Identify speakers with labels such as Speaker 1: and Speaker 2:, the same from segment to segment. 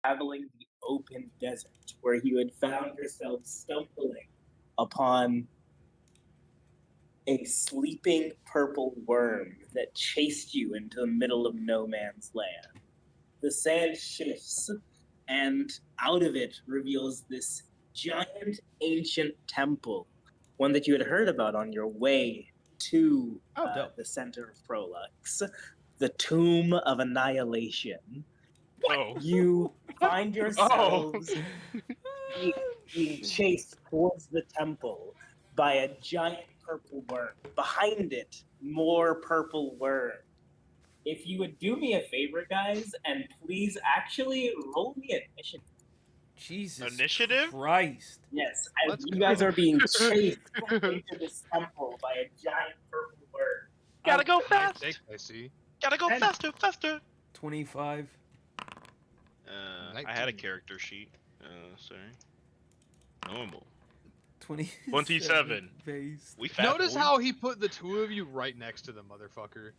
Speaker 1: traveling the open desert, where you had found yourself stumbling upon a sleeping purple worm that chased you into the middle of no man's land. The sand shifts, and out of it reveals this giant ancient temple, one that you had heard about on your way to the center of Prolux, the Tomb of Annihilation.
Speaker 2: Oh.
Speaker 1: You find yourselves being chased towards the temple by a giant purple worm. Behind it, more purple worm. If you would do me a favor, guys, and please actually roll me initiative.
Speaker 3: Jesus
Speaker 2: Initiative?
Speaker 3: Christ.
Speaker 1: Yes, you guys are being chased into this temple by a giant purple worm.
Speaker 2: Gotta go fast.
Speaker 4: I see.
Speaker 2: Gotta go faster, faster.
Speaker 3: 25.
Speaker 2: I had a character sheet. Sorry. Normal.
Speaker 3: 27. Based.
Speaker 2: We fat
Speaker 4: Notice
Speaker 2: boy.
Speaker 4: how he put the two of you right next to the motherfucker.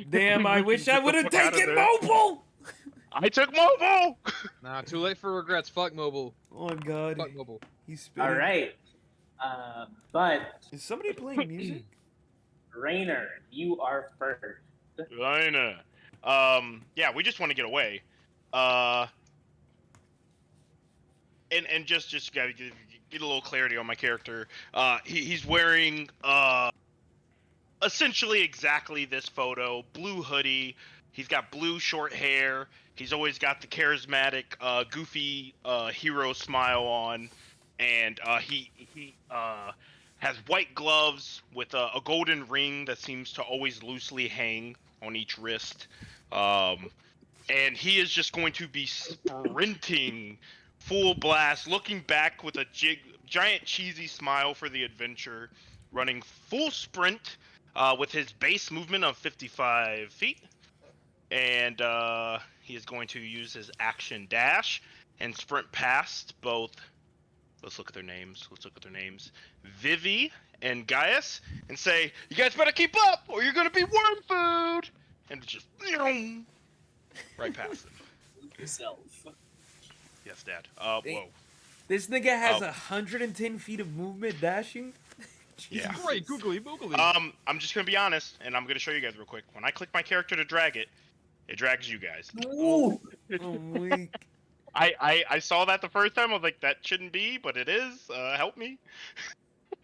Speaker 3: Damn, I wish I would have
Speaker 2: Fuck outta
Speaker 3: taken
Speaker 2: there.
Speaker 3: mobile!
Speaker 2: I took mobile.
Speaker 4: Nah, too late for regrets. Fuck mobile.
Speaker 3: Oh god.
Speaker 4: Fuck mobile.
Speaker 3: He's spinning.
Speaker 1: All right, but
Speaker 3: Is somebody playing music?
Speaker 1: Rainer, you are first.
Speaker 2: Lina. Yeah, we just want to get away. And just gotta get a little clarity on my character. He's wearing essentially exactly this photo, blue hoodie. He's got blue short hair. He's always got the charismatic, goofy hero smile on, and he has white gloves with a golden ring that seems to always loosely hang on each wrist. And he is just going to be sprinting full blast, looking back with a giant cheesy smile for the adventure, running full sprint with his base movement of 55 feet. And he is going to use his action dash and sprint past both. Let's look at their names. Vivi and Gaius, and say, "You guys better keep up, or you're gonna be worm food." And just right past him.
Speaker 1: Yourself.
Speaker 2: Yes, Dad. Whoa.
Speaker 3: This nigga has 110 feet of movement dashing?
Speaker 2: Yeah.
Speaker 4: Great, googly boogly.
Speaker 2: I'm just gonna be honest, and I'm gonna show you guys real quick. When I click my character to drag it, it drags you guys.
Speaker 1: Ooh.
Speaker 3: I'm weak.
Speaker 2: I saw that the first time. I was like, that shouldn't be, but it is. Help me.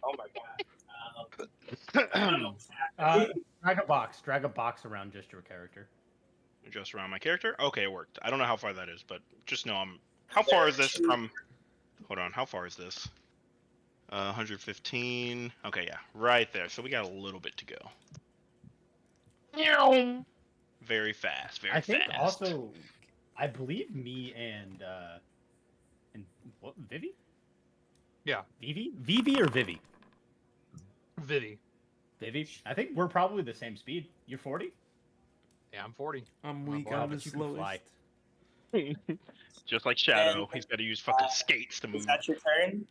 Speaker 1: Oh my god.
Speaker 5: Drag a box around just your character.
Speaker 2: Just around my character. Okay, it worked. I don't know how far that is, but just know I'm. How far is this from? Hold on. How far is this? 115. Okay, yeah, right there. So we got a little bit to go. Very fast. Very fast.
Speaker 5: I think also, I believe me and what, Vivi?
Speaker 4: Yeah.
Speaker 5: Vivi or Vivi?
Speaker 4: Vivi.
Speaker 5: Vivi. I think we're probably the same speed. You're 40?
Speaker 4: Yeah, I'm 40.
Speaker 3: I'm weak.
Speaker 5: Wow,
Speaker 3: I'm the
Speaker 5: but you can
Speaker 3: slowest.
Speaker 5: fly.
Speaker 2: Just like Shadow, he's got to use fucking skates to move.
Speaker 1: Is that your turn?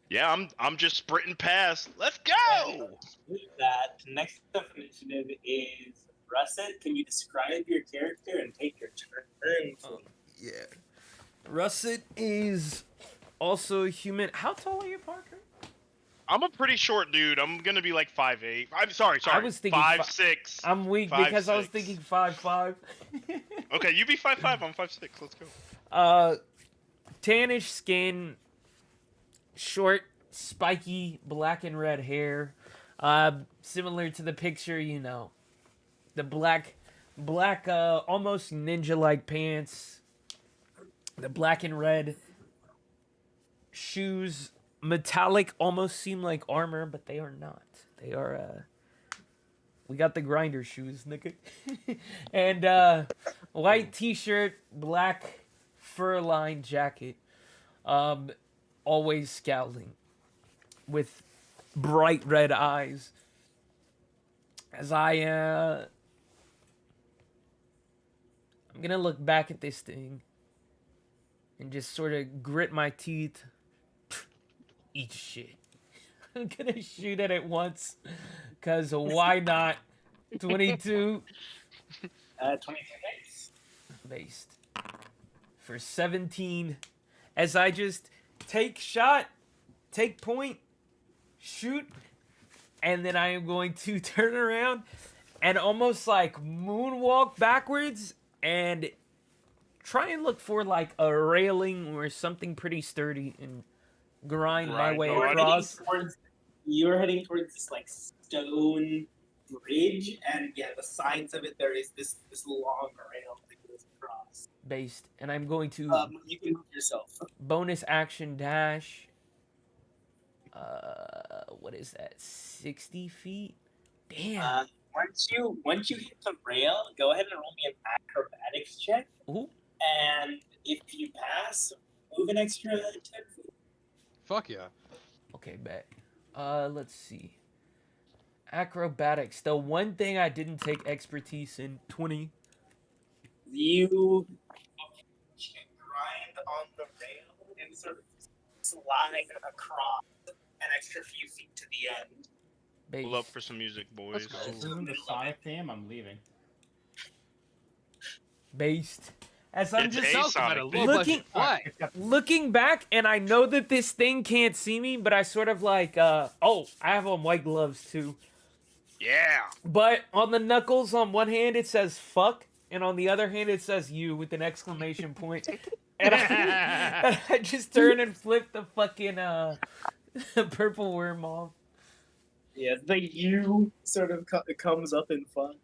Speaker 2: Yeah, I'm just sprinting past. Let's go.
Speaker 1: With that, next up initiative is Russet. Can you describe your character and take your turn?
Speaker 3: Yeah. Russet is also human. How tall are you, Parker?
Speaker 2: I'm a pretty short dude. I'm gonna be like 5'8". I'm sorry.
Speaker 3: I was thinking
Speaker 2: 5'6".
Speaker 3: I'm weak
Speaker 2: 5'6".
Speaker 3: because I was thinking 5'5".
Speaker 2: Okay, you be 5'5". I'm 5'6". Let's go.
Speaker 3: Tannish skin, short, spiky, black and red hair. Similar to the picture, you know. The black, almost ninja-like pants. The black and red shoes. Metallic, almost seem like armor, but they are not. They are, we got the grinder shoes, nigga. And, white t-shirt, black fur-lined jacket. Always scowling. With bright red eyes. As I'm gonna look back at this thing. And just sort of grit my teeth. Eat shit. I'm gonna shoot at it once. Cause why not? 22.
Speaker 1: 22 hits.
Speaker 3: Based. for 17 as I just take shot, take point, shoot, and then I am going to turn around and almost like moonwalk backwards and try and look for like a railing or something pretty sturdy and grind my
Speaker 2: Grind
Speaker 3: way
Speaker 2: on.
Speaker 3: across.
Speaker 1: You're heading towards this like stone bridge, and yeah, the sides of it there is this long rail that goes across.
Speaker 3: Based, and I'm going to
Speaker 1: You can move yourself.
Speaker 3: bonus action dash. What is that? 60 feet? Damn.
Speaker 1: Once you hit the rail, go ahead and roll me an acrobatics check,
Speaker 3: Ooh.
Speaker 1: and if you pass, move an extra 10 feet.
Speaker 4: Fuck yeah.
Speaker 3: Okay, bet. Let's see. Acrobatics. The one thing I didn't take expertise in. 20.
Speaker 1: You grind on the rail and sort of slide across an extra few feet to the end.
Speaker 3: Base.
Speaker 2: Pull up for some music, boys.
Speaker 4: That's cool.
Speaker 5: This isn't the Sonic theme. I'm leaving.
Speaker 3: Based. As I'm
Speaker 2: It's
Speaker 3: just
Speaker 2: a
Speaker 4: Sounds like
Speaker 2: Sonic
Speaker 4: a
Speaker 2: thing.
Speaker 4: low
Speaker 3: Looking-
Speaker 4: budget flag.
Speaker 5: Except
Speaker 3: looking back, and I know that this thing can't see me, but I sort of like, oh, I have on white gloves too.
Speaker 2: Yeah.
Speaker 3: But on the knuckles, on one hand it says fuck, and on the other hand it says you with an exclamation point. And I just turn and flip the fucking purple worm off.
Speaker 1: Yeah, the U sort of comes up in fun.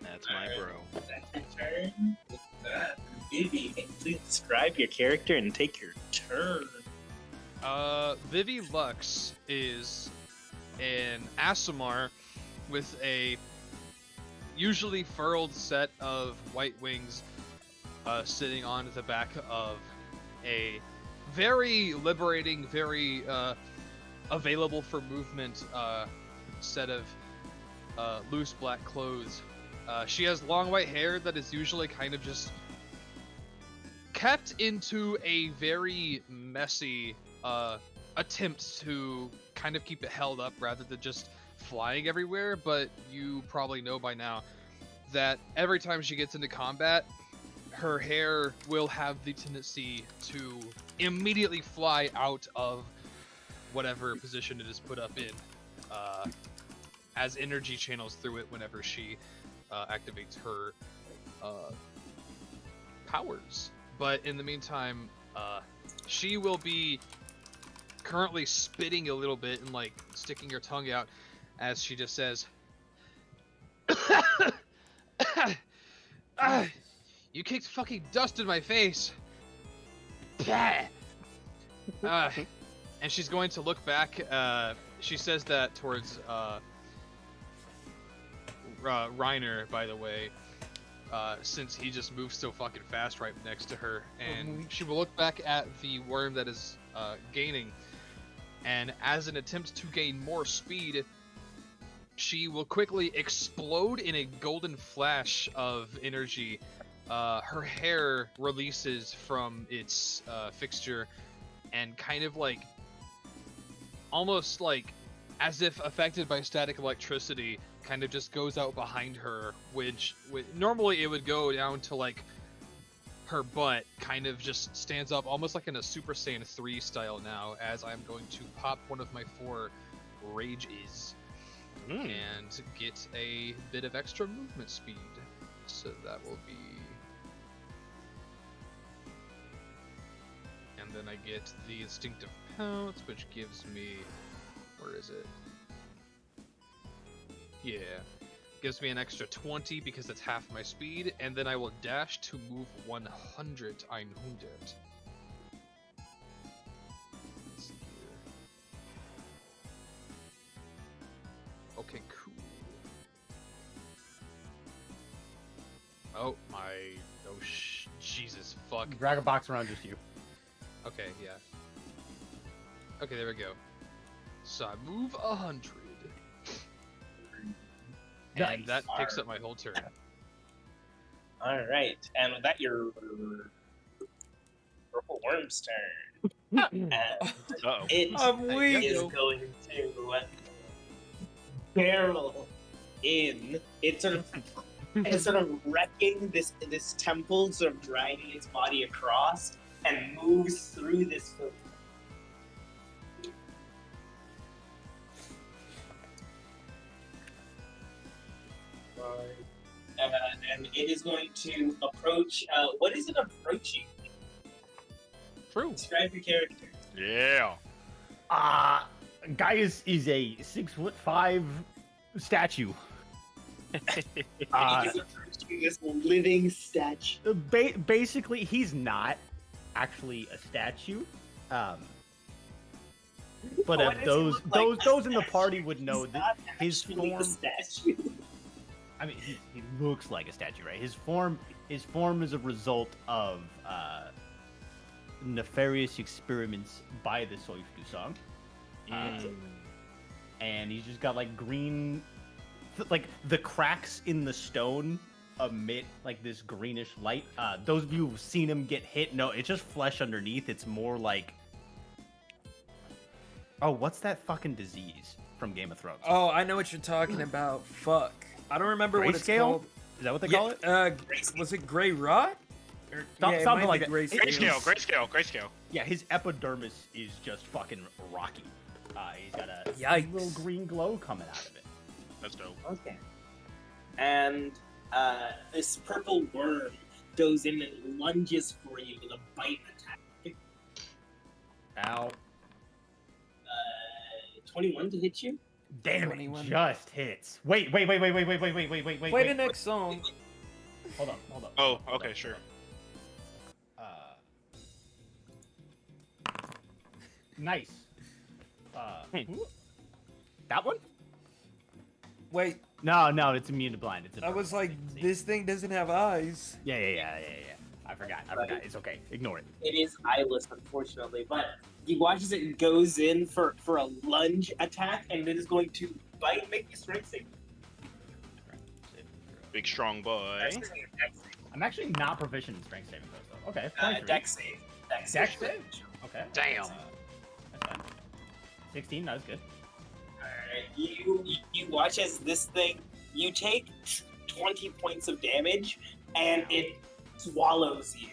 Speaker 2: That's my bro.
Speaker 1: That's your turn. Vivi, please describe your character and take your turn.
Speaker 4: Vivi Lux is an Aasimar with a usually furled set of white wings sitting on the back of a very liberating, very available for movement set of loose black clothes. She has long white hair that is usually kind of just kept into a very messy attempt to kind of keep it held up rather than just flying everywhere. But you probably know by now that every time she gets into combat, her hair will have the tendency to immediately fly out of whatever position it is put up in, as energy channels through it whenever she activates her powers. But in the meantime, she will be currently spitting a little bit and like sticking her tongue out as she just says, "You kicked fucking dust in my face." And she's going to look back. She says that towards Reiner, by the way, since he just moves so fucking fast right next to her. And she will look back at the worm that is gaining, and as an attempt to gain more speed, she will quickly explode in a golden flash of energy. Her hair releases from its fixture and kind of like, almost like as if affected by static electricity, kind of just goes out behind her, which normally it would go down to like her butt, kind of just stands up almost like in a Super Saiyan 3 style now, as I'm going to pop one of my 4 rages and get a bit of extra movement speed. So that will be... And then I get the Instinctive Pounce, which gives me... Where is it? Yeah. Gives me an extra 20 because it's half my speed, and then I will dash to move 100 100. Let's see here. Okay, cool. Oh my... Oh Jesus, fuck.
Speaker 5: drag a box around just you.
Speaker 4: Okay, yeah. Okay, there we go. So I move 100. And that takes up my whole turn.
Speaker 1: All right, and with that, your purple worm's turn. And
Speaker 2: Uh-oh.
Speaker 1: it
Speaker 3: I'm weak.
Speaker 1: is going to barrel in. It sort of and sort of wrecking this temple, sort of dragging its body across, and moves through this filter. And it is going to approach. What is it approaching?
Speaker 4: True.
Speaker 1: Describe your character.
Speaker 2: Yeah.
Speaker 5: Guy is a 6'5" statue.
Speaker 1: He is approaching this living statue.
Speaker 5: Basically, he's not actually a statue. But
Speaker 1: What
Speaker 5: if
Speaker 1: does he
Speaker 5: those
Speaker 1: look like?
Speaker 5: those in the party would know
Speaker 1: He's
Speaker 5: that
Speaker 1: not
Speaker 5: his
Speaker 1: actually a
Speaker 5: form.
Speaker 1: statue.
Speaker 5: I mean, he looks like a statue, right? His form is a result of nefarious experiments by the Soif Dusong. And he's just got like green, like the cracks in the stone emit like this greenish light. Those of you who've seen him get hit, no, it's just flesh underneath. It's more like, oh, what's that fucking disease from Game of Thrones?
Speaker 3: Oh, I know what you're talking about. Fuck. I don't remember what it's
Speaker 5: Grayscale?
Speaker 3: called.
Speaker 5: Is that what they call it?
Speaker 3: Was it Gray Rot? Or,
Speaker 5: Something
Speaker 3: it might
Speaker 5: like
Speaker 3: be
Speaker 5: that.
Speaker 2: Grayscale.
Speaker 5: Yeah, his epidermis is just fucking rocky. He's got a
Speaker 3: Yikes.
Speaker 5: little green glow coming out of it.
Speaker 2: That's dope.
Speaker 1: Okay. And this purple worm goes in and lunges for you with a bite attack.
Speaker 5: Ow.
Speaker 1: 21 to hit you.
Speaker 5: Damn
Speaker 3: 21.
Speaker 5: it, just hits. Wait.
Speaker 3: Play the next song.
Speaker 5: Hold up.
Speaker 2: Oh,
Speaker 5: Hold
Speaker 2: okay,
Speaker 5: up.
Speaker 2: sure.
Speaker 5: Nice. That one?
Speaker 3: Wait,
Speaker 5: No, it's immune to blind. It's
Speaker 3: I was like, this thing doesn't have eyes.
Speaker 5: Yeah. I forgot. It's okay. Ignore it.
Speaker 1: It is eyeless, unfortunately, but he watches it and goes in for a lunge attack, and it is going to bite and make you strength save.
Speaker 2: Big strong boy.
Speaker 1: Dex save.
Speaker 5: I'm actually not proficient in strength saving throws, though. Okay. 23.
Speaker 1: Dex save.
Speaker 5: Dex save? Okay.
Speaker 2: Damn.
Speaker 5: That's fine. 16, that was good.
Speaker 1: Alright, you watch as this thing, you take 20 points of damage, and it swallows you.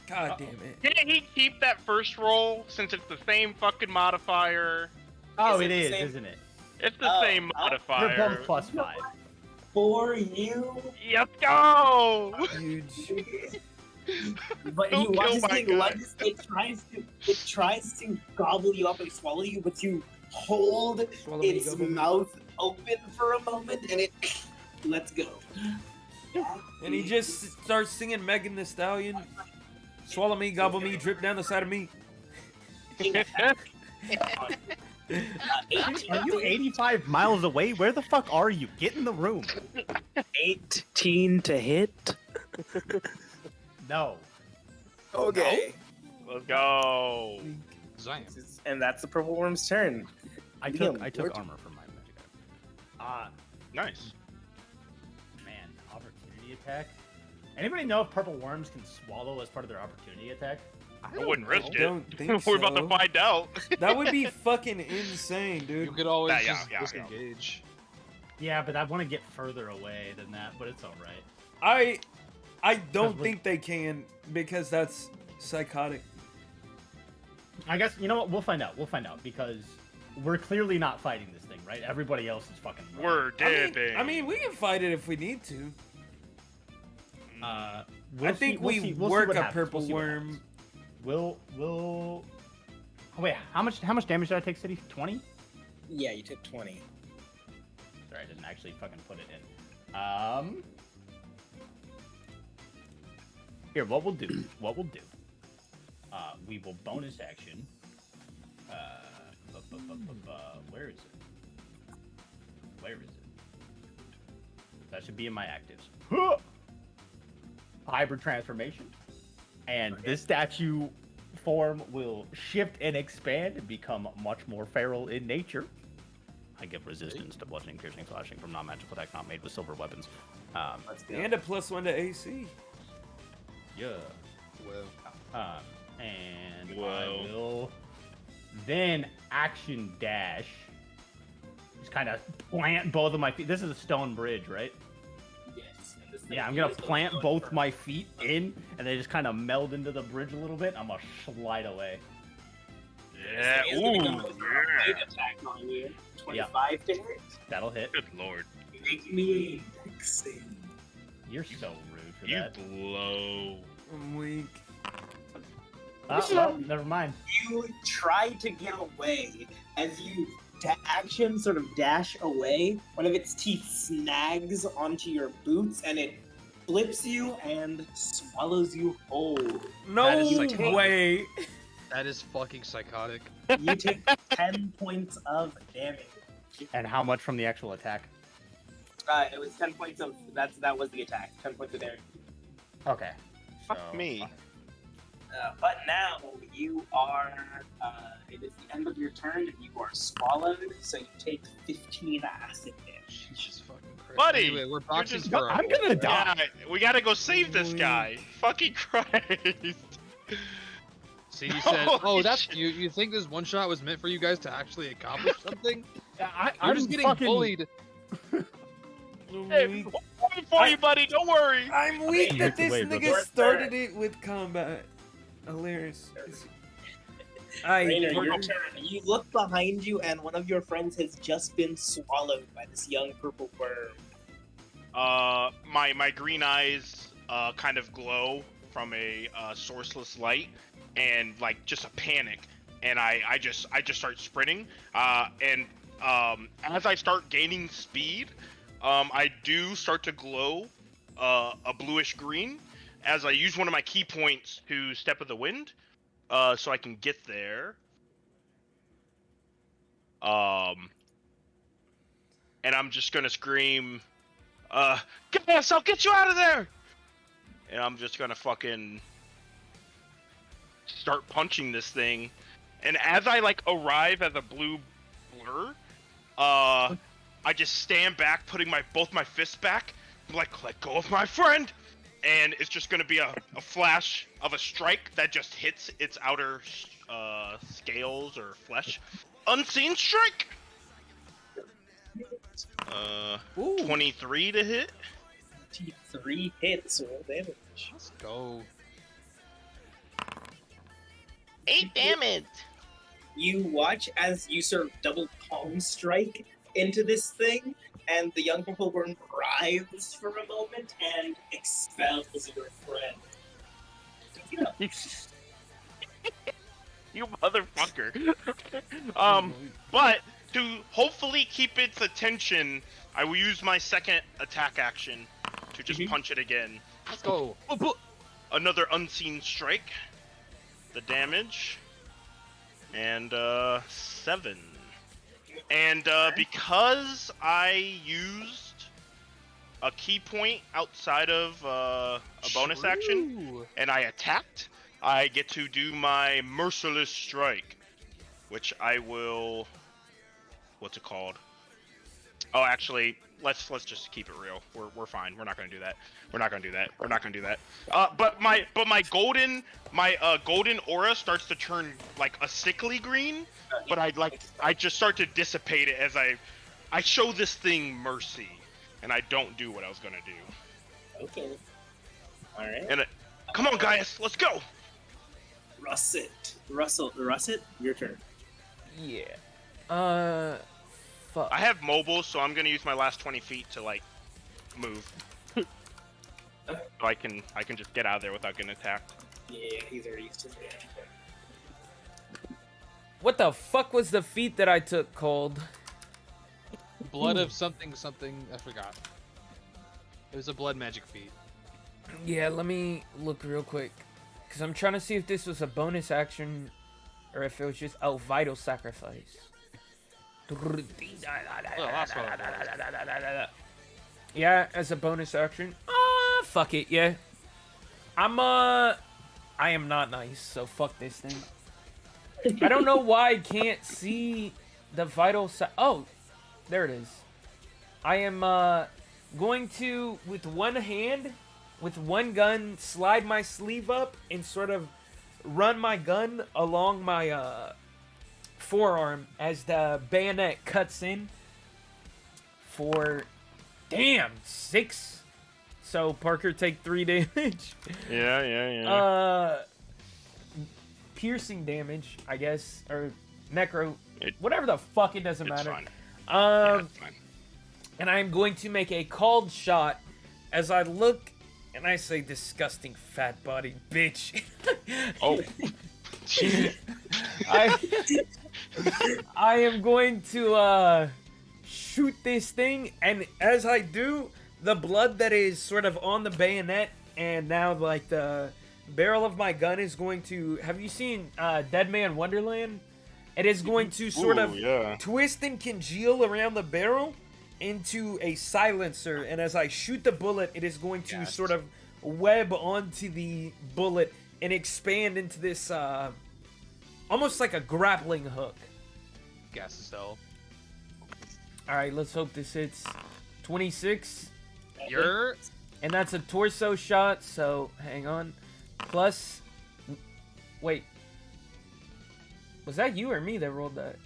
Speaker 3: God damn it.
Speaker 2: Didn't he keep that first roll since it's the same fucking modifier?
Speaker 5: Oh,
Speaker 1: Is it
Speaker 5: it
Speaker 1: the
Speaker 5: is,
Speaker 1: same?
Speaker 5: isn't it?
Speaker 2: It's the same
Speaker 5: You're
Speaker 2: modifier.
Speaker 5: both plus 5.
Speaker 1: For you,
Speaker 2: Let's go!
Speaker 3: Huge.
Speaker 1: but you
Speaker 2: Don't
Speaker 1: watch
Speaker 2: kill
Speaker 1: this
Speaker 2: my
Speaker 1: thing
Speaker 2: guy.
Speaker 1: lunges, it tries to gobble you up and swallow you, but you hold
Speaker 3: Swallow me,
Speaker 1: its
Speaker 3: gobble me.
Speaker 1: mouth open for a moment, and it lets go.
Speaker 3: And he just starts singing Megan Thee Stallion. Swallow me, gobble me, drip down the side of me.
Speaker 1: 18
Speaker 5: Are you 85 miles away? Where the fuck are you? Get in the room.
Speaker 1: 18 to hit.
Speaker 5: No.
Speaker 1: Okay.
Speaker 2: Let's go.
Speaker 4: Zion.
Speaker 1: And that's the purple worm's turn.
Speaker 5: I
Speaker 1: Liam,
Speaker 5: took
Speaker 1: where'd-
Speaker 5: armor from my magic item.
Speaker 2: Nice.
Speaker 5: Man, opportunity attack. Anybody know if purple worms can swallow as part of their opportunity attack?
Speaker 2: I wouldn't risk it.
Speaker 3: Don't think
Speaker 2: We're about
Speaker 3: so.
Speaker 2: to find out.
Speaker 3: That would be fucking insane,
Speaker 4: You
Speaker 3: dude.
Speaker 4: could always
Speaker 2: Yeah,
Speaker 4: just
Speaker 2: yeah.
Speaker 4: disengage.
Speaker 5: Yeah, but I want to get further away than that, but it's alright.
Speaker 3: I don't
Speaker 5: Because
Speaker 3: think they can because that's psychotic.
Speaker 5: I guess, you know what? We'll find out because we're clearly not fighting this thing, right? Everybody else is fucking running.
Speaker 2: We're dipping.
Speaker 3: I mean, we can fight it if we need to.
Speaker 5: We'll
Speaker 3: I think
Speaker 5: see- we'll see
Speaker 3: work
Speaker 5: what
Speaker 3: a
Speaker 5: happens.
Speaker 3: purple
Speaker 5: We'll see what
Speaker 3: worm.
Speaker 5: happens. We'll. Oh, wait, how much damage did I take, City? 20?
Speaker 1: Yeah, you took 20.
Speaker 5: Sorry, I didn't actually fucking put it in. Here, what we'll do. We will bonus action. Where is it? That should be in my actives. Hybrid transformation. And this statue form will shift and expand and become much more feral in nature. I give resistance to bludgeoning, piercing, slashing from non-magical attack not made with silver weapons.
Speaker 1: Let's go.
Speaker 3: And a +1 to AC.
Speaker 5: Yeah.
Speaker 4: Well,
Speaker 5: And I
Speaker 2: Whoa.
Speaker 5: will then action dash. Just kind of plant both of my feet. This is a stone bridge, right?
Speaker 1: Yes, and this
Speaker 5: Yeah, I'm gonna plant both my feet in, and they just kind of meld into the bridge a little bit. I'm gonna slide away.
Speaker 2: Yeah.
Speaker 1: He's gonna go
Speaker 2: Ooh.
Speaker 1: for a
Speaker 2: Yeah.
Speaker 1: big attack on you. 25 to hit.
Speaker 5: That'll hit.
Speaker 2: Good lord.
Speaker 1: Make me a dex save.
Speaker 5: You're so rude for
Speaker 2: You
Speaker 5: that.
Speaker 2: blow.
Speaker 3: I'm weak.
Speaker 5: Well, never mind.
Speaker 1: You try to get away as you action sort of dash away. One of its teeth snags onto your boots and it flips you and swallows you whole.
Speaker 3: No
Speaker 4: That is like-
Speaker 3: way.
Speaker 4: That is fucking psychotic.
Speaker 1: You take 10 points of damage.
Speaker 5: And how much from the actual attack?
Speaker 1: It was 10 points of that was the attack. 10 points of damage.
Speaker 5: Okay.
Speaker 2: Fuck
Speaker 5: so-
Speaker 2: me.
Speaker 1: But now you are. It is the end of your turn, and you are swallowed. So you take 15 acid damage.
Speaker 4: Jesus fucking Christ.
Speaker 2: Buddy,
Speaker 4: Anyway, we're boxing
Speaker 2: just-
Speaker 4: for our
Speaker 5: I'm gonna
Speaker 4: boy.
Speaker 5: die.
Speaker 2: Yeah, we gotta go save this guy. Fucking Christ.
Speaker 4: See, you said,
Speaker 2: Holy
Speaker 4: "Oh, that's
Speaker 2: shit.
Speaker 4: you. You think this one shot was meant for you guys to actually accomplish something? You're
Speaker 5: I'm
Speaker 4: just getting
Speaker 5: fucking-
Speaker 4: bullied."
Speaker 2: Hey,
Speaker 3: Weak.
Speaker 2: we're waiting for you, buddy. Don't worry.
Speaker 3: I'm weak
Speaker 5: you
Speaker 3: that
Speaker 5: have to
Speaker 3: this
Speaker 5: wait,
Speaker 3: nigga
Speaker 1: brother.
Speaker 3: started it with combat. Hilarious.
Speaker 1: Rainer, your
Speaker 3: We're-
Speaker 1: turn. You look behind you, and one of your friends has just been swallowed by this young purple worm.
Speaker 2: My green eyes kind of glow from a sourceless light, and like just a panic, and I just start sprinting. And as I start gaining speed, I do start to glow a bluish green as I use one of my key points to Step of the Wind, so I can get there. And I'm just gonna scream, "Gas! I'll get you out of there!" And I'm just gonna fucking start punching this thing. And as I like arrive at the blue blur, I just stand back, putting both my fists back, like, let go of my friend! And it's just gonna be a flash of a strike that just hits its outer scales or flesh. Unseen strike!
Speaker 3: Ooh.
Speaker 2: 23 to hit.
Speaker 1: 3 hits, roll damage.
Speaker 4: Let's go.
Speaker 2: 8 damage!
Speaker 1: You watch as you sort of double palm strike into this thing, and the young purple worm writhes for a moment and expels your friend.
Speaker 2: You motherfucker. But to hopefully keep its attention, I will use my second attack action to just punch it again.
Speaker 4: Let's go.
Speaker 2: Another unseen strike. The damage. And 7. And because I used a key point outside of a bonus action,
Speaker 4: True.
Speaker 2: and I attacked, I get to do my merciless strike, which I will. What's it called? Oh, actually, let's just keep it real. We're fine. We're not gonna do that. We're not gonna do that. We're not gonna do that. But my golden aura starts to turn like a sickly green. But I just start to dissipate it as I show this thing mercy, and I don't do what I was gonna do.
Speaker 1: Okay. Alright.
Speaker 2: And come on, guys, let's go.
Speaker 1: Russet, your turn.
Speaker 3: Yeah. Fuck.
Speaker 2: I have mobile, so I'm gonna use my last 20 feet to like move. So I can just get out of there without getting attacked.
Speaker 1: Yeah, he's already used to it.
Speaker 3: What the fuck was the feat that I took called?
Speaker 4: Blood of something something. I forgot. It was a blood magic feat.
Speaker 3: Yeah, let me look real quick. Because I'm trying to see if this was a bonus action or if it was just, vital sacrifice.
Speaker 4: that's what it
Speaker 3: Yeah, as a bonus action. Fuck it, yeah. I am not nice, so fuck this thing. I don't know why I can't see the vital oh, there it is. I am going to, with one hand, with one gun, slide my sleeve up and sort of run my gun along my forearm as the bayonet cuts in for, damn, 6 So Parker take 3 damage.
Speaker 2: Yeah.
Speaker 3: Piercing damage, I guess, or necro,
Speaker 2: It-
Speaker 3: whatever the fuck. It doesn't
Speaker 2: It's
Speaker 3: matter.
Speaker 2: fine. Yeah, it's fine.
Speaker 3: And I'm going to make a called shot as I look and I say, "Disgusting fat body bitch."
Speaker 2: Oh.
Speaker 3: I am going to shoot this thing, and as I do, the blood that is sort of on the bayonet and now like the barrel of my gun is going to. Have you seen Dead Man Wonderland? It is going to sort of twist and congeal around the barrel into a silencer, and as I shoot the bullet, it is going to sort of web onto the bullet and expand into this almost like a grappling hook.
Speaker 4: Gas as hell.
Speaker 3: All right, let's hope this hits. 26,
Speaker 4: You're
Speaker 3: and that's a torso shot. So hang on. Plus, wait, was that you or me that rolled that?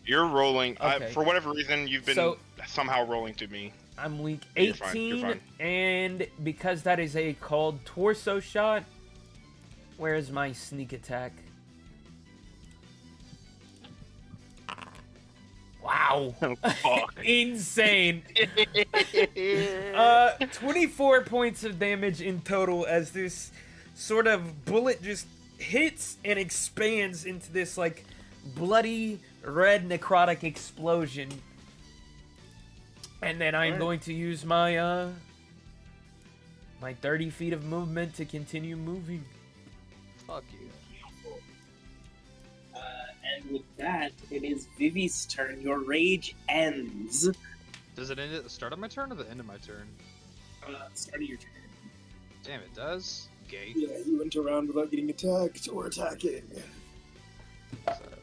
Speaker 2: You're rolling.
Speaker 3: Okay.
Speaker 2: For whatever reason, you've been
Speaker 3: So-
Speaker 2: somehow rolling to me.
Speaker 3: I'm weak.
Speaker 2: You're fine,
Speaker 3: 18,
Speaker 2: you're fine.
Speaker 3: and because that is a called torso shot, where is my sneak attack? Wow.
Speaker 2: Fuck.
Speaker 3: Insane. 24 points of damage in total as this sort of bullet just hits and expands into this like bloody red necrotic explosion. And then I'm going to use my my 30 feet of movement to continue moving.
Speaker 4: fuck you.
Speaker 1: And with that, it is Vivi's turn. Your rage ends.
Speaker 4: Does it end at the start of my turn or the end of my turn?
Speaker 1: Start of your turn.
Speaker 4: Damn, it does. Gay.
Speaker 6: Yeah, you went around without getting attacked or attacking.
Speaker 4: Hold up.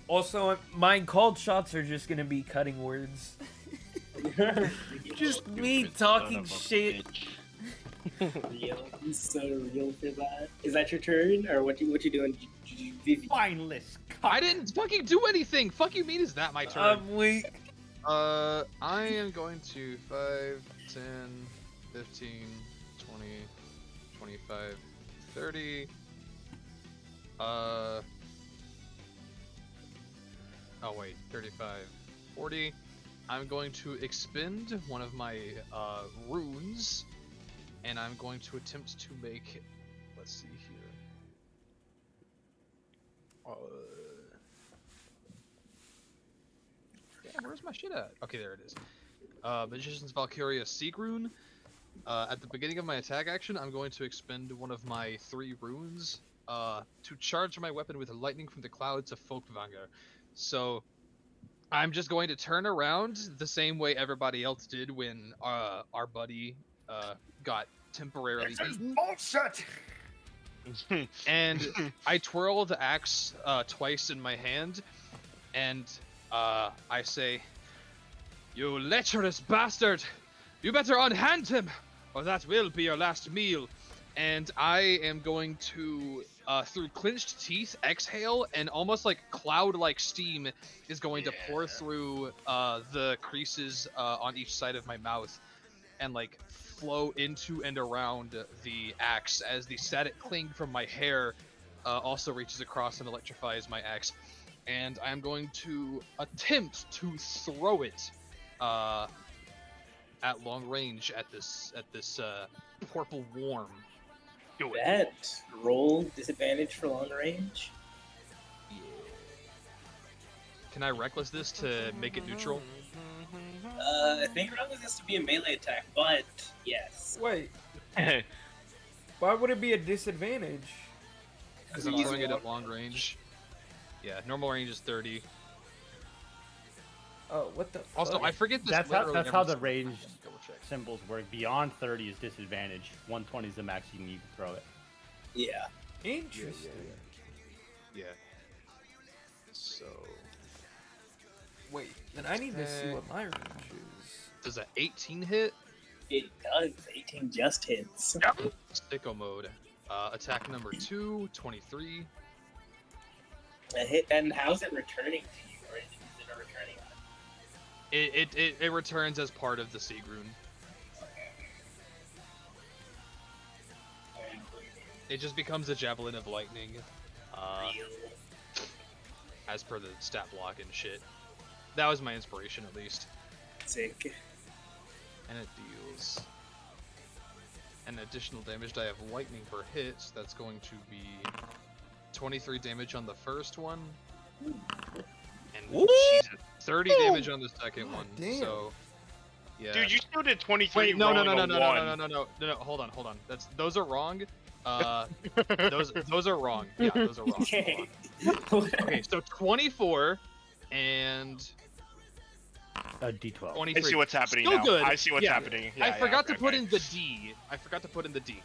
Speaker 3: Also, my called shots are just gonna be cutting words. Just me talking shit.
Speaker 1: Real. I'm so real for that. Is that your turn, or what you doing, Vivi?
Speaker 5: Spineless.
Speaker 4: I didn't fucking do anything. Fuck you mean is that my turn?
Speaker 3: I'm weak.
Speaker 4: I am going to 5, 10, 15, 20, 25, 30. Oh wait, 35, 40. I'm going to expend one of my runes, and I'm going to attempt to make. Let's see here. Damn, where's my shit at? Okay, there it is. Magician's Valkyria Seek rune. At the beginning of my attack action, I'm going to expend one of my 3 runes to charge my weapon with lightning from the clouds of Folkvanger. So I'm just going to turn around the same way everybody else did when our buddy got temporarily beaten.
Speaker 6: Bullshit!
Speaker 4: And I twirl the axe twice in my hand, and I say, "You lecherous bastard! You better unhand him, or that will be your last meal." And I am going to, through clenched teeth, exhale, and almost like cloud-like steam is going to pour through the creases on each side of my mouth, and like flow into and around the axe as the static cling from my hair also reaches across and electrifies my axe. And I'm going to attempt to throw it at long range at this purple worm.
Speaker 2: Do it.
Speaker 1: Bet. Roll disadvantage for long range.
Speaker 4: Yeah. Can I reckless this to make it neutral?
Speaker 1: I think Reckless has to be a melee attack, but yes.
Speaker 3: Wait, why would it be a disadvantage?
Speaker 4: Because I'm throwing it at long range. Yeah, normal range is 30.
Speaker 3: Oh, what the
Speaker 4: Also,
Speaker 3: fuck?
Speaker 4: I forget this.
Speaker 5: That's how
Speaker 4: literally
Speaker 5: the
Speaker 4: every-
Speaker 5: ranged
Speaker 4: Double check.
Speaker 5: symbols work. Beyond 30 is disadvantage. 120 is the max you can throw it.
Speaker 1: Yeah.
Speaker 3: Interesting.
Speaker 4: Yeah. So,
Speaker 3: Wait, then I need to see
Speaker 4: Okay.
Speaker 3: what my range is.
Speaker 4: does a 18 hit?
Speaker 1: It does. 18 just hits.
Speaker 4: Sicko mode. Attack number 2, 23.
Speaker 1: A hit, and how's it returning to you, or is it a returning item?
Speaker 4: It returns as part of the Sieg rune. It just becomes a javelin of lightning, as per the stat block and shit. That was my inspiration, at least.
Speaker 1: Sick.
Speaker 4: And it deals an additional damage die of lightning per hit, so that's going to be 23 damage on the first one, and Jesus, 30 damage on the second one.
Speaker 3: damn.
Speaker 4: So, yeah.
Speaker 2: Dude, you still did 23.
Speaker 4: Wait, no,
Speaker 2: rolling a one.
Speaker 4: hold on. Those are wrong. Those are wrong. Yeah, those are wrong.
Speaker 1: Okay.
Speaker 4: Okay, so 24 and
Speaker 5: A D12.
Speaker 4: 23.
Speaker 2: I see what's happening
Speaker 4: Still
Speaker 2: now.
Speaker 4: good.
Speaker 2: I see what's
Speaker 4: Yeah.
Speaker 2: happening.
Speaker 4: I forgot
Speaker 2: okay,
Speaker 4: to put
Speaker 2: okay.
Speaker 4: in the D.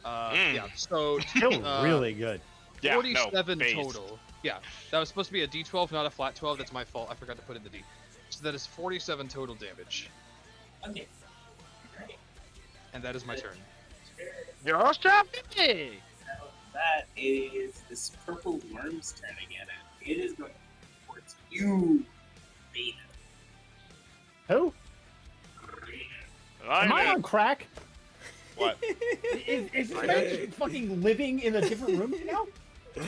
Speaker 2: Mm.
Speaker 4: Yeah, so
Speaker 5: Still really good.
Speaker 2: Yeah,
Speaker 4: 47
Speaker 2: no, phased.
Speaker 4: total. Yeah, that was supposed to be a D12, not a flat 12. That's my fault. I forgot to put in the D. So that is 47 total damage,
Speaker 1: Okay. Great.
Speaker 4: and that is my turn.
Speaker 2: Your stop.
Speaker 1: That is this purple worm's turn again, and it is going towards you, Beta.
Speaker 5: Who? Am I on crack?
Speaker 2: What?
Speaker 5: Is this guy fucking living in a different room now?
Speaker 1: Well,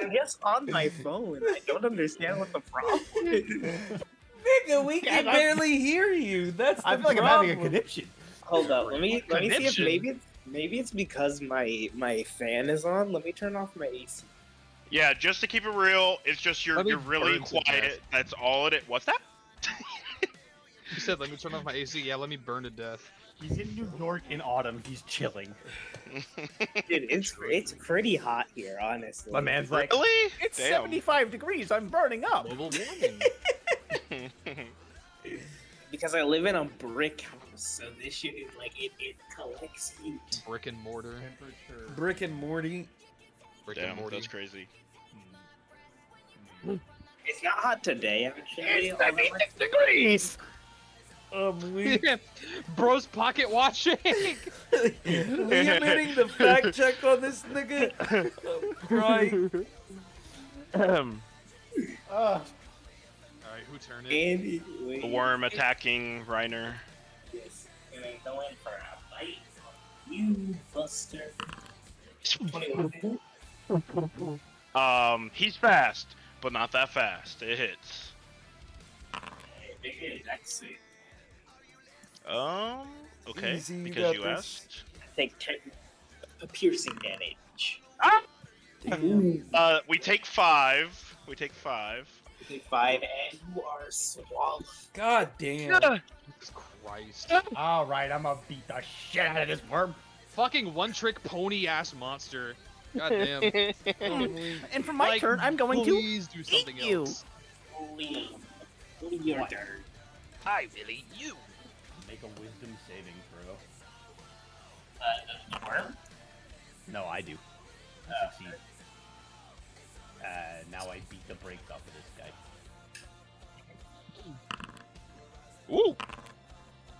Speaker 1: I'm just on my phone. I don't understand what the problem is.
Speaker 3: Nigga, we can
Speaker 5: Yeah,
Speaker 3: barely hear you. That's the
Speaker 5: I feel like I'm
Speaker 3: problem.
Speaker 5: having a conniption.
Speaker 1: Hold up, let me see if
Speaker 4: Conniption?
Speaker 1: maybe it's because my fan is on. Let me turn off my AC.
Speaker 2: Yeah, just to keep it real, it's just
Speaker 4: Let me
Speaker 2: you're really
Speaker 4: burn to
Speaker 2: quiet.
Speaker 4: death.
Speaker 2: That's all it is. What's that?
Speaker 4: You said, let me turn off my AC. Yeah, let me burn to death.
Speaker 5: He's in New York in autumn. He's chilling.
Speaker 1: Dude, it's pretty hot here, honestly.
Speaker 5: My man's like,
Speaker 2: Really?
Speaker 5: it's
Speaker 2: Damn.
Speaker 5: 75 degrees. I'm burning up.
Speaker 4: Global warming.
Speaker 1: Because I live in a brick house, so this shit is like it collects heat.
Speaker 4: Brick and mortar.
Speaker 3: Brick and Morty.
Speaker 4: Brick
Speaker 2: Damn,
Speaker 4: and mortar.
Speaker 2: that's crazy.
Speaker 1: It's not hot today, actually.
Speaker 5: It's 76 degrees.
Speaker 3: We
Speaker 4: Bro's pocket watching.
Speaker 3: limiting the fact check on this nigga. I'm crying.
Speaker 4: Alright, who turned it?
Speaker 1: Anyway,
Speaker 2: The worm attacking Reiner.
Speaker 1: Yes, gonna go in for a bite on you, Buster. 21.
Speaker 2: He's fast, but not that fast. It hits.
Speaker 1: Big hit, actually.
Speaker 2: Okay,
Speaker 3: Easy, you
Speaker 2: because
Speaker 3: got
Speaker 2: you
Speaker 3: this.
Speaker 2: asked.
Speaker 1: Take 10 piercing damage.
Speaker 2: Ah!
Speaker 1: Ooh.
Speaker 2: We take 5. We take 5.
Speaker 1: Take 5, and you are swallowed.
Speaker 3: God damn.
Speaker 4: Jesus Christ.
Speaker 5: All right, I'm gonna beat the shit out of this worm.
Speaker 4: Fucking one-trick pony-ass monster. God damn.
Speaker 5: And for my
Speaker 4: Like,
Speaker 5: turn, I'm going to
Speaker 4: please do something
Speaker 5: eat you.
Speaker 4: else.
Speaker 1: Liam, your
Speaker 5: What?
Speaker 1: turn.
Speaker 4: Hi, Billy. You.
Speaker 5: Make a wisdom saving throw.
Speaker 1: The worm?
Speaker 5: No, I do. I succeed. Now I beat the brakes off of this guy.
Speaker 2: Ooh.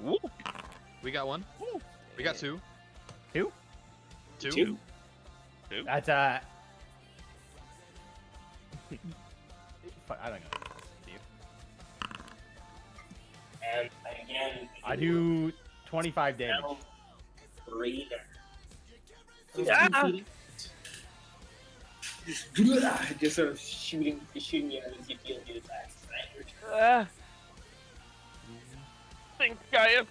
Speaker 2: Ooh.
Speaker 4: We got one. We got two.
Speaker 5: Two?
Speaker 4: Two.
Speaker 5: That's I don't know.
Speaker 1: And again,
Speaker 5: I do 25 damage.
Speaker 1: Metal Raider.
Speaker 5: Ah!
Speaker 1: Just sort of shooting you as you deal the attacks. Right?
Speaker 2: Think I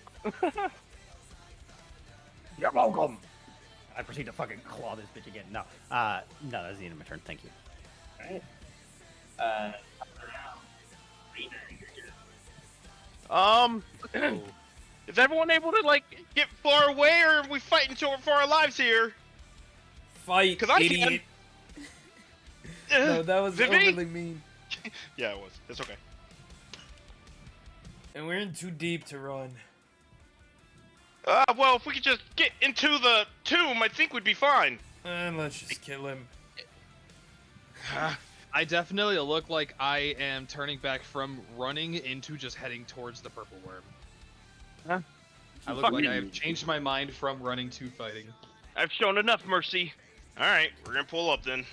Speaker 5: You're welcome. I proceed to fucking claw this bitch again. No, no, that's the end of my turn. Thank you.
Speaker 1: Alright. Raider, your turn.
Speaker 2: Is everyone able to like get far away, or are we fighting for our lives here?
Speaker 3: Fight,
Speaker 2: 'Cause I
Speaker 3: idiot. No, that was
Speaker 2: Vivi?
Speaker 3: overly mean.
Speaker 2: Yeah, it was. It's okay.
Speaker 3: And we're in too deep to run.
Speaker 2: Well, if we could just get into the tomb, I think we'd be fine.
Speaker 3: And let's just kill him.
Speaker 4: I definitely look like I am turning back from running into just heading towards the purple worm.
Speaker 2: Huh?
Speaker 4: I look like I have changed my mind from running to fighting.
Speaker 2: I've shown enough mercy. All right, we're gonna pull up then.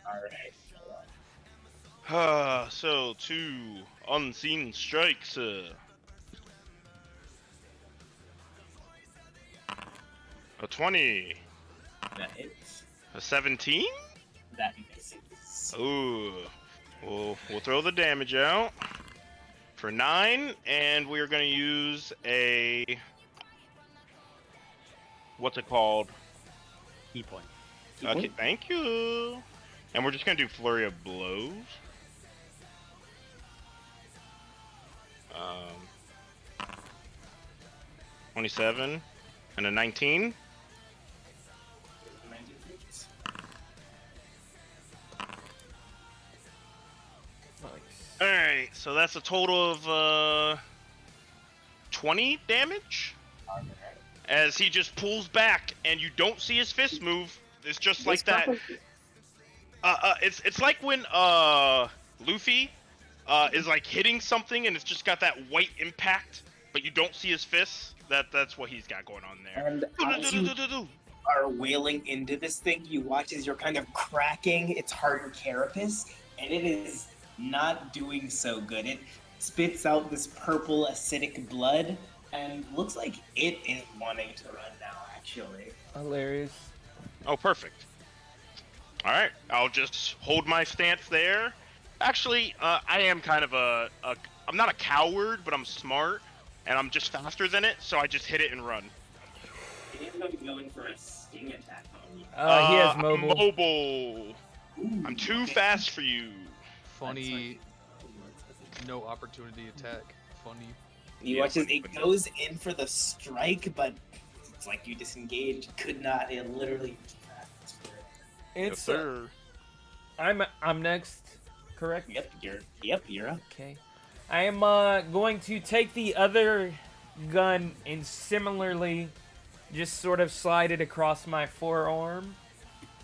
Speaker 1: All right.
Speaker 2: So 2 unseen strikes. A 20,
Speaker 1: That hits.
Speaker 2: a 17.
Speaker 1: That misses.
Speaker 2: Ooh, we'll throw the damage out for 9, and we're gonna use a what's it called?
Speaker 5: Key point.
Speaker 2: Okay, thank you. And we're just gonna do flurry of blows. 27 and a 19.
Speaker 1: 90 hits.
Speaker 3: Nice.
Speaker 2: All right, so that's a total of 20 damage.
Speaker 1: All right.
Speaker 2: As he just pulls back, and you don't see his fist move. It's just like that. It's like when Luffy is like hitting something, and it's just got that white impact, but you don't see his fists. That's what he's got going on there.
Speaker 1: And as you are wailing into this thing, you watch as you're kind of cracking its hardened carapace, and it is not doing so good. It spits out this purple acidic blood, and looks like it is wanting to run now, actually.
Speaker 3: Hilarious.
Speaker 2: Oh, perfect. All right, I'll just hold my stance there. Actually, I am kind of I'm not a coward, but I'm smart, and I'm just faster than it, so I just hit it and run.
Speaker 1: It is going for a sting attack on you.
Speaker 3: He has mobile.
Speaker 2: I'm mobile.
Speaker 1: Ooh,
Speaker 2: I'm too
Speaker 1: okay.
Speaker 2: fast for you.
Speaker 4: Funny, no opportunity attack. Funny.
Speaker 1: You watch as it goes in for the strike, but it's like you disengaged. Could not. It literally.
Speaker 3: It's
Speaker 2: sir.
Speaker 3: I'm next, correct?
Speaker 1: Yep, you're up.
Speaker 3: Okay. I am going to take the other gun and similarly just sort of slide it across my forearm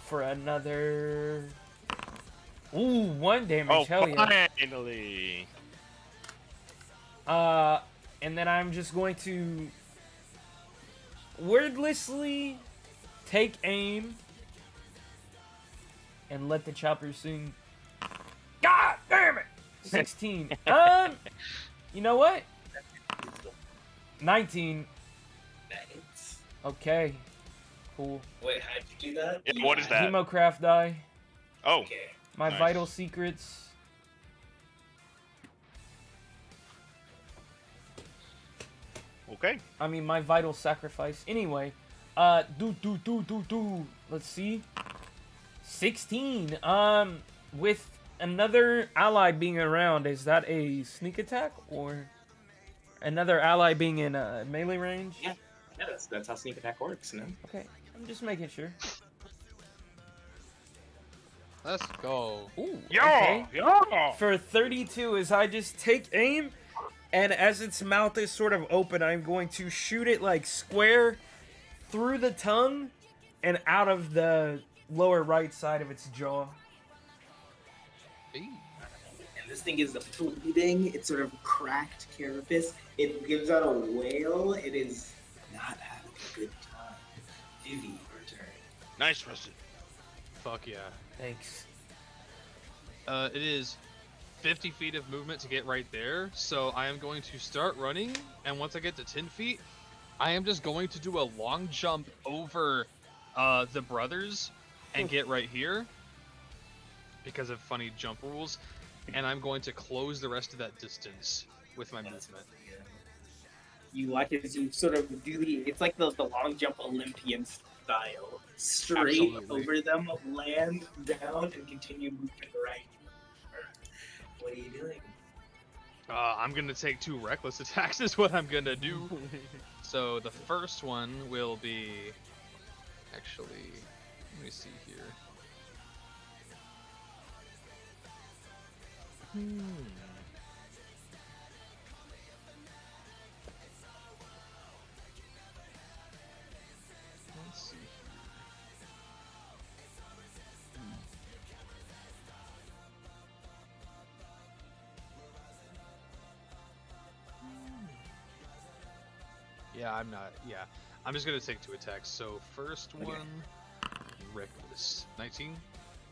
Speaker 3: for another. Ooh, 1 damage.
Speaker 2: Oh,
Speaker 3: Hell yeah.
Speaker 2: finally.
Speaker 3: And then I'm just going to wordlessly take aim and let the chopper sing. God damn it! 16. You know what? 19.
Speaker 1: Nice.
Speaker 3: Okay. Cool.
Speaker 1: Wait, how'd you do that?
Speaker 2: Yeah, what is that?
Speaker 3: Hemocraft die.
Speaker 2: Oh,
Speaker 1: Okay.
Speaker 3: My
Speaker 2: Nice.
Speaker 3: vital secrets.
Speaker 2: okay.
Speaker 3: I mean, my vital sacrifice. Anyway, let's see. 16. With another ally being around, is that a sneak attack or another ally being in melee range?
Speaker 1: Yeah. Yeah, that's how sneak attack works, no?
Speaker 3: Okay, I'm just making sure.
Speaker 4: Let's go.
Speaker 3: Ooh,
Speaker 2: Yeah,
Speaker 3: okay.
Speaker 2: yeah.
Speaker 3: For 32, as I just take aim, and as its mouth is sort of open, I'm going to shoot it like square through the tongue and out of the lower right side of its jaw.
Speaker 4: Hey.
Speaker 1: And this thing is bleeding. It's sort of cracked carapace. It gives out a wail. It is not having a good time. Vivi, return.
Speaker 2: Nice, Rusted.
Speaker 4: Fuck yeah.
Speaker 3: Thanks.
Speaker 4: It is 50 feet of movement to get right there, so I am going to start running, and once I get to 10 feet, I am just going to do a long jump over the brothers and get right here because of funny jump rules, and I'm going to close the rest of that distance with my movement.
Speaker 1: You watch as you sort of do it's like the long jump Olympian style. Straight
Speaker 4: Absolutely.
Speaker 1: over them, land down, and continue moving right. What are you doing?
Speaker 4: I'm gonna take 2 reckless attacks is what I'm gonna do. So the first one will be, actually, let me see here. Let's see here. Yeah, I'm not. Yeah, I'm just gonna take 2 attacks. So first one, rip this 19.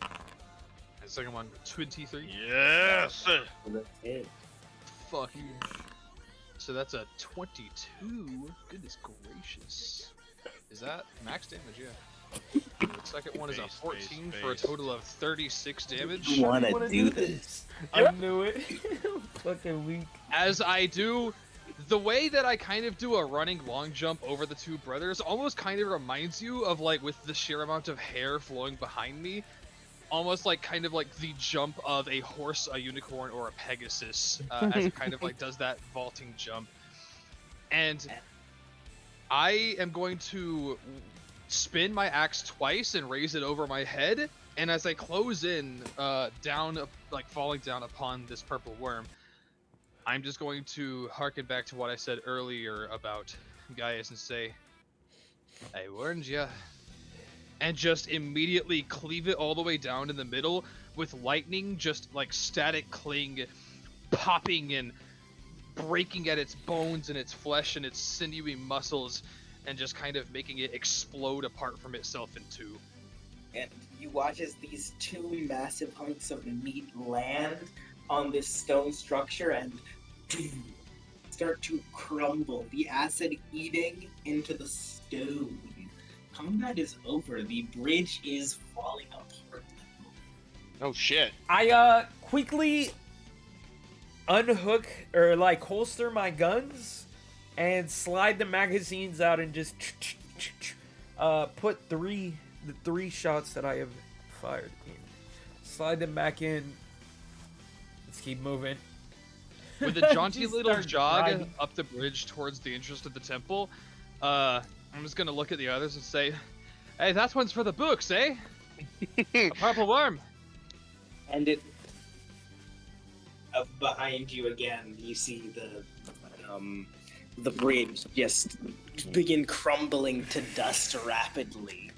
Speaker 4: And second one, 23.
Speaker 2: Yes.
Speaker 1: That's it.
Speaker 4: Fuck yeah. So that's a 22. Goodness gracious. Is that max damage? Yeah. And the second one is a
Speaker 2: Base,
Speaker 4: 14
Speaker 2: base,
Speaker 4: for a
Speaker 2: base.
Speaker 4: total of 36 damage.
Speaker 1: You want to do this?
Speaker 3: I knew it. Fucking weak.
Speaker 4: As I do, the way that I kind of do a running long jump over the 2 brothers almost kind of reminds you of like with the sheer amount of hair flowing behind me, almost like kind of like the jump of a horse, a unicorn, or a pegasus, as it kind of like does that vaulting jump. And I am going to spin my axe twice and raise it over my head. And as I close in, down, like falling down upon this purple worm, I'm just going to harken back to what I said earlier about Gaius and say, I warned ya. And just immediately cleave it all the way down in the middle with lightning, just like static cling, popping and breaking at its bones and its flesh and its sinewy muscles, and just kind of making it explode apart from itself in 2.
Speaker 1: And you watch as these 2 massive hunks of meat land on this stone structure and start to crumble, the acid eating into the stone. Combat is over. The bridge is falling apart.
Speaker 2: Oh shit.
Speaker 3: I quickly unhook or like holster my guns and slide the magazines out and just put the 3 shots that I have fired in. Slide them back in. Let's keep moving.
Speaker 4: With a jaunty
Speaker 3: Just
Speaker 4: little
Speaker 3: start
Speaker 4: jog
Speaker 3: driving.
Speaker 4: up the bridge towards the entrance of the temple, I'm just gonna look at the others and say, hey, that one's for the books, eh? A purple worm.
Speaker 1: And it behind you again, you see the bridge just begin crumbling to dust rapidly.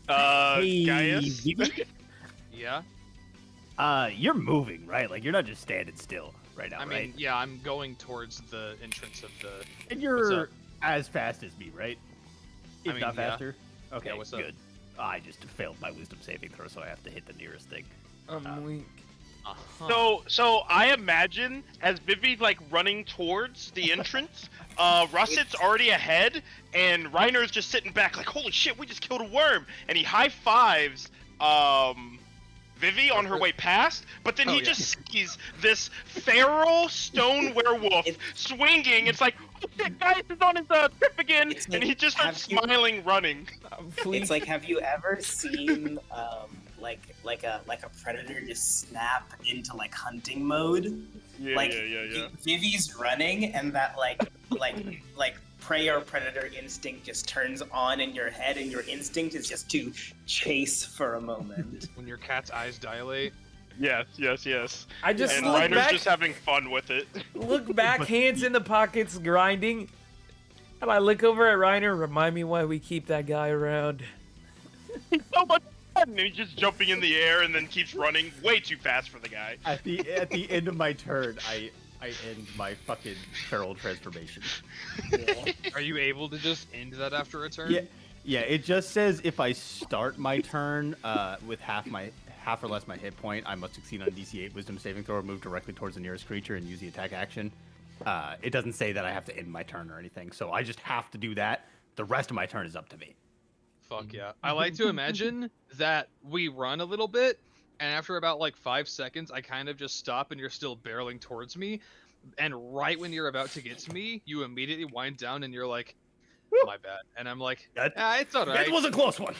Speaker 2: Gaius.
Speaker 4: Yeah?
Speaker 5: You're moving, right? Like, you're not just standing still right now,
Speaker 4: I mean,
Speaker 5: right?
Speaker 4: yeah, I'm going towards the entrance of the...
Speaker 5: And
Speaker 4: What's
Speaker 5: you're
Speaker 4: up?
Speaker 5: as fast as me, right? If
Speaker 4: mean,
Speaker 5: not
Speaker 4: yeah.
Speaker 5: faster? Okay,
Speaker 4: Yeah, what's up?
Speaker 5: good. I just failed my wisdom saving throw, so I have to hit the nearest thing.
Speaker 3: I'm weak.
Speaker 4: Uh-huh.
Speaker 2: So I imagine as Vivi's like running towards the entrance, Russet's already ahead, and Reiner's just sitting back like, holy shit, we just killed a worm, and he high fives Vivi on her way past, but then
Speaker 4: Oh,
Speaker 2: he
Speaker 4: yeah.
Speaker 2: just sees this feral stone werewolf swinging. It's like, oh shit, Gaius is on his trip again,
Speaker 1: It's
Speaker 2: and
Speaker 1: like,
Speaker 2: he just starts
Speaker 1: have you-
Speaker 2: smiling, running.
Speaker 3: I'm fleek.
Speaker 1: It's like, have you ever seen like a predator just snap into like hunting mode?
Speaker 2: Yeah,
Speaker 1: Like
Speaker 2: yeah.
Speaker 1: Vivi's running, and that like prey or predator instinct just turns on in your head, and your instinct is just to chase for a moment.
Speaker 4: When your cat's eyes dilate.
Speaker 2: Yes.
Speaker 3: I just
Speaker 2: And
Speaker 3: look
Speaker 2: Reiner's
Speaker 3: back,
Speaker 2: just having fun with it.
Speaker 3: look back, hands in the pockets, grinding. And I look over at Reiner, remind me why we keep that guy around.
Speaker 2: So much fun! And he's just jumping in the air and then keeps running way too fast for the guy.
Speaker 5: At the end of my turn, I end my fucking feral transformation.
Speaker 4: Are you able to just end that after a turn?
Speaker 5: Yeah, it just says if I start my turn with half or less my hit point, I must succeed on a DC 8 Wisdom saving throw or move directly towards the nearest creature and use the attack action. It doesn't say that I have to end my turn or anything, so I just have to do that. The rest of my turn is up to me.
Speaker 4: Fuck yeah. I like to imagine that we run a little bit, and after about like 5 seconds, I kind of just stop and you're still barreling towards me. And right when you're about to get to me, you immediately wind down and you're like, my bad. And I'm like, it's alright.
Speaker 5: It was a close one.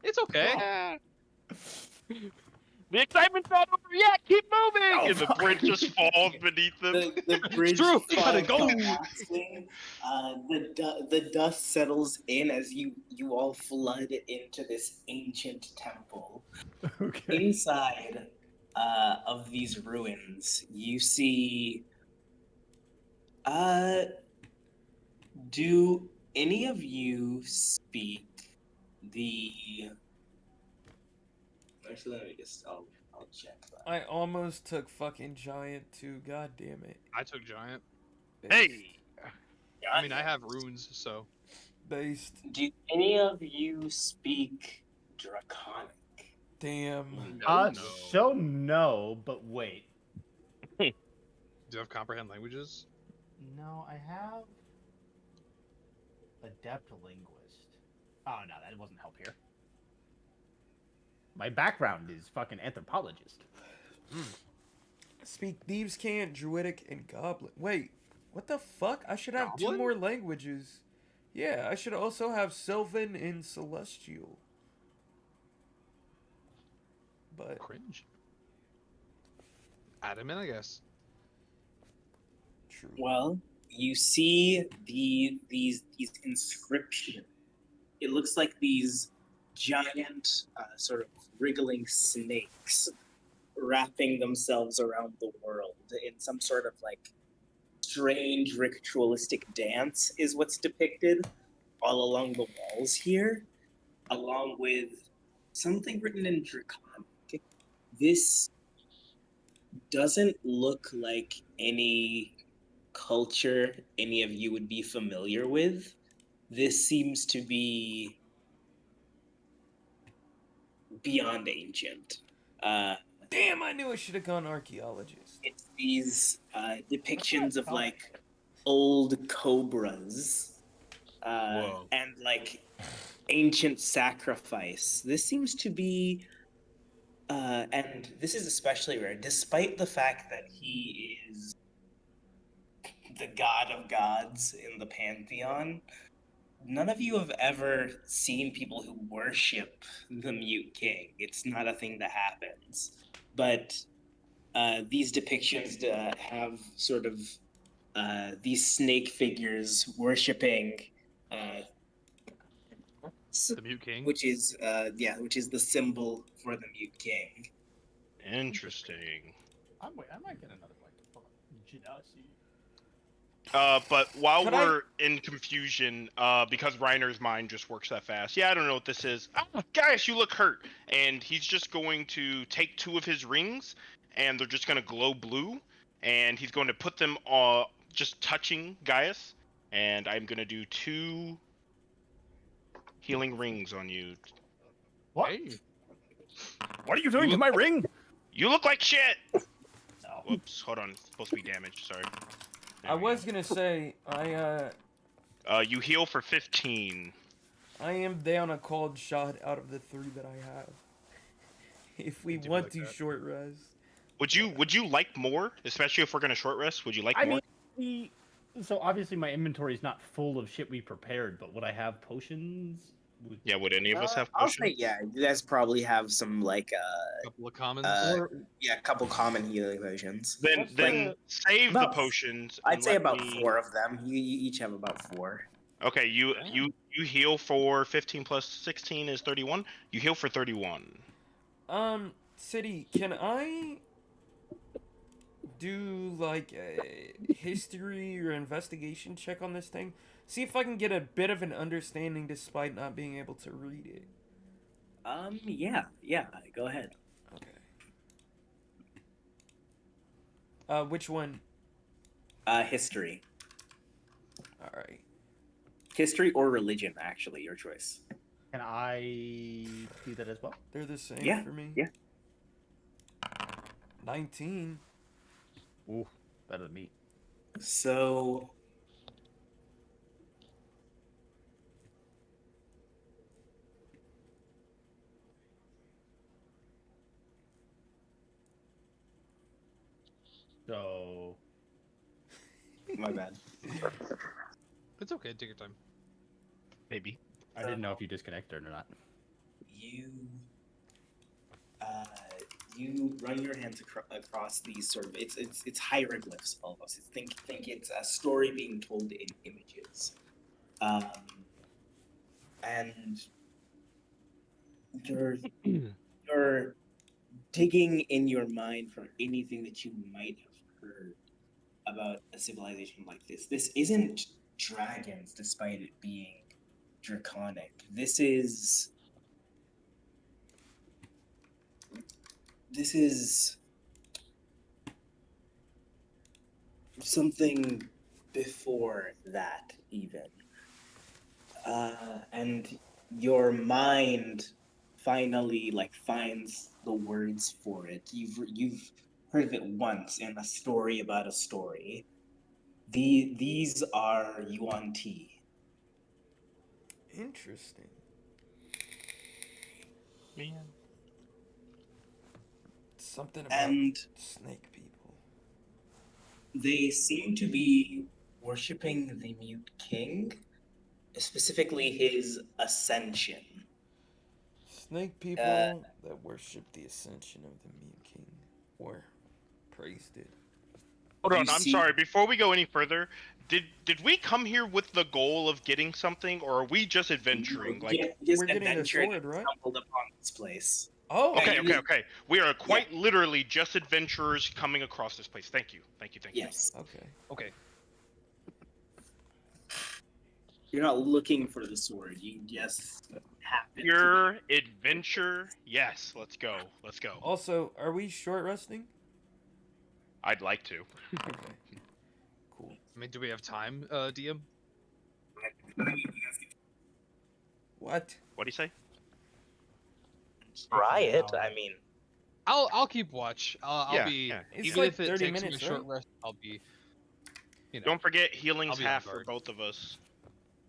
Speaker 4: It's okay.
Speaker 2: The excitement's not over yet. Keep moving,
Speaker 5: Oh,
Speaker 2: and the
Speaker 5: fuck.
Speaker 2: bridge just falls beneath them.
Speaker 1: The bridge
Speaker 4: Drew,
Speaker 1: falls
Speaker 4: gotta go.
Speaker 1: collapsing. The dust settles in as you all flood into this ancient temple.
Speaker 5: Okay.
Speaker 1: Inside of these ruins, you see. Do any of you speak the? Actually, let me just. I'll check that.
Speaker 3: I almost took fucking giant too, god damn it.
Speaker 4: I took giant.
Speaker 2: Hey,
Speaker 4: I mean, I have runes, so
Speaker 3: Based.
Speaker 1: Do any of you speak Draconic?
Speaker 3: Damn.
Speaker 4: no.
Speaker 5: So no, but wait.
Speaker 4: Do you have comprehend languages?
Speaker 5: No, I have adept linguist. Oh no, that doesn't help here. My background is fucking anthropologist.
Speaker 3: Speak thieves' cant, druidic, and goblin. Wait, what the fuck? I should have 2
Speaker 4: Goblin?
Speaker 3: more languages. Yeah, I should also have Sylvan and Celestial. But
Speaker 4: Cringe. Add him in, I guess.
Speaker 3: true.
Speaker 1: Well, you see these inscriptions. It looks like these giant, sort of wriggling snakes wrapping themselves around the world in some sort of like strange ritualistic dance is what's depicted all along the walls here, along with something written in Draconic. This doesn't look like any culture any of you would be familiar with. This seems to be beyond ancient.
Speaker 3: Damn, I knew I should have gone archaeologist.
Speaker 1: It's these depictions of like old cobras and like ancient sacrifice. This seems to be, and this is especially rare, despite the fact that he is the god of gods in the pantheon. None of you have ever seen people who worship the Mute King. It's not a thing that happens. But these depictions have sort of these snake figures worshiping,
Speaker 4: The Mute King.
Speaker 1: which is the symbol for the Mute King.
Speaker 2: Interesting.
Speaker 5: I might get another bite. Hold on. Genasi.
Speaker 2: But while
Speaker 3: Could
Speaker 2: we're in confusion, because Reiner's mind just works that fast. Yeah, I don't know what this is. Oh, Gaius, you look hurt. And he's just going to take 2 of his rings, and they're just going to glow blue. And he's going to put them just touching Gaius. And I'm going to do 2 healing rings on you.
Speaker 5: What?
Speaker 4: Hey.
Speaker 5: What are you doing to my ring?
Speaker 2: You look like shit!
Speaker 5: No.
Speaker 2: Whoops, hold on. It's supposed to be damaged, sorry. There
Speaker 3: I
Speaker 2: we
Speaker 3: was gonna say,
Speaker 2: You heal for 15.
Speaker 3: I am down a cold shot out of the 3 that I have. If we
Speaker 4: I do
Speaker 3: want
Speaker 4: like
Speaker 3: to
Speaker 4: that.
Speaker 3: short rest.
Speaker 2: Would you like more? Especially if we're gonna short rest, would you like
Speaker 5: I
Speaker 2: more?
Speaker 5: mean, so obviously my inventory is not full of shit we prepared, but would I have potions?
Speaker 2: Yeah, would any of us have
Speaker 1: I'll
Speaker 2: potions?
Speaker 1: say yeah. You guys probably have some like
Speaker 4: A couple of commons.
Speaker 1: a couple common healing potions.
Speaker 2: Then save the
Speaker 1: about-
Speaker 2: potions.
Speaker 1: I'd
Speaker 2: and
Speaker 1: say
Speaker 2: let
Speaker 1: about
Speaker 2: me-
Speaker 1: 4 of them. You each have about 4.
Speaker 2: Okay, you
Speaker 4: Damn.
Speaker 2: heal for 15 plus 16 is 31. You heal for 31.
Speaker 3: City, can I do like a history or investigation check on this thing? See if I can get a bit of an understanding despite not being able to read it.
Speaker 1: Yeah. Go ahead.
Speaker 3: Okay. Which one?
Speaker 1: History.
Speaker 3: Alright.
Speaker 1: History or religion, actually, your choice.
Speaker 5: Can I do that as well?
Speaker 3: They're the same
Speaker 1: Yeah,
Speaker 3: for me.
Speaker 1: yeah.
Speaker 3: 19.
Speaker 5: Ooh, better than me.
Speaker 1: So
Speaker 5: So
Speaker 1: my bad.
Speaker 4: It's okay. Take your time.
Speaker 2: Maybe.
Speaker 5: I didn't know if you disconnected or not.
Speaker 1: You run your hands across these sort of it's hieroglyphs almost. Think it's a story being told in images, and you're digging in your mind for anything that you might have heard about a civilization like this. This isn't dragons, despite it being draconic. This is something before that, even. And your mind finally finds the words for it. You've heard of it once in a story about a story. These are Yuan Ti.
Speaker 3: Interesting.
Speaker 2: Man.
Speaker 3: Something about
Speaker 1: And
Speaker 3: snake people.
Speaker 1: they seem to be worshipping the Mute King, specifically his ascension.
Speaker 3: Snake people that worship the ascension of the Mute King, or praised it.
Speaker 2: Hold on,
Speaker 1: You
Speaker 2: I'm
Speaker 1: see-
Speaker 2: sorry. Before we go any further, did we come here with the goal of getting something, or are we just adventuring? Like,
Speaker 1: Yeah, just
Speaker 3: we're getting a
Speaker 1: adventured
Speaker 3: sword,
Speaker 1: and
Speaker 3: right?
Speaker 1: stumbled upon this place.
Speaker 3: Oh,
Speaker 1: Yeah,
Speaker 2: okay,
Speaker 1: you
Speaker 2: okay,
Speaker 1: just-
Speaker 2: okay. We are quite literally just adventurers coming across this place. Thank you, thank you, thank you.
Speaker 1: Yes.
Speaker 3: okay.
Speaker 4: Okay.
Speaker 1: You're not looking for the sword. You just happen to.
Speaker 2: Pure adventure. Yes, let's go. Let's go.
Speaker 3: Also, are we short resting?
Speaker 2: I'd like to.
Speaker 3: Okay. Cool.
Speaker 4: I mean, do we have time, DM?
Speaker 3: What?
Speaker 2: What do you say?
Speaker 1: Try it. I mean,
Speaker 4: I'll keep watch. I'll
Speaker 2: Yeah,
Speaker 4: be
Speaker 2: yeah.
Speaker 3: It's
Speaker 4: even
Speaker 3: like
Speaker 4: if it
Speaker 3: 30
Speaker 4: takes me a
Speaker 3: minutes,
Speaker 4: short
Speaker 3: right?
Speaker 4: rest. I'll be. You know.
Speaker 2: Don't forget, healing's
Speaker 4: I'll be on
Speaker 2: half for
Speaker 4: guard.
Speaker 2: both of us.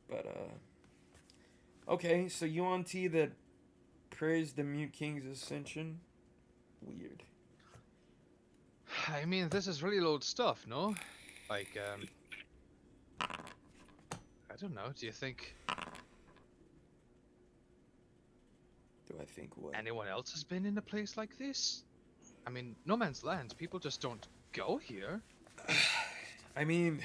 Speaker 3: But okay, so Yuan Ti that praised the Mute King's ascension. Weird.
Speaker 4: I mean, this is really old stuff, no? Like, I don't know. Do you think
Speaker 3: Do I think what?
Speaker 4: anyone else has been in a place like this? I mean, no man's land. People just don't go here.
Speaker 3: I mean,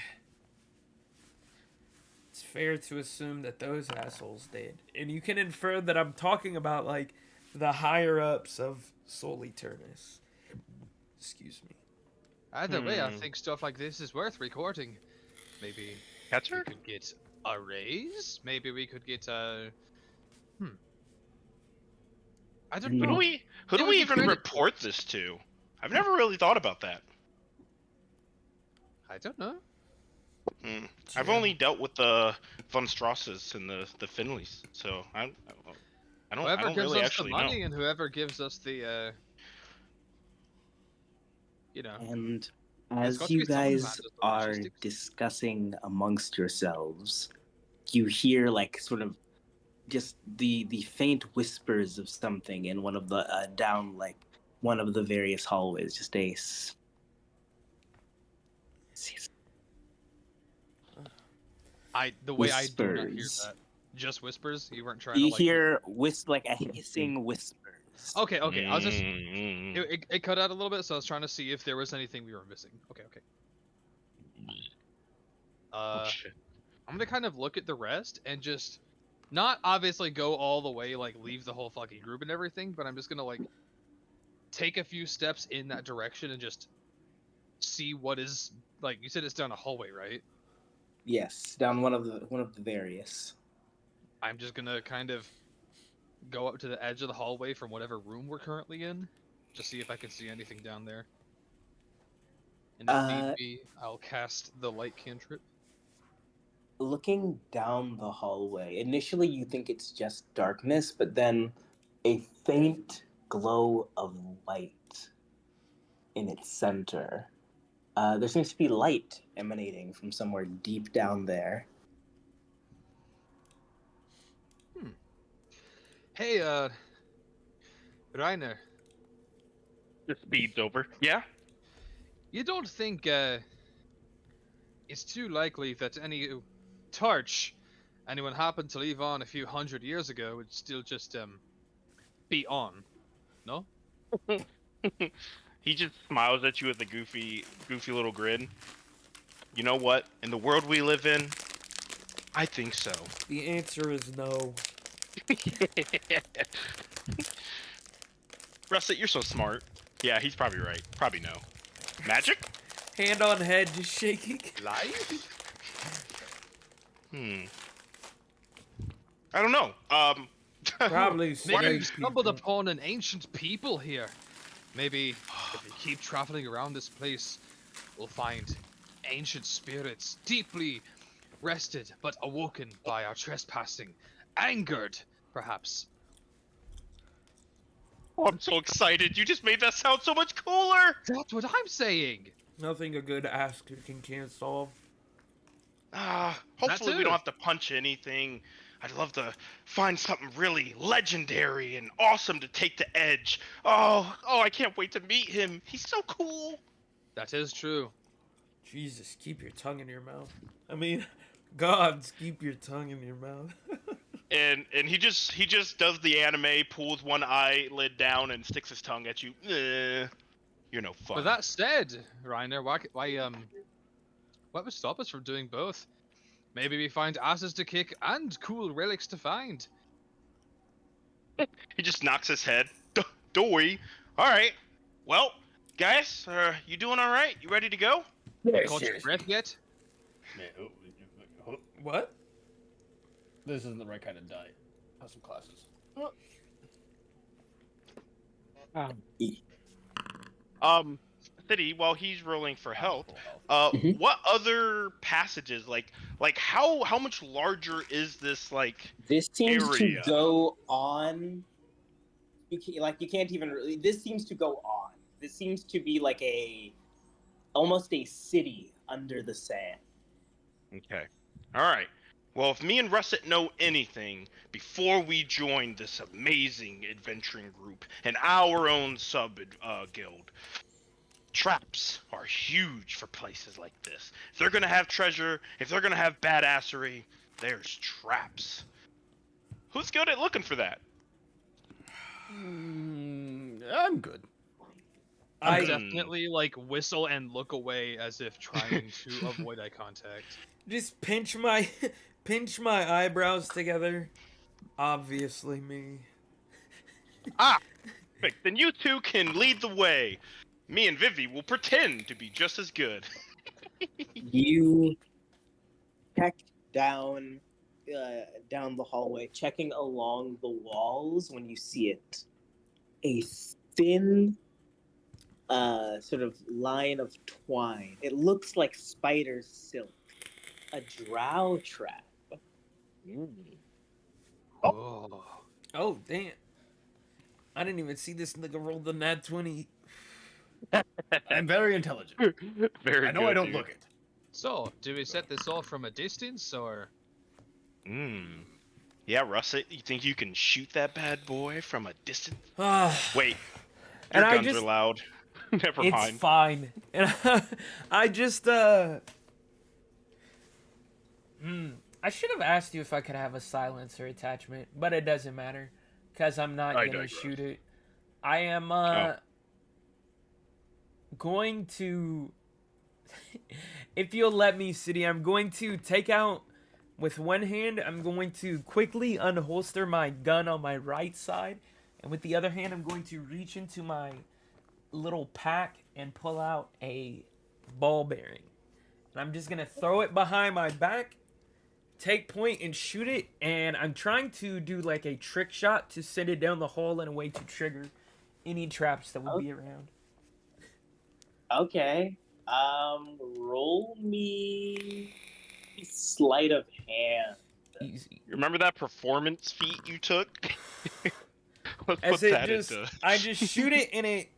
Speaker 3: it's fair to assume that those assholes did, and you can infer that I'm talking about the higher ups of Sol Eternus. Excuse me.
Speaker 4: Either way, I think stuff like this is worth recording. Maybe
Speaker 2: Catcher?
Speaker 4: we could get a raise. Maybe we could get a. I don't
Speaker 2: Who
Speaker 4: know.
Speaker 2: do we
Speaker 4: It would be
Speaker 2: even
Speaker 4: credit
Speaker 2: report this to? I've never really thought about that.
Speaker 4: I don't know.
Speaker 2: I've only dealt with the Von Strasses and the Finleys, so I
Speaker 4: Whoever
Speaker 2: don't
Speaker 4: gives
Speaker 2: really
Speaker 4: us
Speaker 2: actually
Speaker 4: the money
Speaker 2: know.
Speaker 4: and whoever gives us the, you know.
Speaker 1: and
Speaker 4: There's
Speaker 1: as
Speaker 4: got to
Speaker 1: you
Speaker 4: be someone who
Speaker 1: guys
Speaker 4: handles the
Speaker 1: are
Speaker 4: logistics.
Speaker 1: discussing amongst yourselves, you hear sort of just the faint whispers of something in one of the down one of the various hallways. Just a.
Speaker 4: The way I do not hear
Speaker 1: Whispers.
Speaker 4: that. Just whispers. You weren't trying
Speaker 1: You
Speaker 4: to like.
Speaker 1: hear a hissing whispers.
Speaker 4: Okay. I was just.
Speaker 2: Mm.
Speaker 4: It cut out a little bit, so I was trying to see if there was anything we were missing. Okay.
Speaker 2: Oh, shit.
Speaker 4: I'm gonna kind of look at the rest and just not obviously go all the way, leave the whole fucking group and everything, but I'm just gonna take a few steps in that direction and just see what is you said it's down a hallway, right?
Speaker 1: Yes, down one of the various.
Speaker 4: I'm just gonna kind of go up to the edge of the hallway from whatever room we're currently in, to see if I can see anything down there. And if need be, I'll cast the light cantrip.
Speaker 1: Looking down the hallway, initially you think it's just darkness, but then a faint glow of light in its center. There seems to be light emanating from somewhere deep down there.
Speaker 4: Hey, Reiner,
Speaker 2: This speed's over. Yeah?
Speaker 4: you don't think it's too likely that any torch anyone happened to leave on a few hundred years ago would still just be on? No?
Speaker 2: He just smiles at you with a goofy little grin. You know what? In the world we live in, I think so.
Speaker 3: The answer is no.
Speaker 2: Russet, you're so smart. Yeah, he's probably right. Probably no. Magic?
Speaker 3: Hand on head, just shaking.
Speaker 4: Life?
Speaker 2: I don't know.
Speaker 3: Probably
Speaker 4: Maybe
Speaker 3: snake
Speaker 4: we stumbled
Speaker 3: people.
Speaker 4: upon an ancient people here. Maybe if we keep traveling around this place, we'll find ancient spirits, deeply rested but awoken by our trespassing, angered, perhaps.
Speaker 2: Oh, I'm so excited. You just made that sound so much cooler.
Speaker 4: That's what I'm saying.
Speaker 3: Nothing a good asker can't solve.
Speaker 2: Hopefully we
Speaker 4: too.
Speaker 2: don't have to punch anything. I'd love to find something really legendary and awesome to take the edge. Oh, I can't wait to meet him. He's so cool.
Speaker 4: That is true.
Speaker 3: Jesus, keep your tongue in your mouth. I mean, gods, keep your tongue in your mouth.
Speaker 2: And he just does the anime, pulls one eyelid down and sticks his tongue at you. You're no fun.
Speaker 4: But that said, Reiner, what would stop us from doing both? Maybe we find asses to kick and cool relics to find.
Speaker 2: He just knocks his head. Doy. All right. Well, guys, you doing all right? You ready to go?
Speaker 4: Caught your breath yet?
Speaker 5: Man, oh,
Speaker 3: What?
Speaker 5: this isn't the right kind of diet. Have some classes.
Speaker 2: City, while he's rolling for health,
Speaker 1: Mhm.
Speaker 2: what other passages, like how much larger is this, like,
Speaker 1: This seems
Speaker 2: area?
Speaker 1: to go on. You can't even really. This seems to go on. This seems to be like almost a city under the sand.
Speaker 2: Okay. All right. Well, if me and Russet know anything, before we join this amazing adventuring group and our own sub guild, traps are huge for places like this. If they're gonna have treasure, if they're gonna have badassery, there's traps. Who's good at looking for that?
Speaker 5: I'm good.
Speaker 4: I
Speaker 3: I
Speaker 4: definitely like whistle and look away as if trying to avoid eye contact.
Speaker 3: just pinch my eyebrows together. Obviously me.
Speaker 2: Perfect. Then you two can lead the way. Me and Vivi will pretend to be just as good.
Speaker 1: You check down the hallway, checking along the walls when you see it. A thin sort of line of twine. It looks like spider silk. A drow trap.
Speaker 4: Oh.
Speaker 3: Oh damn! I didn't even see this nigga roll the nat 20.
Speaker 5: I'm very intelligent.
Speaker 2: Very
Speaker 5: I know
Speaker 2: good,
Speaker 5: I don't
Speaker 2: dude.
Speaker 5: look it.
Speaker 4: So, do we set this off from a distance, or?
Speaker 2: Yeah, Russet, you think you can shoot that bad boy from a distance?
Speaker 3: Ah,
Speaker 2: Wait,
Speaker 3: And
Speaker 2: your
Speaker 3: I
Speaker 2: guns
Speaker 3: just-
Speaker 2: are loud. Never
Speaker 3: it's
Speaker 2: mind.
Speaker 3: fine. And I just I should have asked you if I could have a silencer attachment, but it doesn't matter because I'm not
Speaker 2: I
Speaker 3: gonna
Speaker 2: digress.
Speaker 3: shoot it. I am going to, if you'll let me, City, I'm going to take out with one hand. I'm going to quickly unholster my gun on my right side, and with the other hand, I'm going to reach into my little pack and pull out a ball bearing. And I'm just gonna throw it behind my back, take point and shoot it, and I'm trying to do like a trick shot to send it down the hall in a way to trigger any traps that would be around.
Speaker 1: Okay. Roll me sleight of hand.
Speaker 3: Easy.
Speaker 2: You remember that performance feat you took? Let's
Speaker 3: As
Speaker 2: put
Speaker 3: it
Speaker 2: that
Speaker 3: just,
Speaker 2: into...
Speaker 3: I just shoot it and it,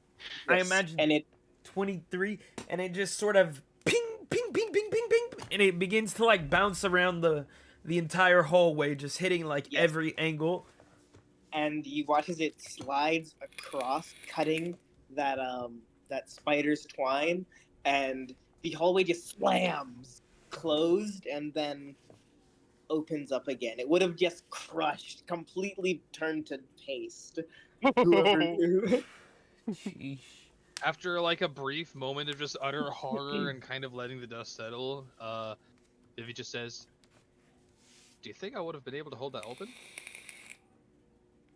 Speaker 3: I
Speaker 1: Yes,
Speaker 3: imagine
Speaker 1: and it
Speaker 3: 23, and it just sort of ping, ping, ping, ping, ping, ping, and it begins to like bounce around the entire hallway, just hitting like
Speaker 1: Yes.
Speaker 3: every angle.
Speaker 1: and you watch as it slides across, cutting that that spider's twine, and the hallway just slams closed and then opens up again. It would have just crushed, completely turned to paste. Whoever knew.
Speaker 3: Sheesh.
Speaker 4: After like a brief moment of just utter horror and kind of letting the dust settle, Vivi just says, "Do you think I would have been able to hold that open?"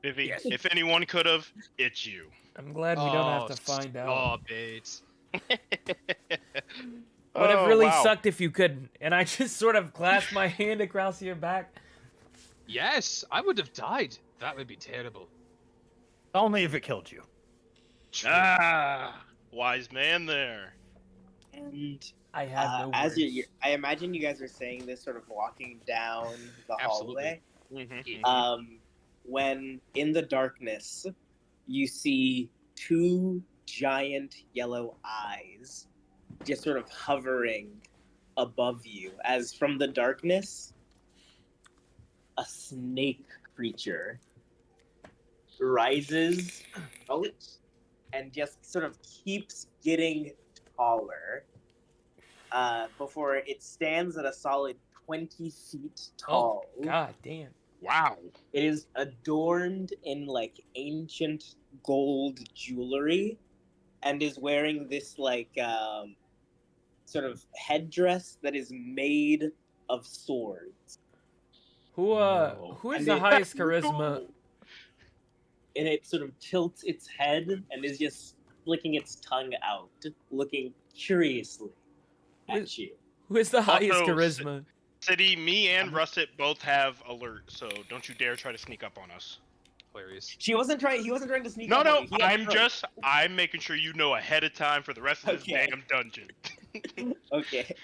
Speaker 2: Vivi,
Speaker 5: Yes.
Speaker 2: if anyone could have, it's you.
Speaker 3: I'm glad we don't have to find out.
Speaker 4: Stop it.
Speaker 3: Would have really
Speaker 2: wow.
Speaker 3: sucked if you couldn't. And I just sort of clasped my hand across your back.
Speaker 4: Yes, I would have died. That would be terrible.
Speaker 5: Only if it killed you.
Speaker 2: Ah, wise man there.
Speaker 1: And
Speaker 3: I have no
Speaker 7: As
Speaker 3: words.
Speaker 7: I imagine you guys are saying this sort of walking down the
Speaker 4: Absolutely.
Speaker 7: hallway. When in the darkness, you see two giant yellow eyes just sort of hovering above you, as from the darkness, a snake creature rises out and just sort of keeps getting taller before it stands at a solid 20 feet tall.
Speaker 3: Oh, god damn.
Speaker 2: Wow.
Speaker 7: It is adorned in like ancient gold jewelry and is wearing this like sort of headdress that is made of swords.
Speaker 3: Who
Speaker 5: No.
Speaker 3: who is
Speaker 7: And
Speaker 3: the
Speaker 7: it-
Speaker 3: highest charisma?
Speaker 7: And it sort of tilts its head and is just flicking its tongue out, looking curiously at you.
Speaker 3: Who is the highest
Speaker 2: Also,
Speaker 3: charisma?
Speaker 2: City, me and Russet both have alert, so don't you dare try to sneak up on us.
Speaker 4: Hilarious.
Speaker 7: He wasn't trying to sneak
Speaker 2: No,
Speaker 7: up on
Speaker 2: no,
Speaker 7: you. He had
Speaker 2: I'm making sure you know ahead of time for the rest of this
Speaker 7: Okay.
Speaker 2: damn dungeon.
Speaker 7: Okay.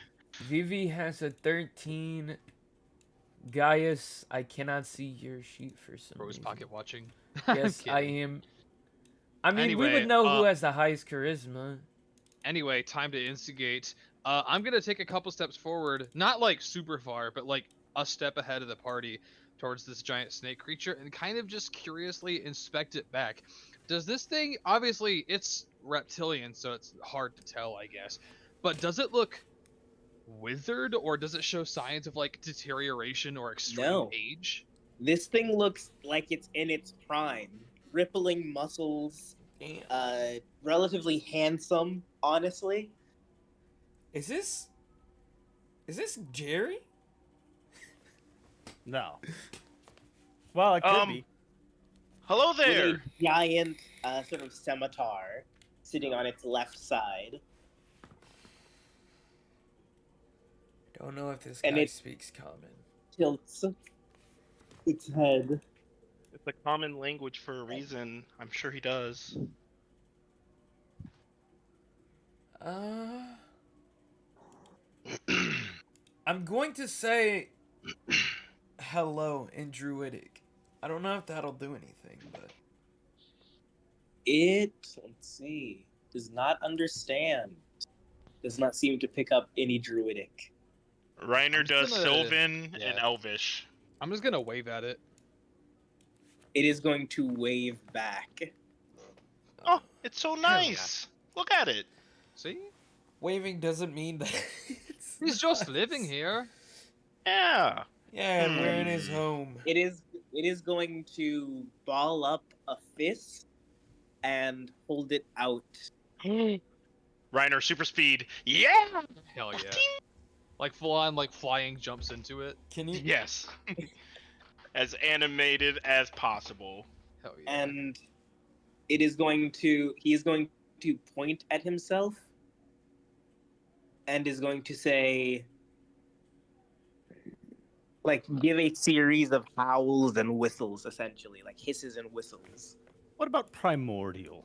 Speaker 3: Vivi has a 13. Gaius, I cannot see your sheet for some
Speaker 4: Rose
Speaker 3: reason.
Speaker 4: pocket watching.
Speaker 3: Yes,
Speaker 4: I'm
Speaker 3: I
Speaker 4: kidding.
Speaker 3: am. I mean, we
Speaker 4: Anyway,
Speaker 3: would know who has the highest charisma.
Speaker 4: Anyway, time to instigate. I'm gonna take a couple steps forward, not like super far, but like a step ahead of the party towards this giant snake creature and kind of just curiously inspect it back. Does this thing, obviously it's reptilian, so it's hard to tell, I guess, but does it look withered or does it show signs of like deterioration or extreme
Speaker 7: No.
Speaker 4: age?
Speaker 7: This thing looks like it's in its prime. Rippling muscles,
Speaker 3: Damn.
Speaker 7: relatively handsome, honestly.
Speaker 3: Is this Jerry?
Speaker 5: No. Well, it could be.
Speaker 2: Hello
Speaker 7: With
Speaker 2: there.
Speaker 7: a giant sort of scimitar sitting on its left side.
Speaker 3: Don't know if this
Speaker 7: And
Speaker 3: guy
Speaker 7: it-
Speaker 3: speaks common.
Speaker 7: Tilts its head.
Speaker 2: It's a common language for a reason. I'm sure he does.
Speaker 3: I'm going to say hello in Druidic. I don't know if that'll do anything, but
Speaker 7: Let's see, does not understand. Does not seem to pick up any druidic.
Speaker 2: Reiner
Speaker 4: I'm
Speaker 2: does
Speaker 4: gonna-
Speaker 2: Sylvan and
Speaker 4: yeah.
Speaker 2: Elvish.
Speaker 4: I'm just gonna wave at it.
Speaker 7: It is going to wave back.
Speaker 2: Oh, it's so nice. Look at it.
Speaker 4: See?
Speaker 3: waving doesn't mean that
Speaker 4: He's just living here.
Speaker 2: Yeah.
Speaker 3: Yeah, we're in his home.
Speaker 7: It is going to ball up a fist and hold it out.
Speaker 2: Reiner, super speed. Yeah.
Speaker 4: Hell yeah. Like full on like flying jumps into it.
Speaker 3: Can you?
Speaker 2: Yes. As animated as possible.
Speaker 4: Hell yeah.
Speaker 7: And he is going to point at himself and is going to say, like, give a series of howls and whistles, essentially, like hisses and whistles.
Speaker 5: What about primordial?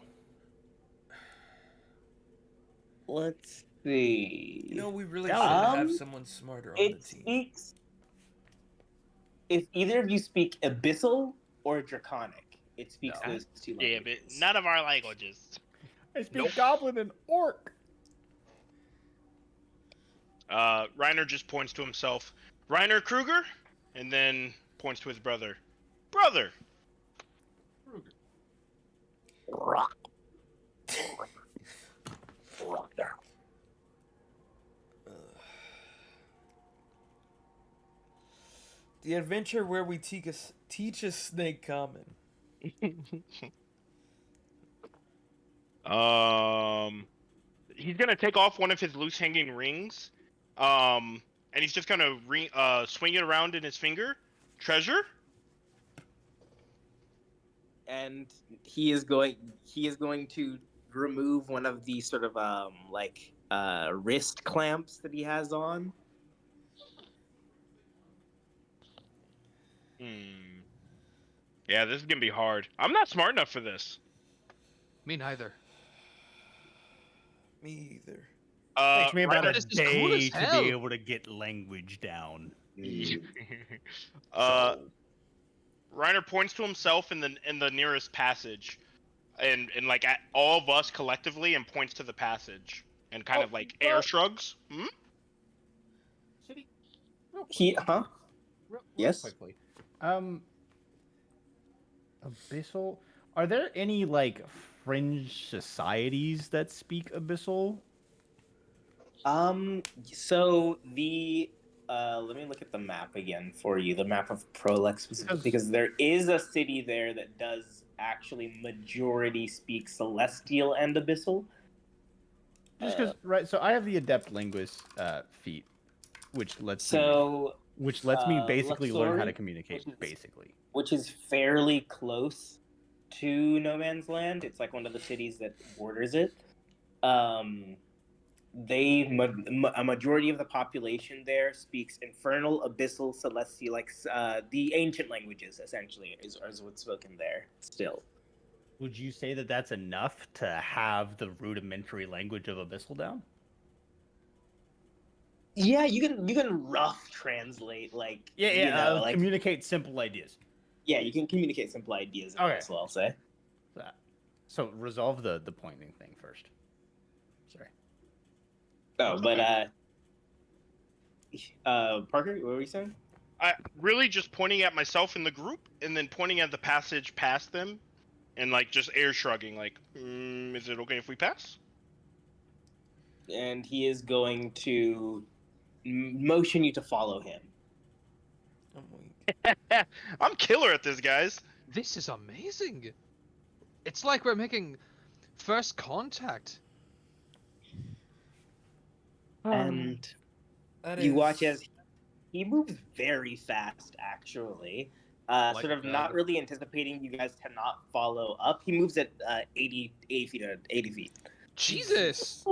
Speaker 7: Let's see.
Speaker 3: You know, we really
Speaker 5: Um,
Speaker 3: should have someone smarter on the
Speaker 7: It
Speaker 3: team.
Speaker 7: speaks. If either of you speak abyssal or draconic, it speaks
Speaker 2: No.
Speaker 7: those two
Speaker 2: Yeah,
Speaker 7: languages.
Speaker 2: but none of our languages.
Speaker 5: I speak
Speaker 2: Nope.
Speaker 5: goblin and orc.
Speaker 2: Reiner just points to himself. Reiner Kruger, and then points to his brother. Brother.
Speaker 3: The adventure where we teach a snake common.
Speaker 2: He's gonna take off one of his loose hanging rings, and he's just gonna swing it around in his finger. Treasure.
Speaker 7: And he is going to remove one of the sort of wrist clamps that he has on.
Speaker 2: Yeah, this is gonna be hard. I'm not smart enough for this.
Speaker 4: Me neither.
Speaker 3: Me either.
Speaker 5: Takes me about
Speaker 2: Reiner,
Speaker 5: a
Speaker 4: This is cool as
Speaker 5: day to
Speaker 4: hell.
Speaker 5: be able to get language down.
Speaker 2: uh, Reiner points to himself in the nearest passage, and like at all of us collectively, and points to the passage, and kind of like air shrugs. Hmm?
Speaker 5: City. Real
Speaker 7: He, huh?
Speaker 5: Real
Speaker 7: Yes?
Speaker 5: quickly. Abyssal. Are there any like fringe societies that speak Abyssal?
Speaker 7: So the let me look at the map again for you, the map of Prolex specifically, because there is a city there that does actually majority speak Celestial and Abyssal.
Speaker 5: Just because, right? So I have the Adept Linguist feat, which lets me basically learn how to
Speaker 7: Luxori,
Speaker 5: communicate.
Speaker 7: which is-
Speaker 5: Basically,
Speaker 7: which is fairly close to No Man's Land. It's like one of the cities that borders it. A majority of the population there speaks Infernal, Abyssal, Celestial, like the ancient languages. Essentially, is what's spoken there still.
Speaker 5: would you say that that's enough to have the rudimentary language of Abyssal down?
Speaker 7: Yeah, you can rough translate like like
Speaker 5: communicate simple ideas.
Speaker 7: yeah, you can communicate simple ideas in
Speaker 5: Okay.
Speaker 7: Abyssal, I'll say.
Speaker 5: So resolve the pointing thing first. Sorry.
Speaker 7: Oh, but Parker, what were you saying?
Speaker 2: I really just pointing at myself in the group, and then pointing at the passage past them, and like just air shrugging, like, is it okay if we pass?
Speaker 7: And he is going to motion you to follow him.
Speaker 3: I'm weak.
Speaker 2: I'm killer at this, guys.
Speaker 4: This is amazing. It's like we're making first contact.
Speaker 7: And you watch as he moves very fast, actually.
Speaker 4: Like
Speaker 7: Sort of
Speaker 4: God.
Speaker 7: not really anticipating you guys to not follow up. He moves at 80 feet. 80 feet.
Speaker 4: Jesus.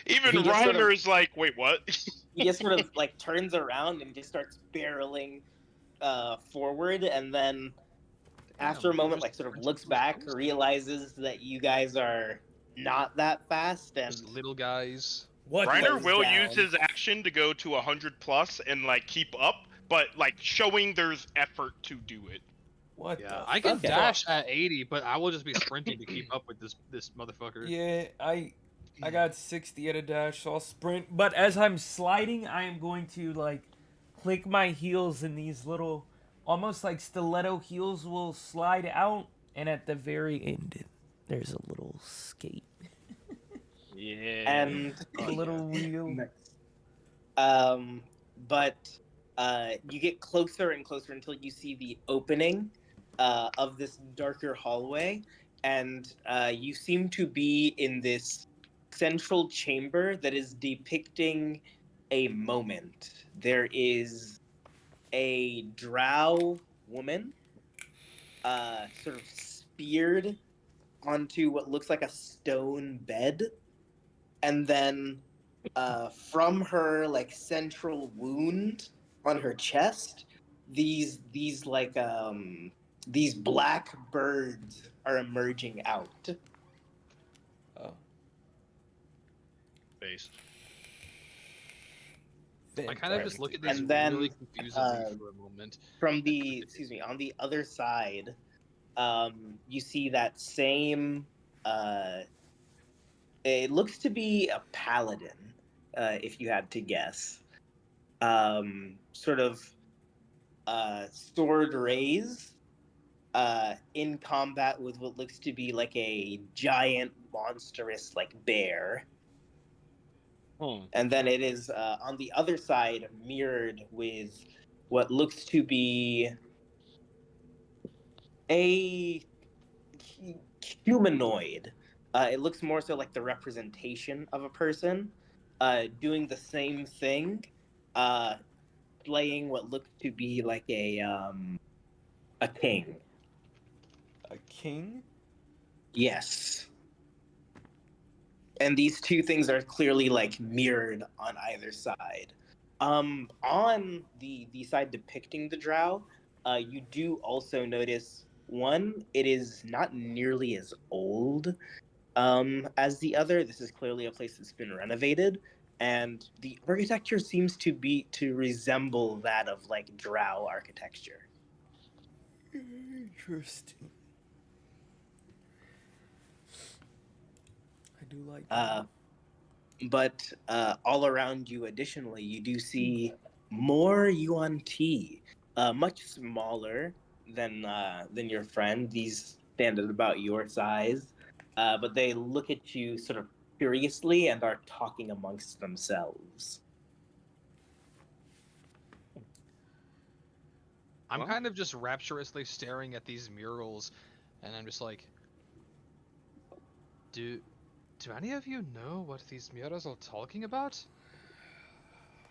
Speaker 2: Even
Speaker 7: He just sort of-
Speaker 2: Reiner is like, wait, what?
Speaker 7: He just sort of like turns around and just starts barreling forward, and then after a moment, like sort of looks back, realizes that you guys are not that fast, and
Speaker 4: Just little guys.
Speaker 3: What?
Speaker 2: Reiner
Speaker 7: goes
Speaker 2: will
Speaker 7: down.
Speaker 2: use his action to go to 100 plus and like keep up, but like showing there's effort to do it.
Speaker 3: What?
Speaker 4: Yeah,
Speaker 3: the
Speaker 4: I can
Speaker 7: Okay.
Speaker 4: dash at 80, but I will just be sprinting to keep up with this motherfucker.
Speaker 3: Yeah, I got 60 at a dash, so I'll sprint. But as I'm sliding, I am going to like click my heels, and these little, almost like stiletto heels will slide out, and at the very end, there's a little skate,
Speaker 2: Yeah.
Speaker 7: and
Speaker 3: a little wheel.
Speaker 7: but you get closer and closer until you see the opening of this darker hallway, and you seem to be in this central chamber that is depicting a moment. There is a drow woman sort of speared onto what looks like a stone bed, and then from her like central wound on her chest, these black birds are emerging out.
Speaker 3: Oh,
Speaker 2: Based.
Speaker 4: I kind of just look at this
Speaker 7: And then,
Speaker 4: really confusedly for a moment.
Speaker 7: From the on the other side, you see that same it looks to be a paladin, if you had to guess. Sort of sword raised, in combat with what looks to be like a giant, monstrous, like bear. And then it is on the other side mirrored with what looks to be a humanoid. It looks more so like the representation of a person doing the same thing, playing what looks to be like a king.
Speaker 3: a king?
Speaker 7: Yes. And these two things are clearly like mirrored on either side. On the side depicting the drow, you do also notice one, it is not nearly as old as the other. This is clearly a place that's been renovated. and the architecture seems to resemble that of like Drow architecture.
Speaker 3: Interesting. I do like
Speaker 7: But all around you, additionally, you do see more yuan tea, much smaller than your friend. These stand at about your size, but they look at you sort of curiously and are talking amongst themselves.
Speaker 4: I'm
Speaker 2: Well-
Speaker 4: kind of just rapturously staring at these murals, and I'm just like, do any of you know what these murals are talking about?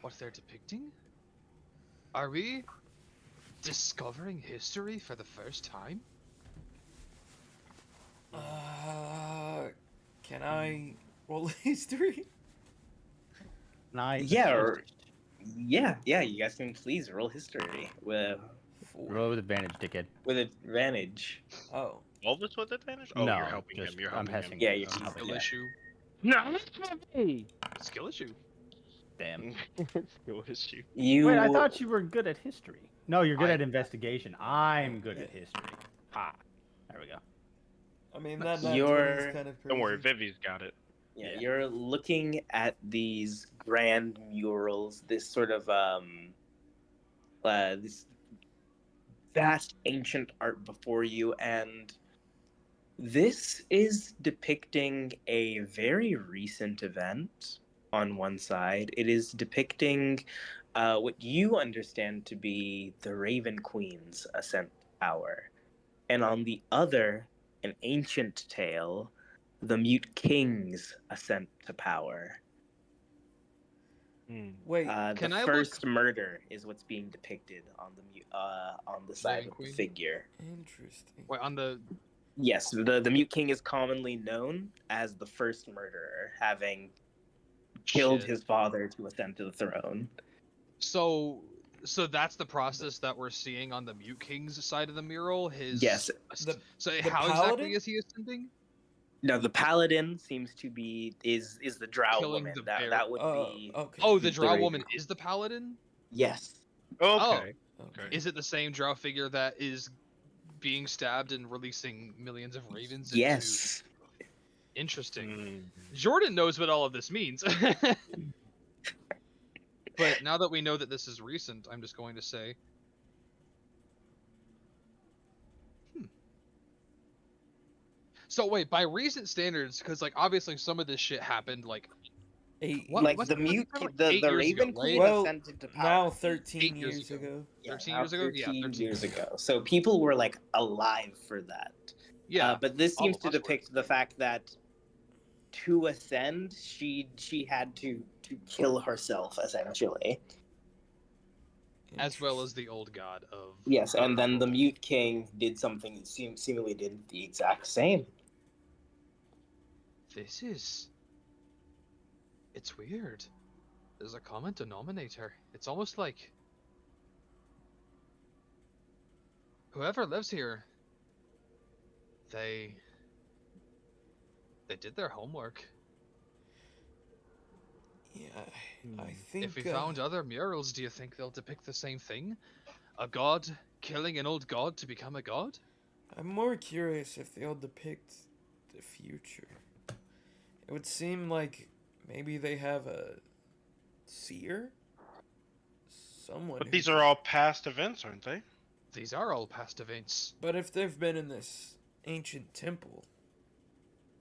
Speaker 4: What they're depicting? Are we discovering history for the first time?
Speaker 3: Can I roll history?
Speaker 5: Nice.
Speaker 7: Yeah, yeah. You guys can please roll history with
Speaker 5: Roll with advantage, dickhead.
Speaker 7: advantage.
Speaker 3: Oh.
Speaker 2: All this with advantage? Oh,
Speaker 5: No,
Speaker 2: you're helping
Speaker 5: just-
Speaker 2: him. You're
Speaker 5: I'm
Speaker 2: helping him.
Speaker 5: hessing.
Speaker 7: Yeah, you're
Speaker 5: I'm helping
Speaker 4: Skill
Speaker 5: you.
Speaker 4: issue.
Speaker 2: No,
Speaker 4: Skill issue.
Speaker 5: Damn.
Speaker 2: skill issue.
Speaker 7: You
Speaker 5: Wait, I thought you were good at history. No, you're good
Speaker 4: I-
Speaker 5: at investigation. I'm good at history. Ha. There we go.
Speaker 3: I mean, that
Speaker 7: You're-
Speaker 3: is kind of crazy.
Speaker 2: Don't worry, Vivi's got it.
Speaker 7: Yeah,
Speaker 5: Yeah.
Speaker 7: you're looking at these grand murals, this sort of this vast ancient art before you, and this is depicting a very recent event on one side. It is depicting what you understand to be the Raven Queen's ascent power, and on the other, an ancient tale, the Mute King's ascent to power.
Speaker 3: Wait,
Speaker 7: The
Speaker 4: Can I
Speaker 7: first murder is what's being depicted on the side
Speaker 4: Raven
Speaker 7: of
Speaker 4: Queen?
Speaker 7: the figure.
Speaker 3: interesting.
Speaker 4: Wait, on the
Speaker 7: Yes, the Mute King is commonly known as the first murderer, having killed
Speaker 4: Shit.
Speaker 7: his father to ascend to the throne.
Speaker 4: So that's the process that we're seeing on the Mute King's side of the mural. His
Speaker 7: Yes.
Speaker 4: So
Speaker 3: the
Speaker 4: how
Speaker 3: paladin?
Speaker 4: exactly is he ascending?
Speaker 7: No, the paladin seems to be is the Drow
Speaker 4: Killing
Speaker 7: woman.
Speaker 4: the
Speaker 7: That
Speaker 4: bear.
Speaker 7: that would be
Speaker 3: Okay.
Speaker 4: Oh,
Speaker 7: the
Speaker 4: the Drow
Speaker 7: Raven
Speaker 4: woman
Speaker 7: Queen.
Speaker 4: is the paladin.
Speaker 7: Yes.
Speaker 2: Okay.
Speaker 3: Okay.
Speaker 4: Is it the same Drow figure that is being stabbed and releasing millions of ravens?
Speaker 7: Yes.
Speaker 4: Into... Interesting.
Speaker 2: Mm.
Speaker 4: Jordan knows what all of this means. But now that we know that this is recent, I'm just going to say. So wait, by recent standards, because like obviously some of this shit happened like What-
Speaker 7: Like
Speaker 4: what's
Speaker 7: the
Speaker 4: the
Speaker 7: Mute,
Speaker 4: like
Speaker 7: the
Speaker 4: 8 years
Speaker 7: Raven
Speaker 4: ago,
Speaker 7: Queen
Speaker 4: right?
Speaker 3: Well,
Speaker 7: ascended to power.
Speaker 3: now 13
Speaker 4: 8 years
Speaker 3: years
Speaker 4: ago.
Speaker 3: ago.
Speaker 4: 13
Speaker 7: now
Speaker 4: years ago? Yeah,
Speaker 7: 13
Speaker 4: 13
Speaker 7: years ago. So people were like alive for that.
Speaker 4: Yeah,
Speaker 7: But this
Speaker 4: all
Speaker 7: seems
Speaker 4: of
Speaker 7: to
Speaker 4: us were.
Speaker 7: depict the fact that to ascend, she had to kill herself essentially.
Speaker 4: As well as the old god of.
Speaker 7: Yes, and then the
Speaker 4: Control.
Speaker 7: Mute King did something that seemingly did the exact same.
Speaker 4: This is. It's weird. There's a common denominator. It's almost like. Whoever lives here. They did their homework.
Speaker 3: Yeah, I think.
Speaker 4: If we found other murals, do you think they'll depict the same thing? A god killing an old god to become a god?
Speaker 3: I'm more curious if they'll depict the future. It would seem like maybe they have a seer? Someone.
Speaker 2: But these are all past events, aren't they?
Speaker 4: These are all past events.
Speaker 3: But if they've been in this ancient temple.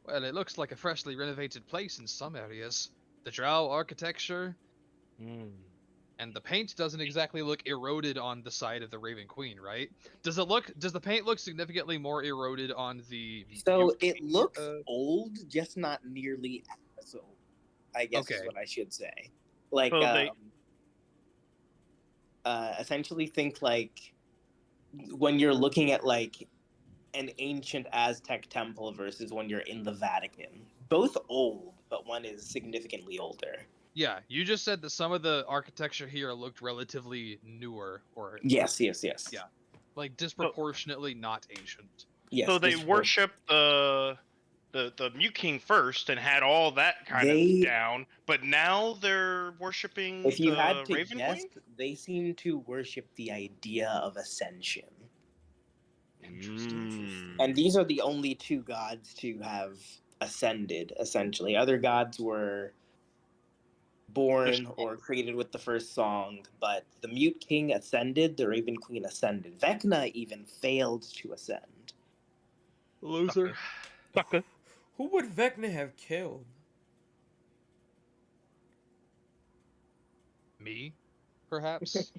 Speaker 4: Well, it looks like a freshly renovated place in some areas. The Drow architecture and the paint doesn't exactly look eroded on the side of the Raven Queen, right? Does the paint look significantly more eroded on the
Speaker 7: So
Speaker 4: Mute
Speaker 7: it
Speaker 4: King,
Speaker 7: looks old, just not nearly as old, I guess is
Speaker 4: Okay.
Speaker 7: what I should say. Like,
Speaker 2: So they-
Speaker 7: essentially think like when you're looking at like an ancient Aztec temple versus when you're in the Vatican. Both old, but one is significantly older.
Speaker 4: Yeah, you just said that some of the architecture here looked relatively newer or
Speaker 7: Yes.
Speaker 4: Yeah. like disproportionately not ancient.
Speaker 7: Yes.
Speaker 2: So they
Speaker 7: this-
Speaker 2: worship the the Mute King first and had all that kind
Speaker 7: They-
Speaker 2: of down, but now they're worshiping
Speaker 7: If you
Speaker 2: the
Speaker 7: had to
Speaker 2: Raven
Speaker 7: guess,
Speaker 2: Queen.
Speaker 7: they seem to worship the idea of ascension.
Speaker 2: Interesting.
Speaker 7: And these are the only two gods to have ascended, essentially. Other gods were born or created with the first song, but the Mute King ascended, the Raven Queen ascended. Vecna even failed to ascend.
Speaker 2: Loser. Sucker.
Speaker 3: Who would Vecna have killed?
Speaker 4: Me, perhaps.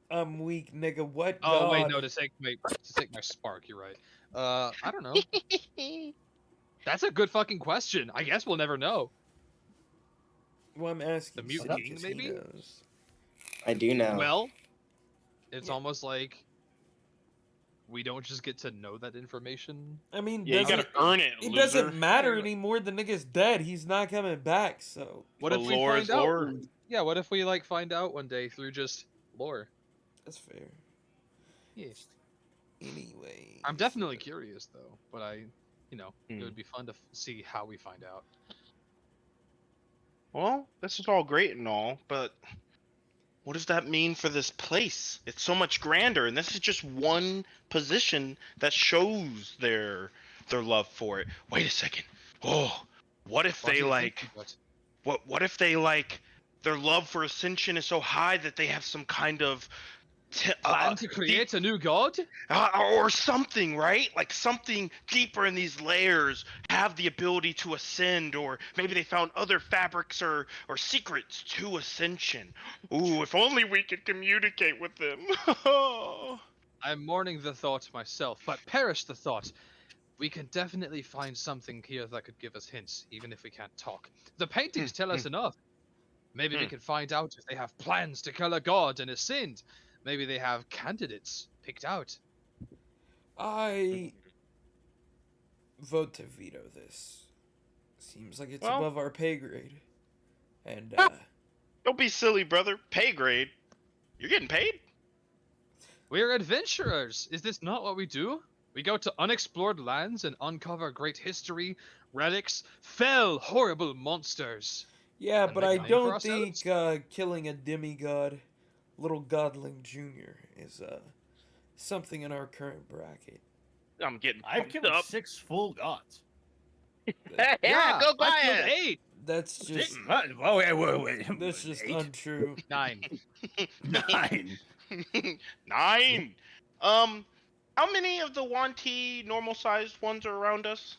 Speaker 3: I'm weak, nigga. What
Speaker 4: Oh
Speaker 3: god?
Speaker 4: wait, no, to take my spark. You're right. I don't know. That's a good fucking question. I guess we'll never know.
Speaker 3: Well, I'm asking.
Speaker 4: The Mute
Speaker 3: Sid
Speaker 4: King,
Speaker 3: 'cause he
Speaker 4: maybe?
Speaker 3: knows.
Speaker 7: I do know.
Speaker 4: Well, it's
Speaker 3: Yeah.
Speaker 4: almost like we don't just get to know that information.
Speaker 3: I mean,
Speaker 2: Yeah, you
Speaker 3: doesn't,
Speaker 2: gotta earn it.
Speaker 3: it
Speaker 2: Loser.
Speaker 3: doesn't matter
Speaker 4: Yeah.
Speaker 3: anymore. The nigga's dead. He's not coming back. So
Speaker 4: What
Speaker 2: The
Speaker 4: if we
Speaker 2: lore
Speaker 4: find
Speaker 2: is
Speaker 4: out?
Speaker 2: lore.
Speaker 4: Yeah, what if we like find out one day through just lore?
Speaker 3: that's fair.
Speaker 4: Yeah.
Speaker 3: Anyway,
Speaker 4: I'm definitely curious though, but it
Speaker 2: Hmm.
Speaker 4: would be fun to see how we find out.
Speaker 2: Well, this is all great and all, but what does that mean for this place? It's so much grander, and this is just one position that shows their love for it. Wait a second. Oh, what if
Speaker 4: What
Speaker 2: they
Speaker 4: do you
Speaker 2: like?
Speaker 4: think, but-
Speaker 2: What if they like? Their love for Ascension is so high that they have some kind of
Speaker 4: Plan to create a new god?
Speaker 2: or something, right? Like something deeper in these layers have the ability to ascend, or maybe they found other fabrics or secrets to ascension. Ooh, if only we could communicate with them.
Speaker 4: I'm mourning the thought myself, but perish the thought. We can definitely find something here that could give us hints, even if we can't talk. The paintings tell us enough. Maybe we can find out if they have plans to kill a god and ascend. Maybe they have candidates picked out.
Speaker 3: I vote to veto this. Seems like it's
Speaker 2: Well-
Speaker 3: above our pay grade. And
Speaker 2: Don't be silly, brother. Pay grade. You're getting paid?
Speaker 4: We're adventurers. Is this not what we do? We go to unexplored lands and uncover great history, relics, fell, horrible monsters.
Speaker 3: yeah,
Speaker 4: And
Speaker 3: but
Speaker 4: make
Speaker 3: I
Speaker 4: a name for
Speaker 3: don't
Speaker 4: ourselves?
Speaker 3: think killing a demigod, little godling junior, is something in our current bracket.
Speaker 2: I'm getting
Speaker 5: I've
Speaker 2: pumped
Speaker 5: killed
Speaker 2: up.
Speaker 5: 6 full gods.
Speaker 2: Yeah, go
Speaker 4: I killed
Speaker 2: quiet.
Speaker 4: 8.
Speaker 3: That's just
Speaker 5: Oh, wait.
Speaker 3: that's just
Speaker 5: 8?
Speaker 3: untrue.
Speaker 4: 9.
Speaker 5: 9.
Speaker 2: 9. How many of the Wanty normal-sized ones are around us?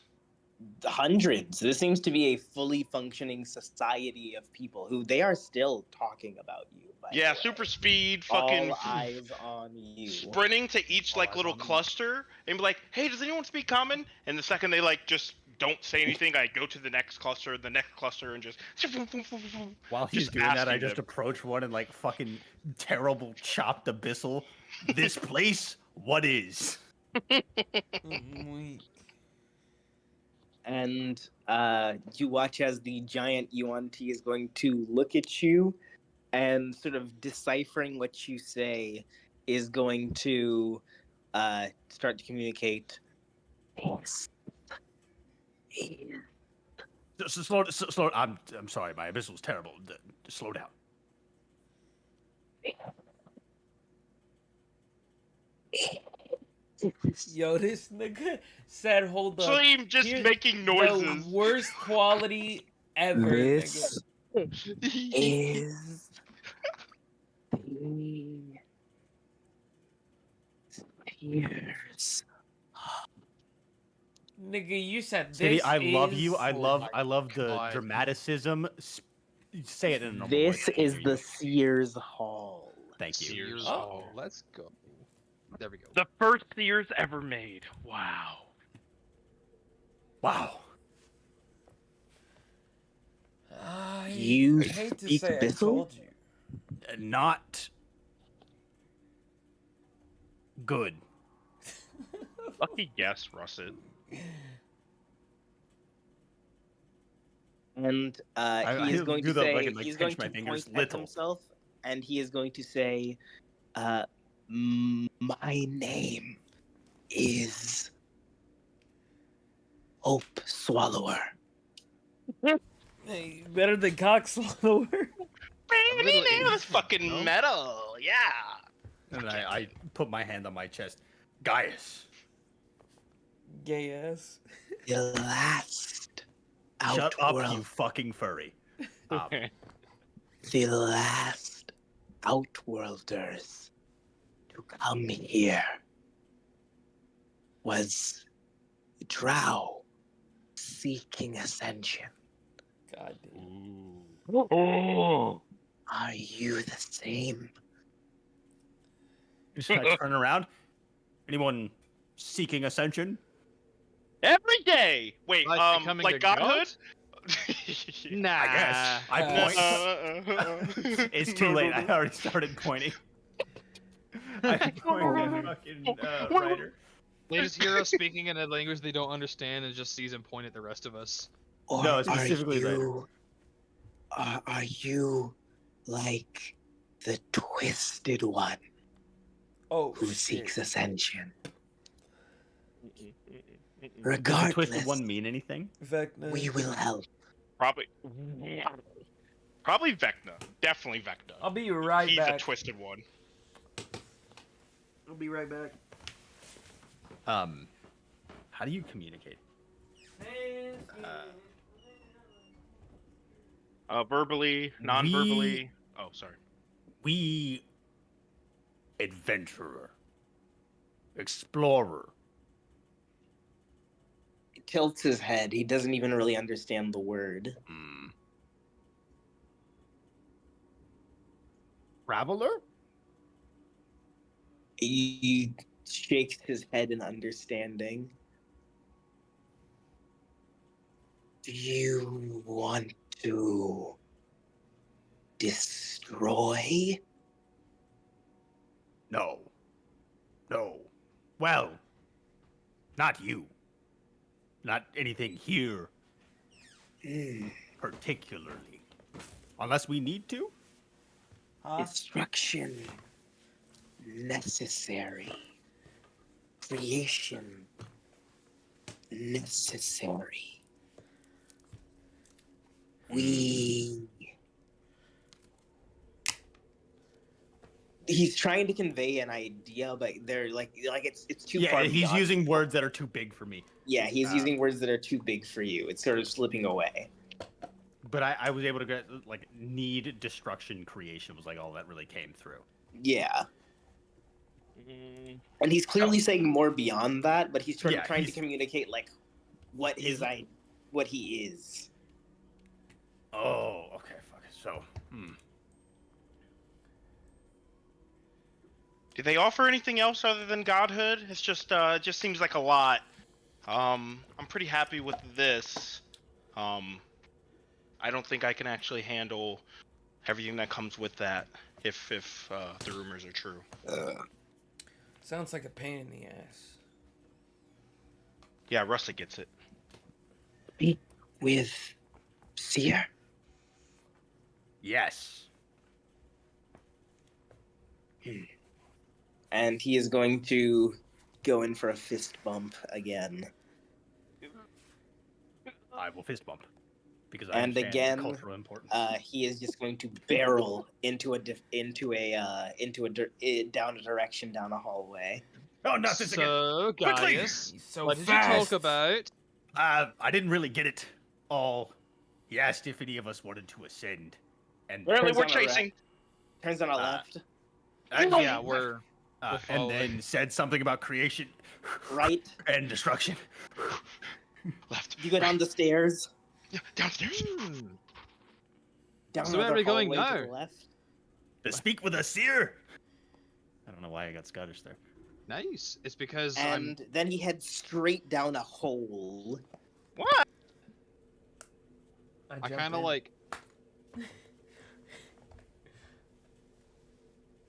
Speaker 7: Hundreds. This seems to be a fully functioning society of people who they are still talking about you. By
Speaker 2: Yeah,
Speaker 7: the way.
Speaker 2: super speed, fucking
Speaker 7: All eyes on you.
Speaker 2: sprinting to each
Speaker 5: All
Speaker 2: like
Speaker 5: eyes
Speaker 2: little
Speaker 5: on me.
Speaker 2: cluster and be like, "Hey, does anyone speak common?" And the second they like just don't say anything, I go to the next cluster, and just
Speaker 5: While he's
Speaker 2: Just
Speaker 5: doing that, I
Speaker 2: asking
Speaker 5: just
Speaker 2: them.
Speaker 5: approach one and like fucking terrible chopped abyssal. This place, what is?
Speaker 3: Weak.
Speaker 7: And you watch as the giant Yuan Ti is going to look at you and sort of deciphering what you say is going to start to communicate.
Speaker 5: Slow. I'm sorry, my abyssal's terrible. Slow down.
Speaker 3: Yo, this nigga said, "Hold up."
Speaker 2: Slim just
Speaker 3: Here's
Speaker 2: making
Speaker 3: The
Speaker 2: noises.
Speaker 3: worst quality ever.
Speaker 7: This
Speaker 3: Nigga.
Speaker 7: is the tears.
Speaker 3: Nigga, you said this.
Speaker 5: Sadie, I love
Speaker 3: is-
Speaker 5: you. I love the
Speaker 4: God.
Speaker 5: dramaticism. Say it in a normal
Speaker 7: This
Speaker 5: voice.
Speaker 7: is the Sears Hall.
Speaker 5: Thank you.
Speaker 4: Sears
Speaker 3: Oh.
Speaker 4: Hall. Let's go. There we go.
Speaker 2: The first Sears ever made. Wow.
Speaker 5: Wow.
Speaker 3: I
Speaker 7: You
Speaker 3: hate to
Speaker 7: speak
Speaker 3: say I
Speaker 7: Bissell?
Speaker 3: told you.
Speaker 5: Not good.
Speaker 2: Lucky guess, Russet.
Speaker 7: And
Speaker 5: I
Speaker 7: he is going
Speaker 5: do
Speaker 7: to
Speaker 5: the
Speaker 7: say
Speaker 5: fucking, like,
Speaker 7: he's
Speaker 5: pinch
Speaker 7: going
Speaker 5: my
Speaker 7: to
Speaker 5: fingers
Speaker 7: point at
Speaker 5: little.
Speaker 7: himself, and he is going to say, "My name is Hope Swallower.
Speaker 3: Hey, better than cock swallower.
Speaker 4: Middle
Speaker 2: That's
Speaker 4: East,
Speaker 2: fucking
Speaker 4: no?
Speaker 2: metal. Yeah.
Speaker 5: And I put my hand on my chest. Gaius,
Speaker 3: Gay ass.
Speaker 7: The last
Speaker 5: shut up,
Speaker 7: outworld.
Speaker 5: you fucking furry.
Speaker 7: The last outworlders to come here was Drow seeking ascension.
Speaker 3: God damn.
Speaker 7: Are you the same?
Speaker 5: Just I turn around. Anyone seeking ascension?
Speaker 2: Every day. Wait,
Speaker 4: Like becoming a
Speaker 2: like godhood?
Speaker 4: Nah.
Speaker 5: I guess. I point. It's too late. I already started pointing. I point at fucking Ryder.
Speaker 4: They just hear us speaking in a language they don't understand and just sees him point at the rest of us.
Speaker 7: Or
Speaker 5: No,
Speaker 7: are
Speaker 5: specifically
Speaker 7: you, are you like the twisted one
Speaker 3: Oh,
Speaker 7: who
Speaker 3: shit.
Speaker 7: seeks ascension?
Speaker 5: Does the
Speaker 7: Regardless,
Speaker 5: twisted one mean anything?
Speaker 3: Vecna.
Speaker 7: we will help.
Speaker 2: Probably Vecna. Definitely Vecna.
Speaker 3: I'll be right
Speaker 2: He's
Speaker 3: back.
Speaker 2: a twisted one.
Speaker 3: I'll be right back.
Speaker 5: How do you communicate?
Speaker 2: Verbally, non-verbally. Oh, sorry.
Speaker 5: We adventurer, explorer.
Speaker 7: He tilts his head. He doesn't even really understand the word.
Speaker 5: Traveler?
Speaker 7: He shakes his head in understanding. Do you want to destroy?
Speaker 5: No. No. Well, not you. Not anything here particularly. Unless we need to?
Speaker 7: Destruction necessary. Creation necessary. He's trying to convey an idea, but they're like it's too far.
Speaker 5: Yeah, he's
Speaker 7: beyond.
Speaker 5: using words that are too big for me.
Speaker 7: Yeah, he's using words that are too big for you. It's sort of slipping away.
Speaker 5: But I was able to get, like, need, destruction, creation was, like, all that really came through.
Speaker 7: Yeah. And he's clearly saying more beyond that, but he's trying to communicate, like, what he is.
Speaker 5: Oh, okay, fuck. So,
Speaker 2: Do they offer anything else other than godhood? It's just, it just seems like a lot. I'm pretty happy with this. I don't think I can actually handle everything that comes with that if the rumors are true.
Speaker 3: Sounds like a pain in the ass.
Speaker 2: Yeah, Russet gets it.
Speaker 7: Speak with Seer.
Speaker 5: yes.
Speaker 7: And he is going to go in for a fist bump again.
Speaker 5: I will fist bump. Because I
Speaker 7: And
Speaker 5: understand
Speaker 7: again,
Speaker 5: the cultural importance.
Speaker 7: He is just going to barrel down a direction down a hallway.
Speaker 5: Oh, not this again.
Speaker 4: So,
Speaker 5: Quickly!
Speaker 4: Gaius,
Speaker 3: He's so
Speaker 4: what did
Speaker 3: fast.
Speaker 4: you talk about?
Speaker 5: I didn't really get it all. He asked if any of us wanted to ascend. And
Speaker 2: Really,
Speaker 7: Turns
Speaker 2: we're
Speaker 7: on the right.
Speaker 2: chasing.
Speaker 7: Turns on a left,
Speaker 4: Yeah, we're
Speaker 5: and
Speaker 4: following.
Speaker 5: then said something about creation
Speaker 7: right.
Speaker 5: and destruction.
Speaker 2: Left.
Speaker 7: You go down the stairs.
Speaker 2: Downstairs.
Speaker 7: Down
Speaker 4: So where are
Speaker 7: another
Speaker 4: we going
Speaker 7: hallway
Speaker 4: now?
Speaker 7: to the left.
Speaker 5: To speak with a seer. I don't know why I got Scottish there.
Speaker 4: Nice. It's because
Speaker 7: And then he heads straight down a hole.
Speaker 2: What?
Speaker 4: I
Speaker 3: jump
Speaker 4: kind of
Speaker 3: in.
Speaker 4: like.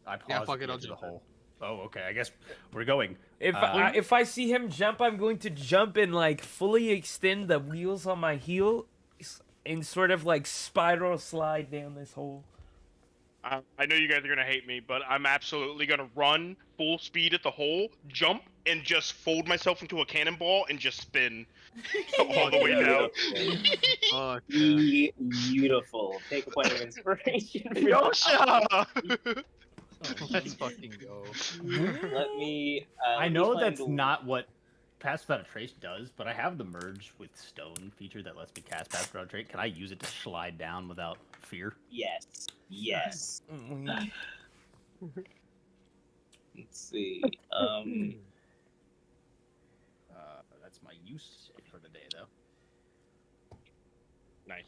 Speaker 5: I paused
Speaker 4: Yeah,
Speaker 5: at
Speaker 4: fuck
Speaker 5: the
Speaker 4: it, I'll
Speaker 5: edge of the
Speaker 4: jump in.
Speaker 5: hole. Oh, okay. I guess we're going.
Speaker 3: If I see him jump, I'm going to jump and like fully extend the wheels on my heel and sort of like spiral slide down this hole.
Speaker 2: I know you guys are gonna hate me, but I'm absolutely gonna run full speed at the hole, jump, and just fold myself into a cannonball and just spin all the way down.
Speaker 4: Oh, yeah.
Speaker 7: Beautiful. Take a point of inspiration. For that.
Speaker 2: Yosha!
Speaker 4: Let's fucking go.
Speaker 7: Let me.
Speaker 5: I
Speaker 7: let me
Speaker 5: know
Speaker 7: find
Speaker 5: that's
Speaker 7: a-
Speaker 5: not what Pass Without a Trace does, but I have the Merge with Stone feature that lets me cast Pass Without a Trace. Can I use it to slide down without fear?
Speaker 7: Yes. Yes.
Speaker 3: Wink.
Speaker 7: Let's see.
Speaker 5: That's my use for the day, though.
Speaker 2: Nice.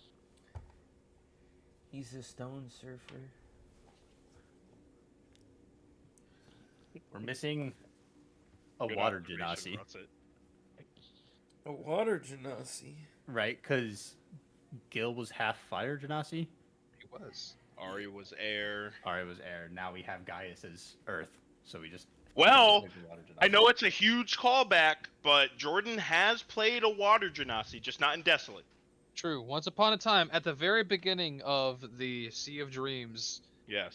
Speaker 3: He's a stone surfer.
Speaker 5: We're missing a
Speaker 2: Good
Speaker 5: water
Speaker 2: observation,
Speaker 5: genasi,
Speaker 2: that's it.
Speaker 3: A water genasi.
Speaker 5: right? Because Gil was half fire genasi.
Speaker 4: He was.
Speaker 2: Ari was air.
Speaker 5: Ari was air. Now we have Gaius as earth, so we just.
Speaker 2: Well,
Speaker 5: make the water
Speaker 2: I
Speaker 5: genasi.
Speaker 2: know it's a huge callback, but Jordan has played a water genasi, just not in Desolate.
Speaker 4: True. Once upon a time, at the very beginning of the Sea of Dreams
Speaker 2: Yes.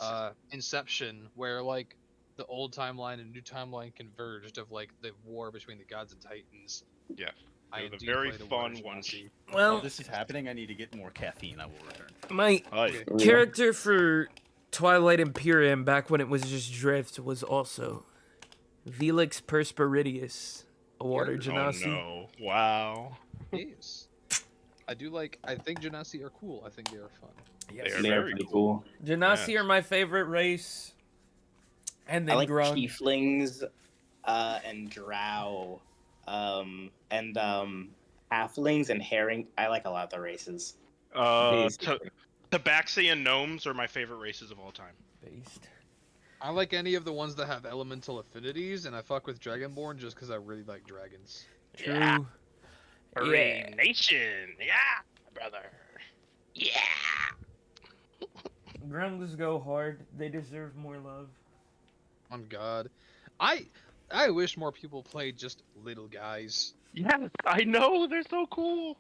Speaker 4: inception, where like the old timeline and new timeline converged of like the war between the gods and titans.
Speaker 2: Yeah.
Speaker 4: I
Speaker 2: It was a
Speaker 4: indeed
Speaker 2: very
Speaker 4: played a water
Speaker 2: fun one.
Speaker 4: genasi.
Speaker 3: Well,
Speaker 5: While this is happening, I need to get more caffeine. I will return.
Speaker 3: my
Speaker 2: Hi.
Speaker 3: character for Twilight Imperium back when it was just Drift was also Velix Perspiridius, a water
Speaker 4: Yours?
Speaker 3: genasi.
Speaker 2: Oh no! Wow.
Speaker 4: Yes. I do like. I think genasi are cool. I think they are fun.
Speaker 2: They are
Speaker 7: They're
Speaker 2: very
Speaker 7: pretty
Speaker 2: cool.
Speaker 7: cool.
Speaker 3: Genasi
Speaker 2: Yes.
Speaker 3: are my favorite race. And
Speaker 7: I
Speaker 3: then
Speaker 7: like
Speaker 3: Grung.
Speaker 7: tieflings, and drow, and halflings and herring. I like a lot of the races. Basically.
Speaker 2: Tabaxi and gnomes are my favorite races of all time.
Speaker 3: Based.
Speaker 4: I like any of the ones that have elemental affinities, and I fuck with Dragonborn just because I really like dragons.
Speaker 3: True.
Speaker 2: Yeah.
Speaker 3: Yeah.
Speaker 2: Furry Nation, yeah, brother. Yeah.
Speaker 3: Grungs go hard. They deserve more love.
Speaker 4: On God, I wish more people played just little guys.
Speaker 2: Yes, I know. They're so cool.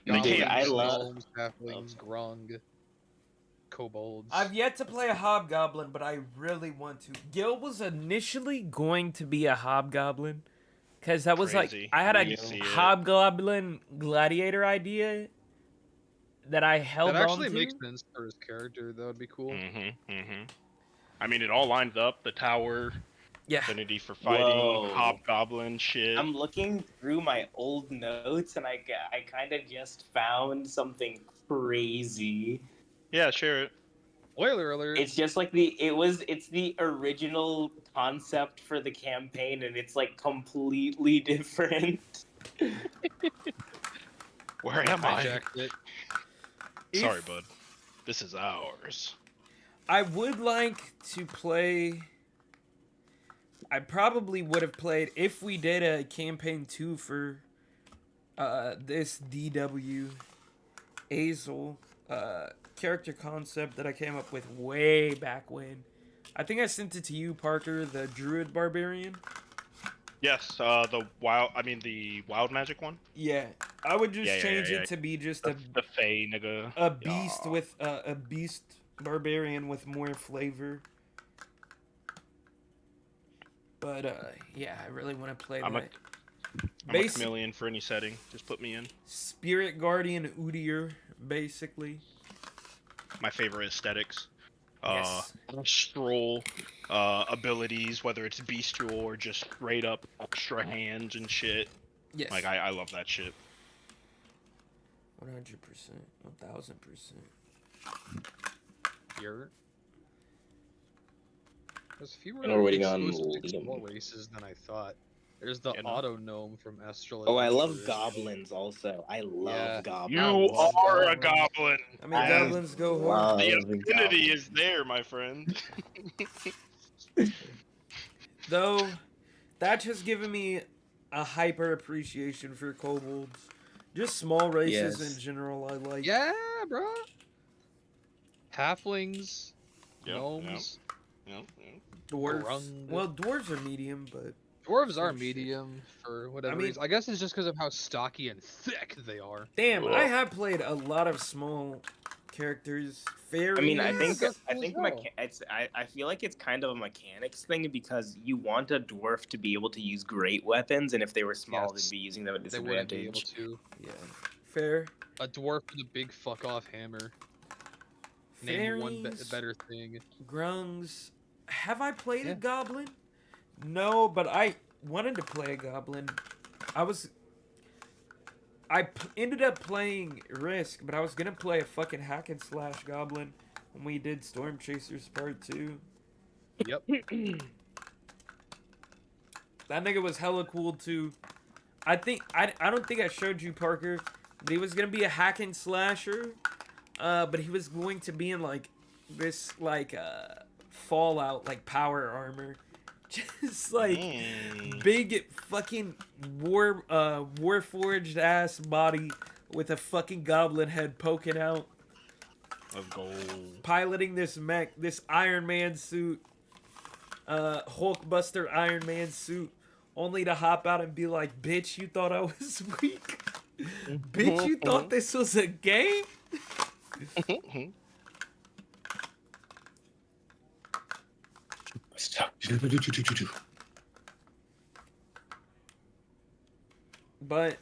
Speaker 2: They
Speaker 7: Dude,
Speaker 2: can't.
Speaker 7: I love-
Speaker 4: gnomes, halflings, grung, kobolds.
Speaker 3: I've yet to play a hobgoblin, but I really want to. Gil was initially going to be a hobgoblin, because that was
Speaker 2: Crazy.
Speaker 3: like I had
Speaker 2: You
Speaker 3: a
Speaker 2: see it.
Speaker 3: hobgoblin gladiator idea that I held
Speaker 4: that actually
Speaker 3: on to.
Speaker 4: makes sense for his character. That would be cool.
Speaker 2: I mean, it all lines up. The tower,
Speaker 3: Yeah,
Speaker 2: affinity for fighting,
Speaker 7: Whoa.
Speaker 2: hobgoblin shit.
Speaker 7: I'm looking through my old notes, and I kind of just found something crazy.
Speaker 2: Yeah, share it.
Speaker 4: Spoiler alert.
Speaker 7: It's just like it's the original concept for the campaign, and it's like completely different.
Speaker 2: Where am I?
Speaker 4: Hijacked it.
Speaker 2: Sorry,
Speaker 3: If-
Speaker 2: bud. This is ours.
Speaker 3: I would like to play. I probably would have played if we did a campaign 2 for this DW Azel character concept that I came up with way back when. I think I sent it to you, Parker, the Druid Barbarian.
Speaker 2: Yes, the wild magic one.
Speaker 3: Yeah, I would just
Speaker 2: Yeah,
Speaker 3: change
Speaker 2: yeah.
Speaker 3: it to be just
Speaker 2: The Fey nigga.
Speaker 3: a beast
Speaker 2: Yeah.
Speaker 3: with a beast barbarian with more flavor. But yeah, I really want to play
Speaker 2: I'm a-
Speaker 3: that.
Speaker 2: I'm a
Speaker 3: Basi-
Speaker 2: chameleon for any setting. Just put me in.
Speaker 3: Spirit Guardian Udyr, basically.
Speaker 2: My favorite aesthetics.
Speaker 3: Yes.
Speaker 2: Stroll abilities, whether it's bestial or just straight up extra hands and shit.
Speaker 3: Yes.
Speaker 2: Like I love that shit.
Speaker 3: 100%, 1000%.
Speaker 4: Here. There's fewer
Speaker 7: And we're waiting on
Speaker 4: exclusive
Speaker 7: Liam.
Speaker 4: more races than I thought. There's the
Speaker 2: Yeah, no.
Speaker 4: auto gnome from Astral.
Speaker 7: Oh, I love
Speaker 4: Adventurers.
Speaker 7: goblins also. I love
Speaker 4: Yeah.
Speaker 7: goblins.
Speaker 2: You
Speaker 3: love
Speaker 2: are a
Speaker 3: goblins.
Speaker 2: goblin.
Speaker 3: I mean,
Speaker 7: I
Speaker 3: goblins go hard.
Speaker 2: The
Speaker 7: love
Speaker 2: affinity
Speaker 7: goblins.
Speaker 2: is there, my friend.
Speaker 3: Though, that has given me a hyper appreciation for kobolds. Just small races
Speaker 7: Yes.
Speaker 3: in general, I like.
Speaker 4: Yeah, bro. Halflings,
Speaker 2: Yep,
Speaker 4: gnomes,
Speaker 2: Yep.
Speaker 3: Dwarves.
Speaker 4: Grung.
Speaker 3: Well, dwarves are medium, but
Speaker 4: dwarves are
Speaker 3: Some shit.
Speaker 4: medium for whatever
Speaker 3: I mean-
Speaker 4: reason. I guess it's just because of how stocky and thick they are.
Speaker 3: damn,
Speaker 2: Well-
Speaker 3: I have played a lot of small characters. Fairies.
Speaker 1: I mean, I think
Speaker 4: That's
Speaker 1: I
Speaker 4: cool
Speaker 1: think
Speaker 4: as hell.
Speaker 1: I feel like it's kind of a mechanics thing because you want a dwarf to be able to use great weapons, and if they were small,
Speaker 4: Yes.
Speaker 1: they'd be using them at
Speaker 4: They wouldn't be able
Speaker 1: disadvantage.
Speaker 4: to.
Speaker 3: Yeah. Fair.
Speaker 4: A dwarf with a big fuck off hammer. Name one
Speaker 3: Fairies.
Speaker 4: better thing.
Speaker 3: Grungs. Have I played a
Speaker 4: Yeah.
Speaker 3: goblin? No, but I wanted to play a goblin. Ended up playing Risk, but I was gonna play a fucking hack and slash goblin when we did Storm Chasers Part 2.
Speaker 4: Yep.
Speaker 3: That nigga was hella cool too. I don't think I showed you, Parker, but he was gonna be a hack and slasher. But he was going to be in like this Fallout like power armor. Just like big fucking warforged ass body with a fucking goblin head poking out.
Speaker 2: Let's go.
Speaker 3: Piloting this mech, this Iron Man suit, Hulkbuster Iron Man suit, only to hop out and be like, "Bitch, you thought I was weak? Bitch, you thought this was a game?" But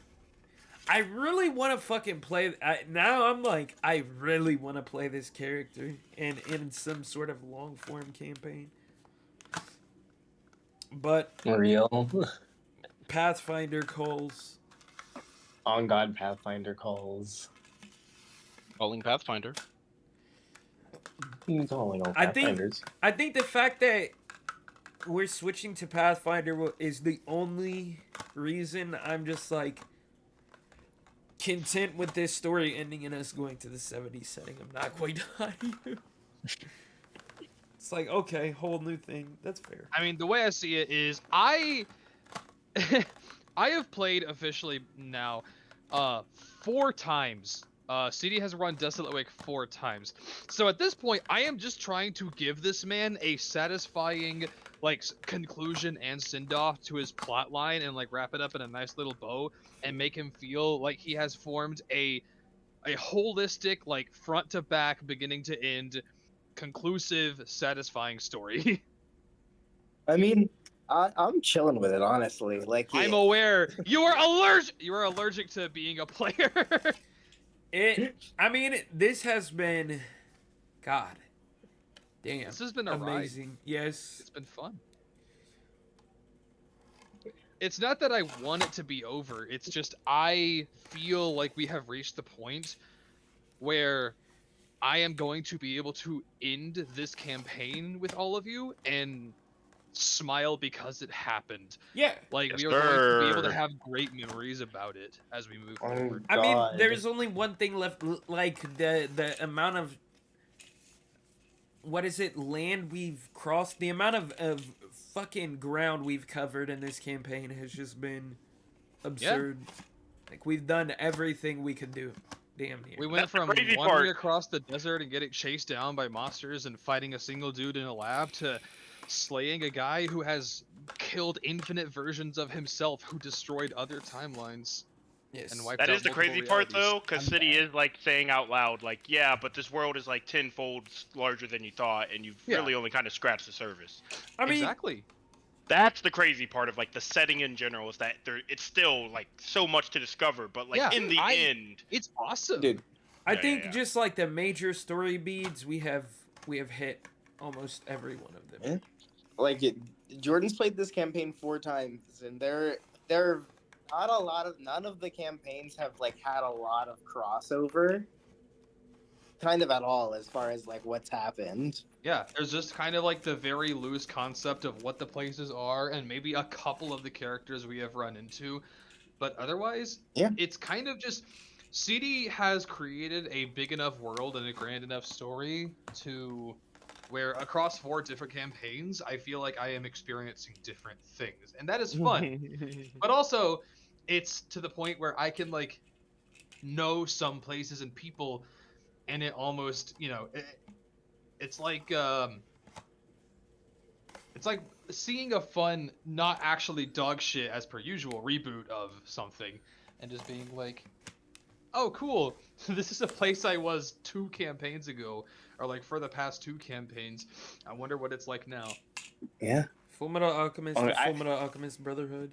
Speaker 3: I really want to fucking play. Now I'm like, I really want to play this character in some sort of long form campaign. But
Speaker 1: Real.
Speaker 3: Pathfinder calls.
Speaker 1: On God, Pathfinder calls.
Speaker 2: Calling Pathfinder.
Speaker 1: Calling all
Speaker 3: I think-
Speaker 1: Pathfinders.
Speaker 3: I think the fact that we're switching to Pathfinder is the only reason I'm just like content with this story ending and us going to the 70s setting. I'm not quite done. It's like, okay, whole new thing. That's fair.
Speaker 4: I mean, the way I see it is, I have played officially now 4 times. CD has run Desolate Wake 4 times. So at this point, I am just trying to give this man a satisfying like conclusion and send-off to his plot line and like wrap it up in a nice little bow and make him feel like he has formed a holistic, like front to back, beginning to end, conclusive, satisfying story.
Speaker 7: I mean, I'm chilling with it, honestly. Like,
Speaker 4: I'm aware you are allergic to being a player.
Speaker 3: This has been, God damn,
Speaker 4: This has been a ride.
Speaker 3: amazing. Yes.
Speaker 4: It's been fun. It's not that I want it to be over. It's just I feel like we have reached the point where I am going to be able to end this campaign with all of you and smile because it happened.
Speaker 3: Yeah.
Speaker 4: Like,
Speaker 2: Yes,
Speaker 4: we are going to be able to
Speaker 2: sir.
Speaker 4: have great memories about it as we move
Speaker 1: Oh,
Speaker 4: forward.
Speaker 3: I mean,
Speaker 1: God.
Speaker 3: there's only one thing left. Like the amount of land we've crossed, the amount of fucking ground we've covered in this campaign has just been absurd. Like, we've done everything we could do. Damn near.
Speaker 4: We went
Speaker 2: That's the
Speaker 4: from
Speaker 2: crazy
Speaker 4: wandering
Speaker 2: part.
Speaker 4: across the desert and getting chased down by monsters and fighting a single dude in a lab to slaying a guy who has killed infinite versions of himself who destroyed other timelines
Speaker 3: Yes.
Speaker 4: and wiped
Speaker 2: That
Speaker 4: out
Speaker 2: is the
Speaker 4: multiple
Speaker 2: crazy part,
Speaker 4: realities.
Speaker 2: though, because City is like saying out loud, like, yeah, but this world is like tenfold larger than you thought, and you've
Speaker 4: Yeah.
Speaker 2: really only kind of scratched the surface.
Speaker 3: I mean,
Speaker 4: Exactly.
Speaker 2: That's the crazy part of like the setting in general is that it's still like so much to discover, but like
Speaker 4: Yeah,
Speaker 2: in the end,
Speaker 4: It's awesome.
Speaker 7: dude,
Speaker 3: I
Speaker 2: Yeah,
Speaker 3: think
Speaker 2: yeah.
Speaker 3: just like the major story beats, we have hit almost every one of them.
Speaker 7: Yeah. like Jordan's played this campaign 4 times, and there not a lot of none of the campaigns have like had a lot of crossover, kind of at all, as far as like what's happened.
Speaker 4: Yeah, there's just kind of like the very loose concept of what the places are and maybe a couple of the characters we have run into. But otherwise,
Speaker 7: Yeah.
Speaker 4: it's kind of just CD has created a big enough world and a grand enough story to where across 4 different campaigns, I feel like I am experiencing different things. And that is fun. But also, it's to the point where I can like know some places and people, and it almost, it's like seeing a fun, not actually dog shit as per usual reboot of something, and just being like, oh, cool. This is a place I was 2 campaigns ago, or like for the past 2 campaigns. I wonder what it's like now.
Speaker 7: Yeah.
Speaker 3: Full Metal Alchemist,
Speaker 7: Oh,
Speaker 3: the
Speaker 7: I-
Speaker 3: Full Metal Alchemist Brotherhood.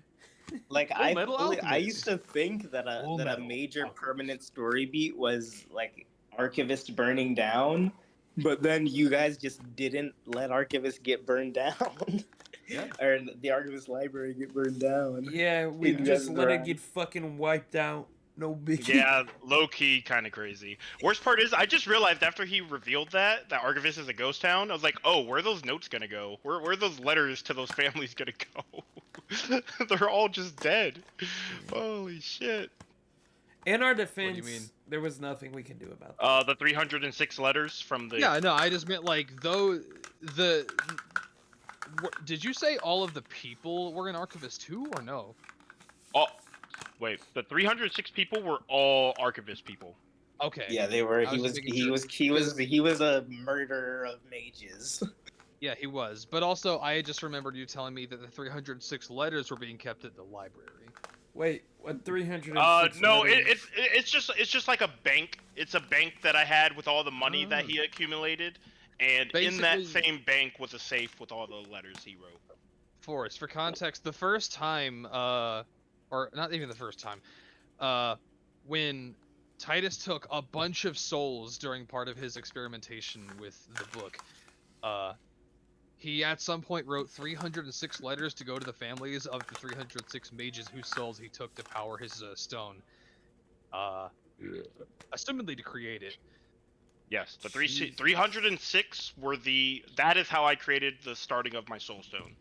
Speaker 7: Like
Speaker 4: Full Metal
Speaker 7: I
Speaker 4: Alchemist.
Speaker 7: used to think that
Speaker 5: Full
Speaker 7: a
Speaker 5: Metal
Speaker 7: major
Speaker 5: Alchemist.
Speaker 7: permanent story beat was like Archivist burning down, but then you guys just didn't let Archivist get burned down.
Speaker 4: Yeah.
Speaker 7: Or the Archivist library get burned down.
Speaker 3: Yeah, we
Speaker 7: You
Speaker 3: just
Speaker 7: guys
Speaker 3: let it
Speaker 7: run.
Speaker 3: get fucking wiped out. No biggie.
Speaker 2: Yeah, low key, kind of crazy. Worst part is, I just realized after he revealed that Archivist is a ghost town, I was like, oh, where are those notes gonna go? Where are those letters to those families gonna go? They're all just dead. Holy shit.
Speaker 3: In our
Speaker 4: do
Speaker 3: defense,
Speaker 4: you mean?
Speaker 3: there was nothing we can do about that.
Speaker 2: The 306 letters from the.
Speaker 4: Yeah, no, I just meant like though did you say all of the people were in Archivist 2 or no?
Speaker 2: Oh, wait, the 306 people were all Archivist people.
Speaker 4: Okay.
Speaker 7: Yeah, they were.
Speaker 4: I
Speaker 7: He
Speaker 4: was
Speaker 7: was.
Speaker 4: just making
Speaker 7: He
Speaker 4: sure,
Speaker 7: was. He was. He was a murderer of mages.
Speaker 4: Yeah, he was. But also, I just remembered you telling me that the 306 letters were being kept at the library.
Speaker 3: Wait, what 306
Speaker 2: No,
Speaker 3: letters?
Speaker 2: it's just like a bank. It's a bank that I had with all the money that he accumulated, and in that
Speaker 4: Basically-
Speaker 2: same bank was a safe with all the letters he wrote.
Speaker 4: Forrest, for context, the first time, or not even the first time, when Titus took a bunch of souls during part of his experimentation with the book, he at some point wrote 306 letters to go to the families of the 306 mages whose souls he took to power his stone. Assumedly to create it.
Speaker 2: Yes, the
Speaker 3: Jeez.
Speaker 2: 306 were the. That is how I created the starting of my soul stone.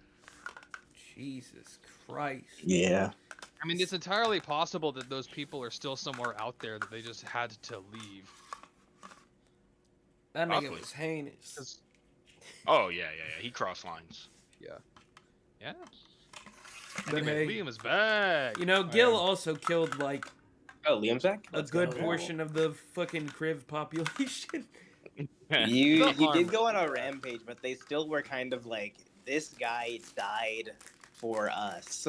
Speaker 3: Jesus Christ.
Speaker 7: Yeah.
Speaker 4: I mean, it's entirely possible that those people are still somewhere out there that they just had to leave.
Speaker 3: That nigga
Speaker 2: Possibly.
Speaker 3: was heinous.
Speaker 4: 'Cause-
Speaker 2: Oh yeah. He crossed lines.
Speaker 4: Yeah.
Speaker 3: But
Speaker 4: Anyway,
Speaker 3: hey,
Speaker 4: Liam is back.
Speaker 3: you know, Gil also killed like
Speaker 7: Oh, Liam's back.
Speaker 3: a good portion of the fucking Kriv population.
Speaker 7: You
Speaker 4: No harm.
Speaker 7: did go on a rampage, but they still were kind of like, this guy died for us.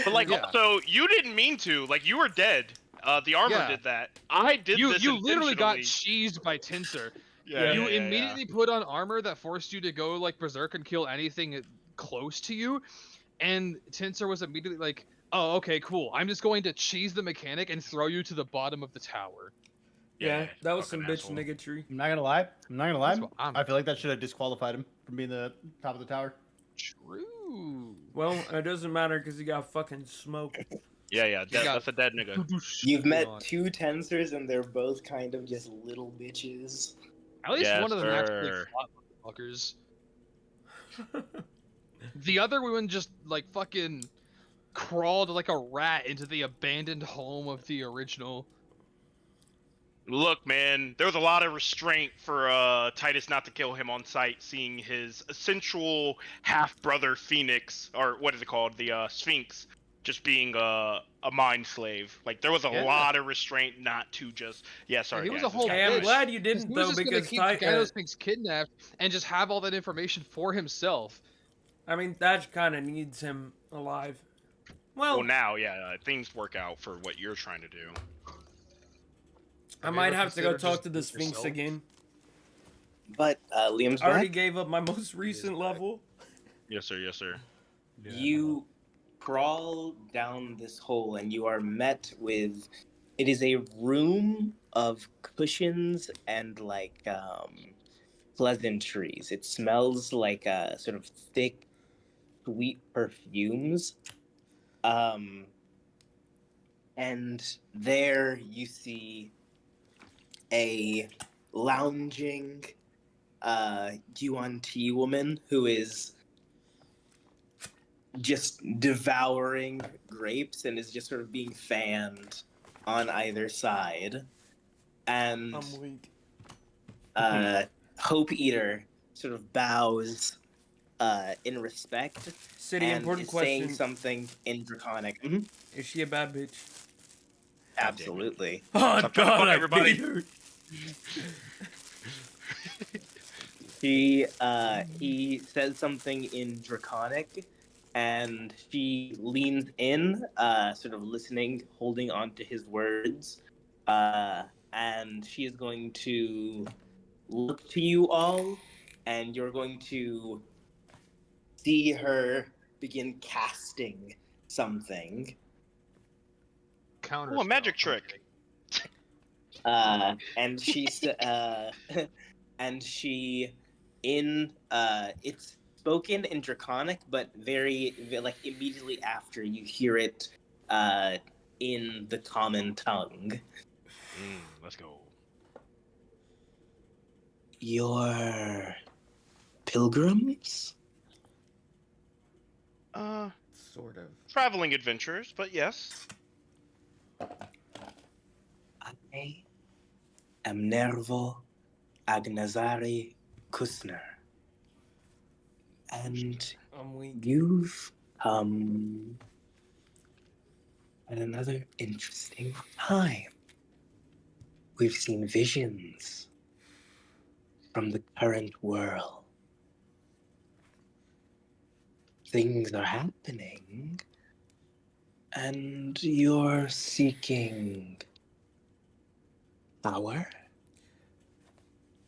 Speaker 2: But like,
Speaker 4: Yeah.
Speaker 2: also, you didn't mean to. Like, you were dead. The armor
Speaker 4: Yeah.
Speaker 2: did that. I did
Speaker 4: You
Speaker 2: this
Speaker 4: literally got
Speaker 2: intentionally.
Speaker 4: cheesed by Tinsor.
Speaker 2: Yeah,
Speaker 4: You
Speaker 2: yeah, yeah.
Speaker 4: immediately put on armor that forced you to go like berserk and kill anything close to you, and Tinsor was immediately like, "Oh, okay, cool. I'm just going to cheese the mechanic and throw you to the bottom of the tower."
Speaker 3: Yeah, that was some
Speaker 2: fucking
Speaker 3: bitch
Speaker 2: asshole.
Speaker 3: niggatry.
Speaker 5: I'm not gonna lie.
Speaker 4: That's what I'm-
Speaker 5: I feel like that should have disqualified him from being the top of the tower.
Speaker 4: True.
Speaker 3: Well, it doesn't matter because he got fucking smoked.
Speaker 2: Yeah.
Speaker 4: got-
Speaker 2: That's a dead nigga.
Speaker 7: You've met
Speaker 4: on.
Speaker 7: 2 tensors, and they're both kind of just little bitches.
Speaker 4: At least
Speaker 2: Yes,
Speaker 4: one of them actually
Speaker 2: sir.
Speaker 4: fought motherfuckers. The other one just like fucking crawled like a rat into the abandoned home of the original.
Speaker 2: Look, man, there was a lot of restraint for Titus not to kill him on sight, seeing his sensual half-brother Phoenix, or what is it called, the Sphinx, just being a mind slave. Like, there was a
Speaker 4: Yeah.
Speaker 2: lot of restraint not to just... Yeah, sorry,
Speaker 4: he was
Speaker 2: guys,
Speaker 4: a whole
Speaker 2: this
Speaker 3: Hey,
Speaker 2: guy
Speaker 3: I'm
Speaker 4: bitch.
Speaker 2: was-
Speaker 3: glad you
Speaker 4: He
Speaker 3: didn't
Speaker 4: was
Speaker 3: though
Speaker 4: just
Speaker 3: because
Speaker 4: gonna keep Gyno Sphinx kidnapped and just have all that information for himself.
Speaker 3: I mean Thatch kind of needs him alive. Well,
Speaker 2: Well, now, yeah, things work out for what you're trying to do.
Speaker 3: I
Speaker 4: Have you
Speaker 3: might
Speaker 4: ever
Speaker 3: have to go
Speaker 4: considered
Speaker 3: talk
Speaker 4: just
Speaker 3: to the
Speaker 4: doing it
Speaker 3: Sphinx
Speaker 4: yourself?
Speaker 3: again.
Speaker 7: But Liam's
Speaker 3: I already
Speaker 7: back.
Speaker 3: gave up my most recent
Speaker 4: back.
Speaker 3: level.
Speaker 2: Yes, sir, yes, sir.
Speaker 7: You crawl down this hole, and you are met with. It is a room of cushions and like pleasantries. It smells like sort of thick, sweet perfumes. And there you see a lounging Yuan Ti woman who is just devouring grapes and is just sort of being fanned on either side. And
Speaker 3: I'm weak.
Speaker 7: Hope Eater sort of bows in respect
Speaker 3: City,
Speaker 7: and
Speaker 3: important
Speaker 7: is saying
Speaker 3: question.
Speaker 7: something in Draconic. Mhm.
Speaker 3: Is she a bad bitch?
Speaker 7: Absolutely.
Speaker 3: Oh
Speaker 2: What's up, fuck, everybody?
Speaker 3: beat her.
Speaker 7: He says something in Draconic, and she leans in, sort of listening, holding on to his words, and she is going to look to you all, and you're going to see her begin casting something.
Speaker 4: Counter
Speaker 2: Oh, a magic
Speaker 4: spell. I'm
Speaker 2: trick.
Speaker 4: kidding.
Speaker 7: And and she it's spoken in Draconic, but like immediately after you hear it in the common tongue.
Speaker 2: Let's go.
Speaker 7: Your pilgrims?
Speaker 3: Sort of.
Speaker 2: Traveling adventurers, but yes.
Speaker 7: I am Nervo Agnazari Kusner. And
Speaker 3: I'm weak.
Speaker 7: you've come at another interesting time. We've seen visions from the current world. Things are happening, and you're seeking power,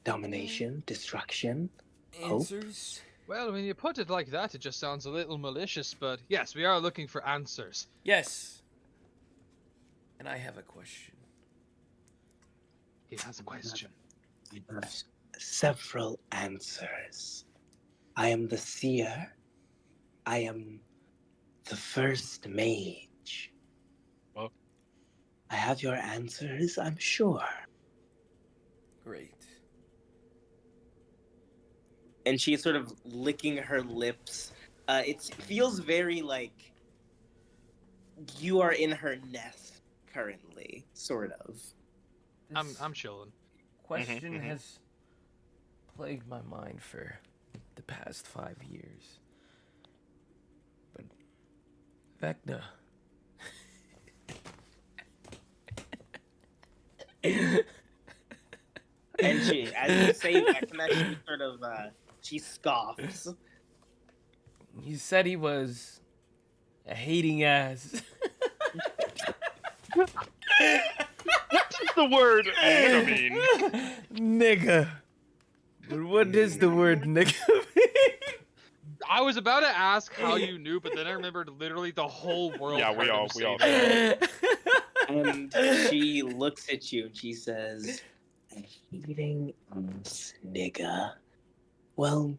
Speaker 7: domination, destruction, hope.
Speaker 3: Answers?
Speaker 4: Well, when you put it like that, it just sounds a little malicious, but yes, we are looking for answers.
Speaker 3: Yes. And I have a question.
Speaker 4: He has a question.
Speaker 7: I have several answers. I am the seer. I am the first mage.
Speaker 2: Well.
Speaker 7: I have your answers, I'm sure.
Speaker 3: Great.
Speaker 7: And she's sort of licking her lips. It feels very like you are in her nest currently, sort of.
Speaker 4: I'm chilling.
Speaker 3: Question has plagued my mind for the past 5 years. But Vecna.
Speaker 7: And she, as you say Vecna, she sort of she scoffs.
Speaker 3: You said he was a hating ass.
Speaker 2: What's the word nigga mean?
Speaker 3: Nigga. But what does the word nigga mean?
Speaker 4: I was about to ask how you knew, but then I remembered literally the whole world.
Speaker 2: Yeah, we
Speaker 4: heard him
Speaker 2: all
Speaker 4: say
Speaker 2: know.
Speaker 4: that.
Speaker 7: And she looks at you and she says, "A hating ass nigga." Well,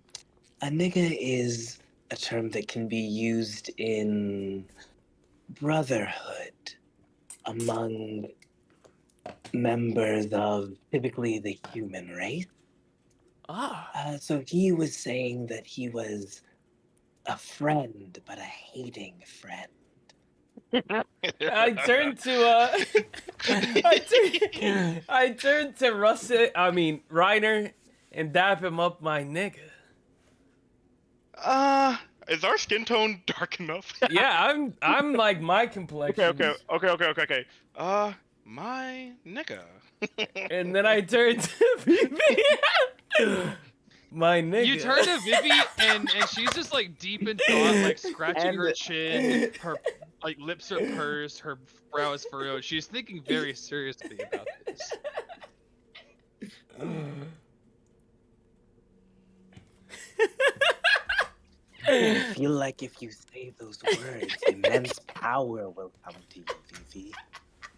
Speaker 7: a nigga is a term that can be used in brotherhood among members of typically the human race. So he was saying that he was a friend, but a hating friend.
Speaker 3: I turned to I turned to Reiner and dap him up my nigga.
Speaker 2: Is our skin tone dark enough?
Speaker 3: Yeah, I'm like my complexion.
Speaker 2: Okay. My nigga.
Speaker 3: And then I turned to Vivi. My nigga.
Speaker 4: You turn to Vivi, and she's just like deep in thought, like scratching her chin, her like lips are pursed, her brow is furrowed. She's thinking very seriously about this.
Speaker 7: I feel like if you say those words, immense power will come to you, Vivi.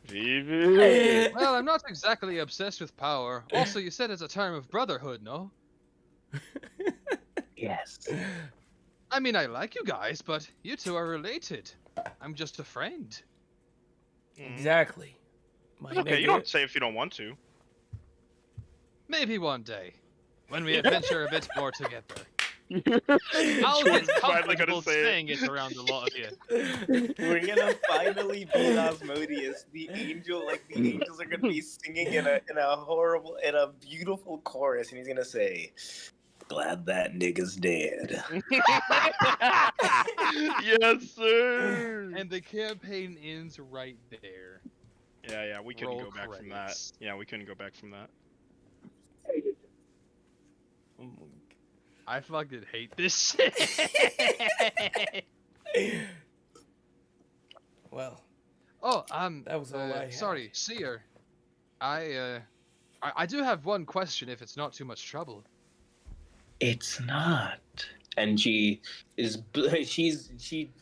Speaker 2: Vivi.
Speaker 4: Well, I'm not exactly obsessed with power. Also, you said it's a term of brotherhood, no?
Speaker 7: Yes.
Speaker 4: I mean, I like you guys, but you two are related. I'm just a friend.
Speaker 3: Exactly. My
Speaker 2: Okay,
Speaker 3: nigga.
Speaker 2: you don't say if you don't want to.
Speaker 4: Maybe one day, when we adventure a bit more together. I'll get comfortable saying it around the lot of you.
Speaker 7: We're gonna finally beat Osmodius. The angels are gonna be singing in a beautiful chorus, and he's gonna say, "Glad that nigga's dead."
Speaker 2: Yes, sir.
Speaker 4: And the campaign ends right there.
Speaker 2: Yeah, we couldn't
Speaker 4: Roll
Speaker 2: go back from that.
Speaker 4: credits.
Speaker 2: Yeah, we couldn't go back from that.
Speaker 4: I fucking hate this shit.
Speaker 3: Well,
Speaker 4: Oh,
Speaker 3: that was all I had.
Speaker 4: sorry, Seer. I do have one question if it's not too much trouble.
Speaker 7: It's not. And she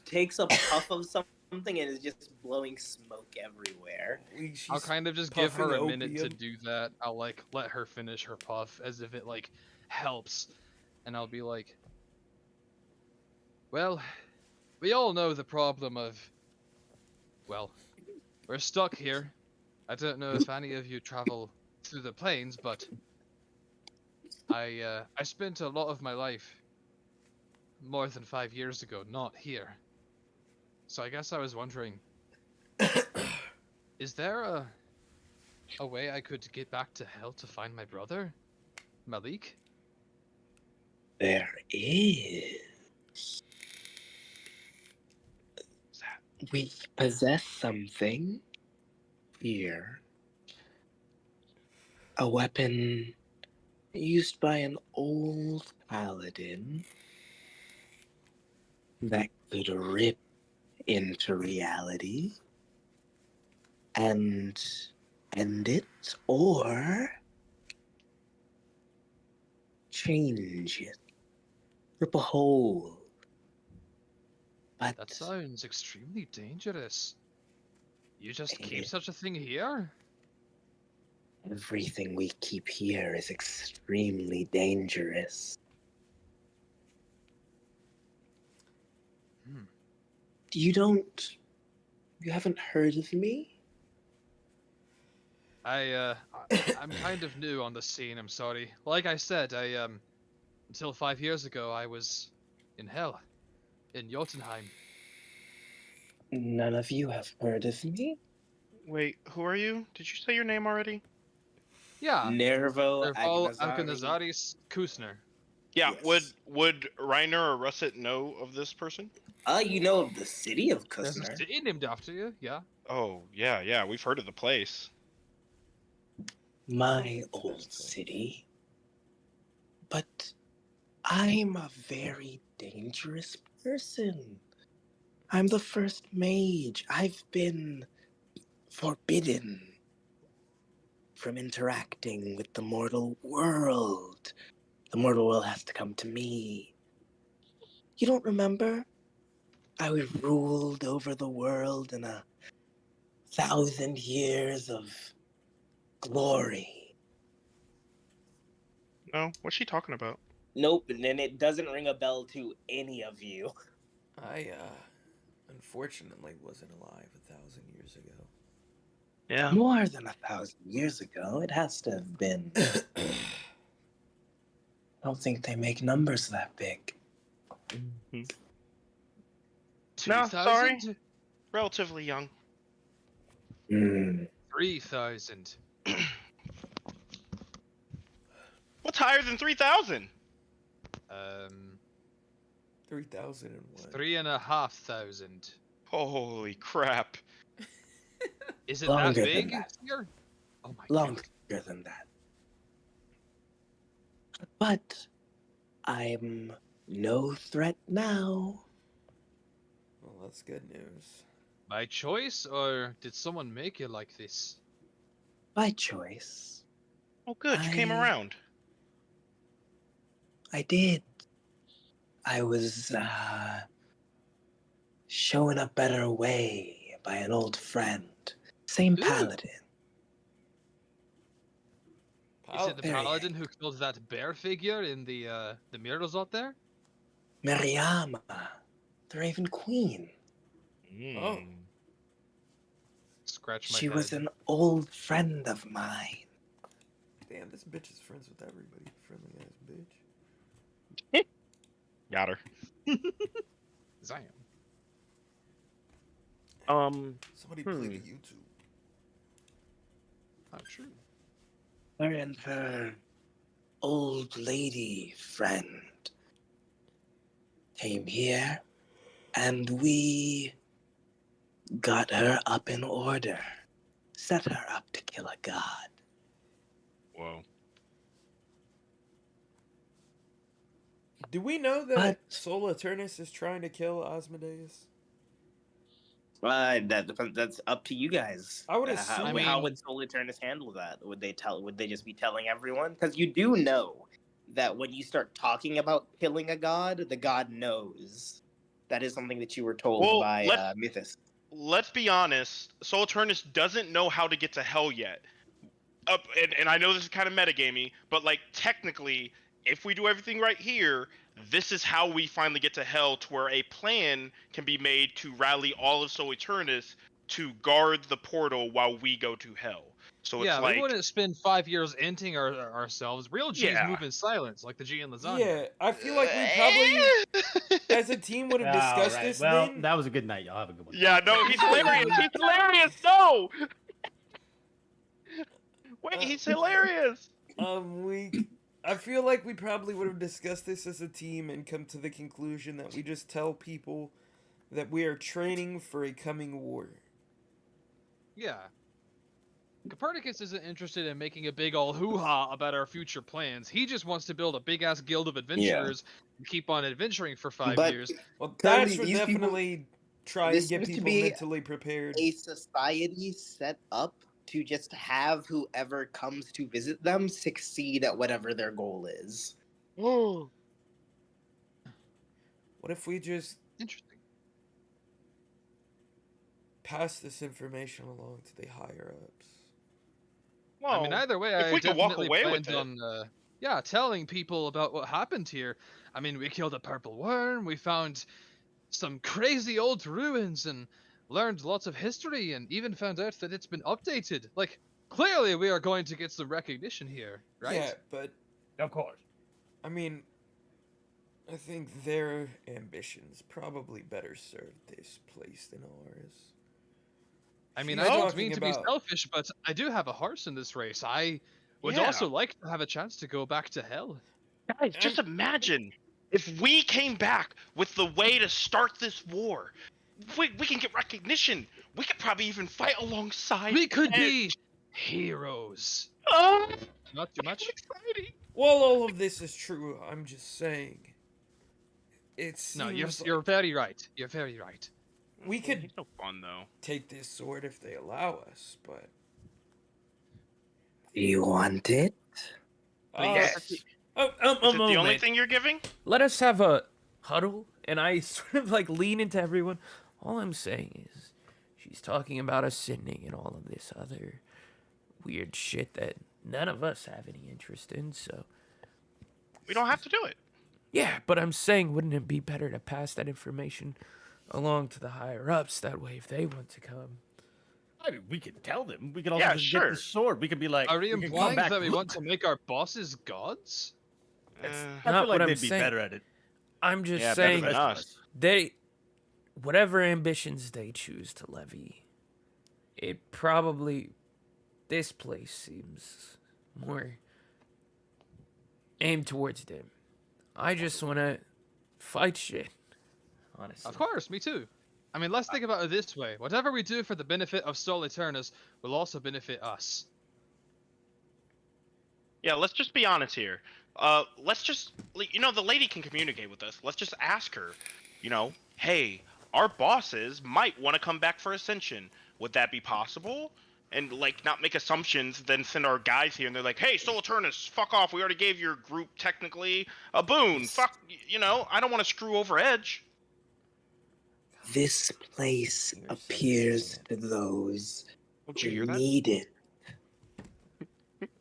Speaker 7: takes a puff of something and is just blowing smoke everywhere.
Speaker 4: I'll kind of just give her a
Speaker 3: puffing
Speaker 4: minute to
Speaker 3: opium.
Speaker 4: do that. I'll like let her finish her puff as if it like helps. And I'll be like, well, we all know the problem of, well, we're stuck here. I don't know if any of you travel through the plains, but I spent a lot of my life more than 5 years ago not here. So I guess I was wondering, is there a way I could get back to hell to find my brother, Malik?
Speaker 7: There is. We possess something here. A weapon used by an old paladin that could rip into reality and end it or change it. Rip a hole. But
Speaker 4: That sounds extremely dangerous. You just keep
Speaker 7: Eh.
Speaker 4: such a thing here?
Speaker 7: everything we keep here is extremely dangerous. You haven't heard of me?
Speaker 4: I'm kind of new on the scene, I'm sorry. Like I said, until 5 years ago, I was in hell, in Jotunheim.
Speaker 7: None of you have heard of me?
Speaker 2: Wait, who are you? Did you say your name already?
Speaker 4: Yeah,
Speaker 7: Nervo
Speaker 4: Nerval
Speaker 7: Agnazari.
Speaker 4: Alkanazaris Kusner.
Speaker 2: Yeah.
Speaker 7: Yes.
Speaker 2: Would Reiner or Russet know of this person?
Speaker 7: You know of the city of
Speaker 4: There's a
Speaker 7: Kusner.
Speaker 4: city named after you, yeah.
Speaker 2: Oh, yeah, we've heard of the place.
Speaker 7: My old city. But I'm a very dangerous person. I'm the first mage. I've been forbidden from interacting with the mortal world. The mortal world has to come to me. You don't remember? I ruled over the world in 1,000 years of glory.
Speaker 2: No, what's she talking about?
Speaker 7: Nope, and then it doesn't ring a bell to any of you.
Speaker 3: I unfortunately wasn't alive 1,000 years ago.
Speaker 2: Yeah.
Speaker 7: More than 1,000 years ago, it has to have been. I don't think they make numbers that big.
Speaker 2: No,
Speaker 4: 2,000?
Speaker 2: sorry. Relatively young.
Speaker 4: 3,000.
Speaker 2: What's higher than 3,000?
Speaker 3: 3,001.
Speaker 4: 3,500.
Speaker 2: Holy crap.
Speaker 4: Is it
Speaker 7: Longer
Speaker 4: that
Speaker 7: than
Speaker 4: big
Speaker 7: that.
Speaker 4: here? Oh my
Speaker 7: Longer
Speaker 4: god.
Speaker 7: than that. But I'm no threat now.
Speaker 3: Well, that's good news.
Speaker 4: By choice, or did someone make you like this?
Speaker 7: By choice.
Speaker 2: Oh, good, you came
Speaker 7: I-
Speaker 2: around.
Speaker 7: I did. I was shown a better way by an old friend. Same
Speaker 4: Ooh.
Speaker 7: paladin.
Speaker 4: Is it the
Speaker 7: Very
Speaker 4: paladin who killed that bear figure in the murals out there?
Speaker 7: Mariama, the Raven Queen.
Speaker 3: Oh.
Speaker 4: Scratch my
Speaker 7: She
Speaker 4: head.
Speaker 7: was an old friend of mine.
Speaker 3: Damn, this bitch is friends with everybody. Friendly ass bitch.
Speaker 2: Got her.
Speaker 4: Zion.
Speaker 3: Somebody play the YouTube.
Speaker 4: Oh, true.
Speaker 7: Her and her old lady friend came here, and we got her up in order. Set her up to kill a god.
Speaker 2: Whoa.
Speaker 3: Do we know that
Speaker 7: But-
Speaker 3: Sol Eternus is trying to kill Asmodeus?
Speaker 7: That's up to you guys.
Speaker 3: I would
Speaker 7: How,
Speaker 3: assume-
Speaker 7: how would Soul Eternus handle that? Would they just be telling everyone? Because you do know that when you start talking about killing a god, the god knows. That is something that you were told
Speaker 2: Well,
Speaker 7: by Mythos.
Speaker 2: Let's be honest. Soul Eternus doesn't know how to get to hell yet. And I know this is kind of metagamey, but like technically, if we do everything right here, this is how we finally get to hell, to where a plan can be made to rally all of Soul Eternus to guard the portal while we go to hell. So
Speaker 4: yeah,
Speaker 2: it's like,
Speaker 4: we wouldn't spend 5 years inting ourselves. Real G's
Speaker 2: Yeah.
Speaker 4: move in silence, like the G in lasagna.
Speaker 3: Yeah, I feel like we probably, as a team, would have discussed
Speaker 5: Alright,
Speaker 3: this
Speaker 5: well,
Speaker 3: then.
Speaker 5: that was a good night. Y'all have a good one.
Speaker 2: yeah, no, he's hilarious. He's hilarious. No. Wait, he's hilarious.
Speaker 3: I feel like we probably would have discussed this as a team and come to the conclusion that we just tell people that we are training for a coming war.
Speaker 4: Yeah. Copernicus isn't interested in making a big ol' hoo-ha about our future plans. He just wants to build a big-ass guild of adventurers and keep on adventuring for 5
Speaker 7: But-
Speaker 4: years.
Speaker 3: Well,
Speaker 7: Cody,
Speaker 3: that's for
Speaker 7: these people-
Speaker 3: definitely try
Speaker 7: this
Speaker 3: to get
Speaker 7: seems to
Speaker 3: people
Speaker 7: be
Speaker 3: mentally prepared.
Speaker 7: A society set up to just have whoever comes to visit them succeed at whatever their goal is.
Speaker 2: Whoa.
Speaker 3: What if we just
Speaker 4: Interesting.
Speaker 3: pass this information along to the higher ups?
Speaker 2: Well,
Speaker 4: I mean, either way,
Speaker 2: if
Speaker 4: I
Speaker 2: we could walk
Speaker 4: definitely
Speaker 2: away with
Speaker 4: planned on, telling people about what happened here. I mean, we killed a purple worm, we found some crazy old ruins, and learned lots of history, and even found out that it's been updated. Like, clearly we are going to get some recognition here, right?
Speaker 3: Yeah, but
Speaker 5: Of course.
Speaker 3: I mean, I think their ambitions probably better serve this place than ours.
Speaker 4: I mean,
Speaker 3: She's
Speaker 4: I don't
Speaker 3: talking
Speaker 4: mean to be
Speaker 3: about-
Speaker 4: selfish, but I do have a horse in this race. I would
Speaker 2: Yeah.
Speaker 4: also like to have a chance to go back to hell.
Speaker 2: Guys, just imagine if we came back with the way to start this war. We can get recognition. We could probably even fight alongside.
Speaker 4: We could
Speaker 2: Edge.
Speaker 4: be heroes.
Speaker 2: Oh,
Speaker 4: Not too much.
Speaker 2: exciting.
Speaker 3: While all of this is true, I'm just saying. It's
Speaker 4: No, you're very right. You're very right.
Speaker 3: we could
Speaker 2: It's no fun though.
Speaker 3: take this sword if they allow us, but
Speaker 7: Do you want it?
Speaker 3: yes.
Speaker 2: Is it the only thing you're giving?
Speaker 3: Let us have a huddle, and I sort of like lean into everyone. All I'm saying is, she's talking about ascending and all of this other weird shit that none of us have any interest in. So
Speaker 2: We don't have to do it.
Speaker 3: yeah, but I'm saying, wouldn't it be better to pass that information along to the higher ups? That way, if they want to come,
Speaker 5: I mean, we could tell them. We could also
Speaker 2: Yeah,
Speaker 5: just
Speaker 2: sure.
Speaker 5: get the sword. We could be like,
Speaker 4: Are we
Speaker 5: can come
Speaker 4: implying
Speaker 5: back.
Speaker 4: that we want to make our bosses gods?
Speaker 2: Uh,
Speaker 5: I
Speaker 3: not
Speaker 5: feel
Speaker 3: what
Speaker 5: like
Speaker 3: I'm
Speaker 5: they'd be
Speaker 3: saying.
Speaker 5: better at it.
Speaker 3: I'm just
Speaker 2: Yeah, better
Speaker 3: saying
Speaker 2: than us.
Speaker 3: they, whatever ambitions they choose to levy, it probably, this place seems more aimed towards them. I just want to fight shit, honestly.
Speaker 4: Of course, me too. I mean, let's think about it this way. Whatever we do for the benefit of Sol Eternus will also benefit us.
Speaker 2: Yeah, let's just be honest here. Let's just, the lady can communicate with us. Let's just ask her, hey, our bosses might want to come back for Ascension. Would that be possible? And, not make assumptions, then send our guys here, and they're like, hey, Soul Eternus, fuck off. We already gave your group, technically, a boon. Fuck, I don't want to screw over Edge.
Speaker 7: This place
Speaker 3: You're
Speaker 7: appears
Speaker 3: saying
Speaker 7: to those
Speaker 2: Don't you
Speaker 7: who
Speaker 2: hear that?
Speaker 7: need it.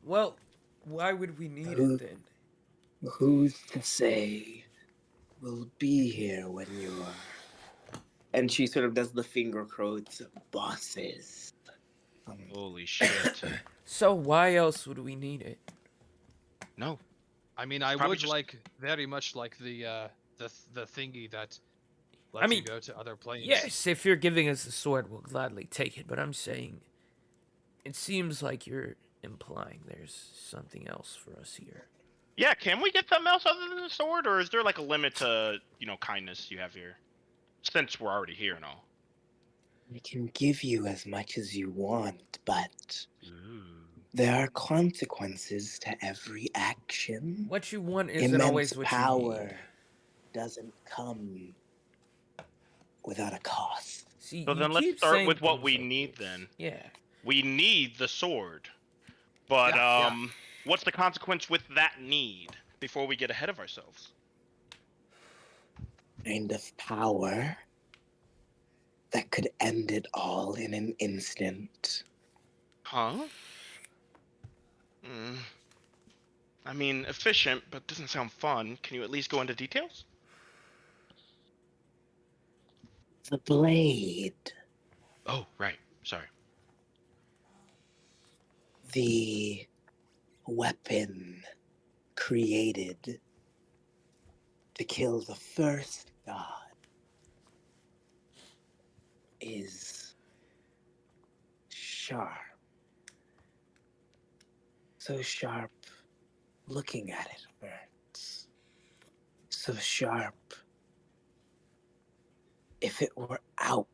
Speaker 3: Well, why would we need
Speaker 7: Who-
Speaker 3: it then?
Speaker 7: Who's to say we'll be here when you are? And she sort of does the finger quotes, bosses.
Speaker 2: Holy shit.
Speaker 3: So why else would we need it?
Speaker 2: No.
Speaker 4: I mean, I
Speaker 2: Probably
Speaker 4: would
Speaker 2: just-
Speaker 4: very much like the thingy that lets
Speaker 3: mean,
Speaker 4: you go to other planes.
Speaker 3: Yes, if you're giving us the sword, we'll gladly take it. But I'm saying, it seems like you're implying there's something else for us here.
Speaker 2: Yeah, can we get something else other than the sword, or is there a limit to kindness you have here? Since we're already here and all.
Speaker 7: I can give you as much as you want, but there are consequences to every action.
Speaker 3: What you want isn't
Speaker 7: Immense
Speaker 3: always what you
Speaker 7: power.
Speaker 3: need.
Speaker 7: doesn't come without a cost.
Speaker 3: See,
Speaker 2: So
Speaker 3: you
Speaker 2: then let's
Speaker 3: keep
Speaker 2: start
Speaker 3: saying
Speaker 2: with what
Speaker 3: things
Speaker 2: we
Speaker 3: like
Speaker 2: need
Speaker 3: this.
Speaker 2: then.
Speaker 3: Yeah.
Speaker 2: We need the sword. But
Speaker 4: Yeah.
Speaker 2: what's the consequence with that need before we get ahead of ourselves?
Speaker 7: Kind of power that could end it all in an instant.
Speaker 2: Huh? Hmm. I mean, efficient, but doesn't sound fun. Can you at least go into details?
Speaker 7: The blade,
Speaker 2: Oh, right. Sorry.
Speaker 7: the weapon created to kill the first god, is sharp. So sharp, looking at it hurts. So sharp, if it were out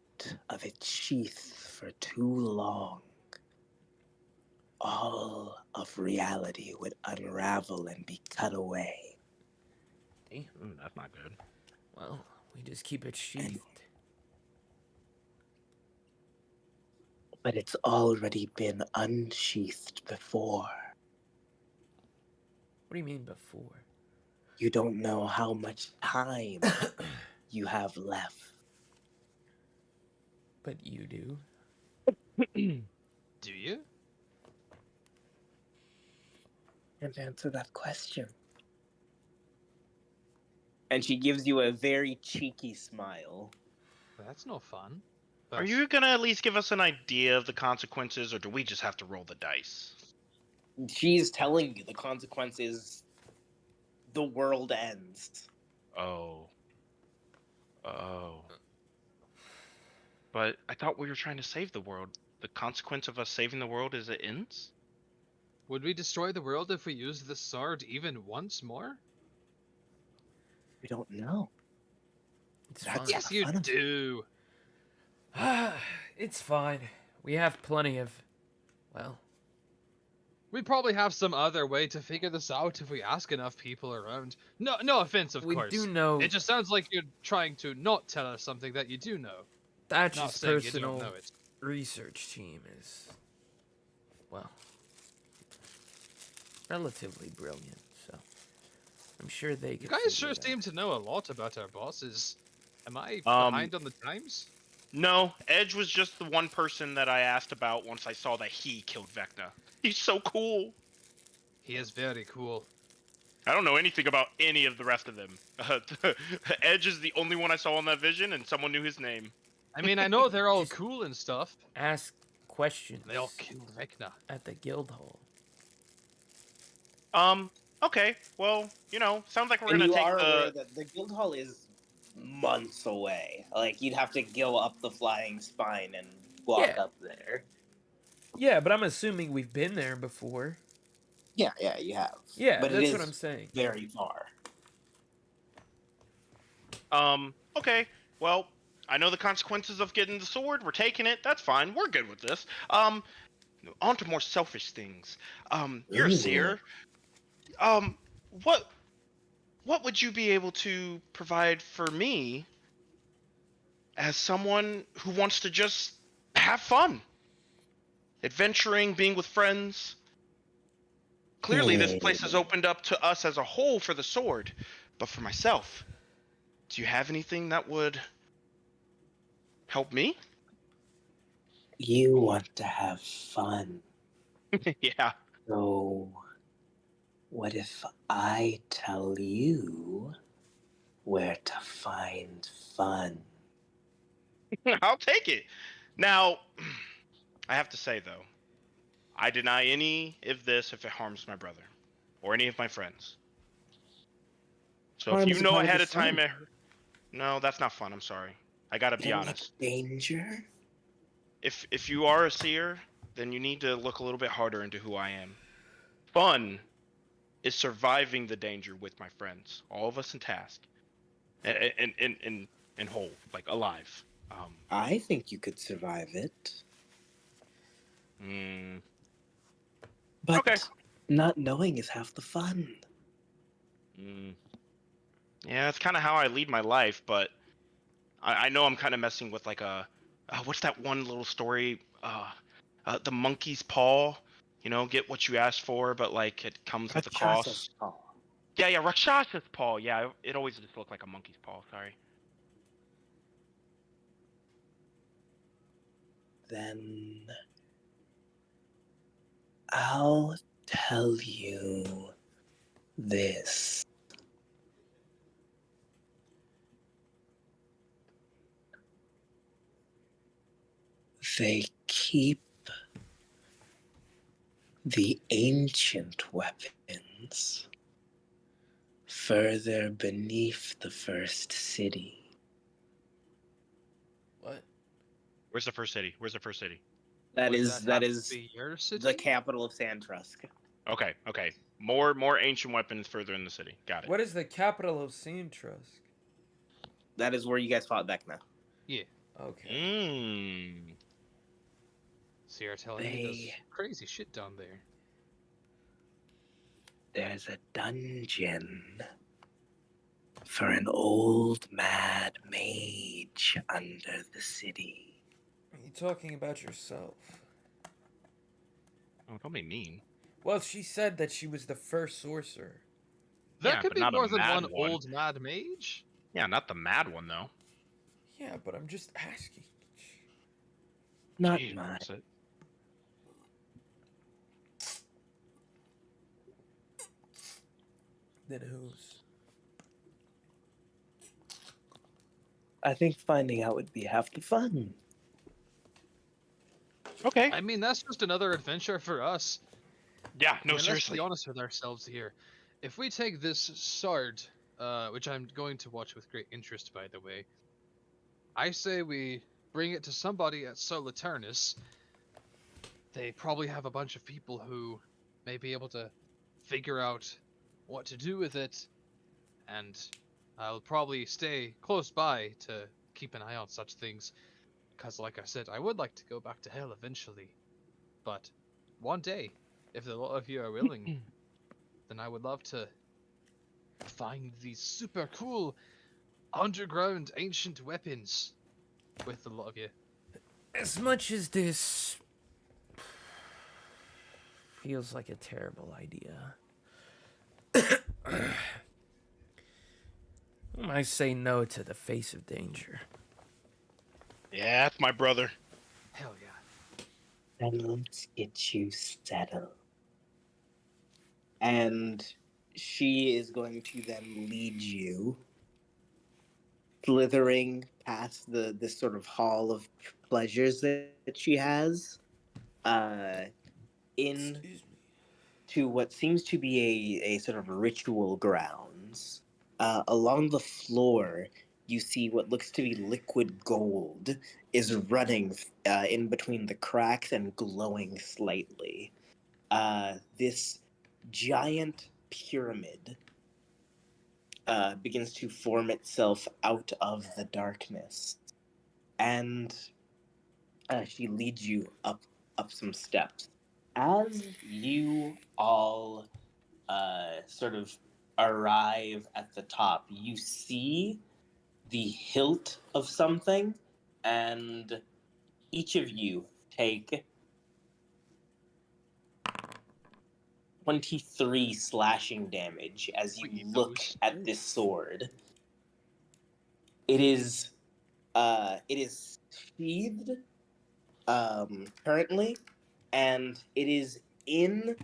Speaker 7: of its sheath for too long, all of reality would unravel and be cut away.
Speaker 3: Damn.
Speaker 5: That's not good.
Speaker 3: Well, we just keep it sheathed.
Speaker 7: But it's already been unsheathed before.
Speaker 3: What do you mean before?
Speaker 7: You don't know how much time you have left.
Speaker 3: But you do.
Speaker 4: Do you?
Speaker 7: Can't answer that question.
Speaker 1: And she gives you a very cheeky smile.
Speaker 4: That's no fun.
Speaker 2: Are you gonna at least give us an idea of the consequences, or do we just have to roll the dice?
Speaker 1: She's telling you the consequences. The world ends.
Speaker 2: Oh. Oh. But I thought we were trying to save the world. The consequence of us saving the world is it ends?
Speaker 4: Would we destroy the world if we used the sword even once more?
Speaker 7: We don't know.
Speaker 3: It's
Speaker 7: That's
Speaker 3: fine.
Speaker 4: Yes, you
Speaker 7: fun of it.
Speaker 4: do.
Speaker 3: It's fine. We have plenty of. Well,
Speaker 4: We probably have some other way to figure this out if we ask enough people around. No offense, of
Speaker 3: we
Speaker 4: course.
Speaker 3: do know
Speaker 4: It just sounds like you're trying to not tell us something that you do know. Not
Speaker 3: Thatch's
Speaker 4: saying you don't
Speaker 3: personal
Speaker 4: know it.
Speaker 3: research team is, well, relatively brilliant. So I'm sure they
Speaker 4: You
Speaker 3: could.
Speaker 4: guys
Speaker 3: figure
Speaker 4: sure
Speaker 3: it out.
Speaker 4: seem to know a lot about our bosses. Am I
Speaker 2: Um,
Speaker 4: behind on the times?
Speaker 2: No, Edge was just the one person that I asked about once I saw that he killed Vecna. He's so cool.
Speaker 4: He is very cool.
Speaker 2: I don't know anything about any of the rest of them. Edge is the only one I saw in that vision, and someone knew his name.
Speaker 4: I mean, I know they're all
Speaker 3: Just-
Speaker 4: cool and stuff.
Speaker 3: Ask questions
Speaker 4: They all killed Vecna.
Speaker 3: at the guild hall.
Speaker 2: Okay. Well, sounds like we're
Speaker 1: And
Speaker 2: gonna
Speaker 1: you
Speaker 2: take
Speaker 1: are aware
Speaker 2: the.
Speaker 1: that the guild hall is months away. Like, you'd have to go up the flying spine and walk
Speaker 3: Yeah.
Speaker 1: up there.
Speaker 3: Yeah, but I'm assuming we've been there before.
Speaker 1: Yeah, you have.
Speaker 3: Yeah,
Speaker 1: but it
Speaker 3: that's
Speaker 1: is
Speaker 3: what I'm saying.
Speaker 1: very far.
Speaker 2: Okay. Well, I know the consequences of getting the sword. We're taking it. That's fine. We're good with this. On to more selfish things. You're a
Speaker 7: Ooh.
Speaker 2: seer. What would you be able to provide for me as someone who wants to just have fun? Adventuring, being with friends. Clearly, this place has opened up to us as a whole for the sword. But for myself, do you have anything that would help me?
Speaker 7: You want to have fun.
Speaker 2: Yeah.
Speaker 7: So, what if I tell you where to find fun?
Speaker 2: I'll take it. Now, I have to say, though, I deny any of this if it harms my brother or any of my friends. So
Speaker 7: Harm
Speaker 2: if
Speaker 7: is
Speaker 2: you
Speaker 7: a
Speaker 2: know
Speaker 7: part of the
Speaker 2: ahead of time,
Speaker 7: fun.
Speaker 2: no, that's not fun. I'm sorry. I gotta be
Speaker 7: Then like
Speaker 2: honest.
Speaker 7: danger?
Speaker 2: If you are a seer, then you need to look a little bit harder into who I am. Fun is surviving the danger with my friends, all of us in task, and whole, like alive.
Speaker 7: I think you could survive it.
Speaker 2: Mm,
Speaker 7: But
Speaker 2: Okay.
Speaker 7: not knowing is half the fun.
Speaker 2: mm. Yeah, that's kind of how I lead my life, but I know I'm kind of messing with like a what's that one little story? The monkey's paw. You know, get what you ask for, but like it comes with a
Speaker 7: Rakshasa's
Speaker 2: cost.
Speaker 7: paw.
Speaker 2: Yeah, Rakshasa's paw. Yeah, it always just looked like a monkey's paw. Sorry.
Speaker 7: Then I'll tell you this. They keep the ancient weapons further beneath the first city.
Speaker 3: What?
Speaker 2: Where's the first city? Where's the first city?
Speaker 7: That
Speaker 4: Would
Speaker 7: is
Speaker 4: that
Speaker 7: that
Speaker 4: have to
Speaker 7: is
Speaker 4: be your city?
Speaker 7: the capital of Sandtrusk.
Speaker 2: Okay, okay. More ancient weapons further in the city. Got it.
Speaker 3: What is the capital of Sandtrusk?
Speaker 7: That is where you guys fought Vecna.
Speaker 4: Yeah.
Speaker 3: Okay.
Speaker 2: Mmm.
Speaker 4: So you're telling me there's crazy shit down there.
Speaker 7: There's a dungeon for an old mad mage under the city.
Speaker 3: Are you talking about yourself?
Speaker 2: Oh, don't be mean.
Speaker 3: Well, she said that she was the first sorcerer.
Speaker 4: There
Speaker 2: Yeah,
Speaker 4: could
Speaker 2: but
Speaker 4: be
Speaker 2: not a
Speaker 4: more than
Speaker 2: mad
Speaker 4: one
Speaker 2: one.
Speaker 4: old mad mage.
Speaker 2: Yeah, not the mad one though.
Speaker 3: Yeah, but I'm just asking.
Speaker 7: Not
Speaker 2: Jeez,
Speaker 7: mine.
Speaker 2: what's it?
Speaker 3: Then whose?
Speaker 7: I think finding out would be half the fun.
Speaker 2: Okay.
Speaker 4: I mean, that's just another adventure for us.
Speaker 2: Yeah,
Speaker 4: I
Speaker 2: no,
Speaker 4: mean,
Speaker 2: seriously.
Speaker 4: Let's be honest with ourselves here. If we take this sword, which I'm going to watch with great interest, by the way, I say we bring it to somebody at Soliturnus. They probably have a bunch of people who may be able to figure out what to do with it, and I'll probably stay close by to keep an eye on such things, because like I said, I would like to go back to hell eventually. But one day, if the lot of you are willing, then I would love to find these super cool underground ancient weapons with the lot of you.
Speaker 3: As much as this feels like a terrible idea, I say no to the face of danger.
Speaker 2: Yeah, that's my brother.
Speaker 4: Hell yeah.
Speaker 7: Then let's get you settled. And she is going to then lead you, slithering past this sort of hall of pleasures that she has, in
Speaker 3: Excuse me.
Speaker 7: to what seems to be a sort of ritual grounds. Along the floor, you see what looks to be liquid gold is running in between the cracks and glowing slightly. This giant pyramid begins to form itself out of the darkness, and she leads you up some steps. As you all sort of arrive at the top, you see the hilt of something, and each of you take 23 slashing damage as you
Speaker 4: Sweet
Speaker 7: look
Speaker 4: toast.
Speaker 7: at this sword. It is sheathed currently, and it is in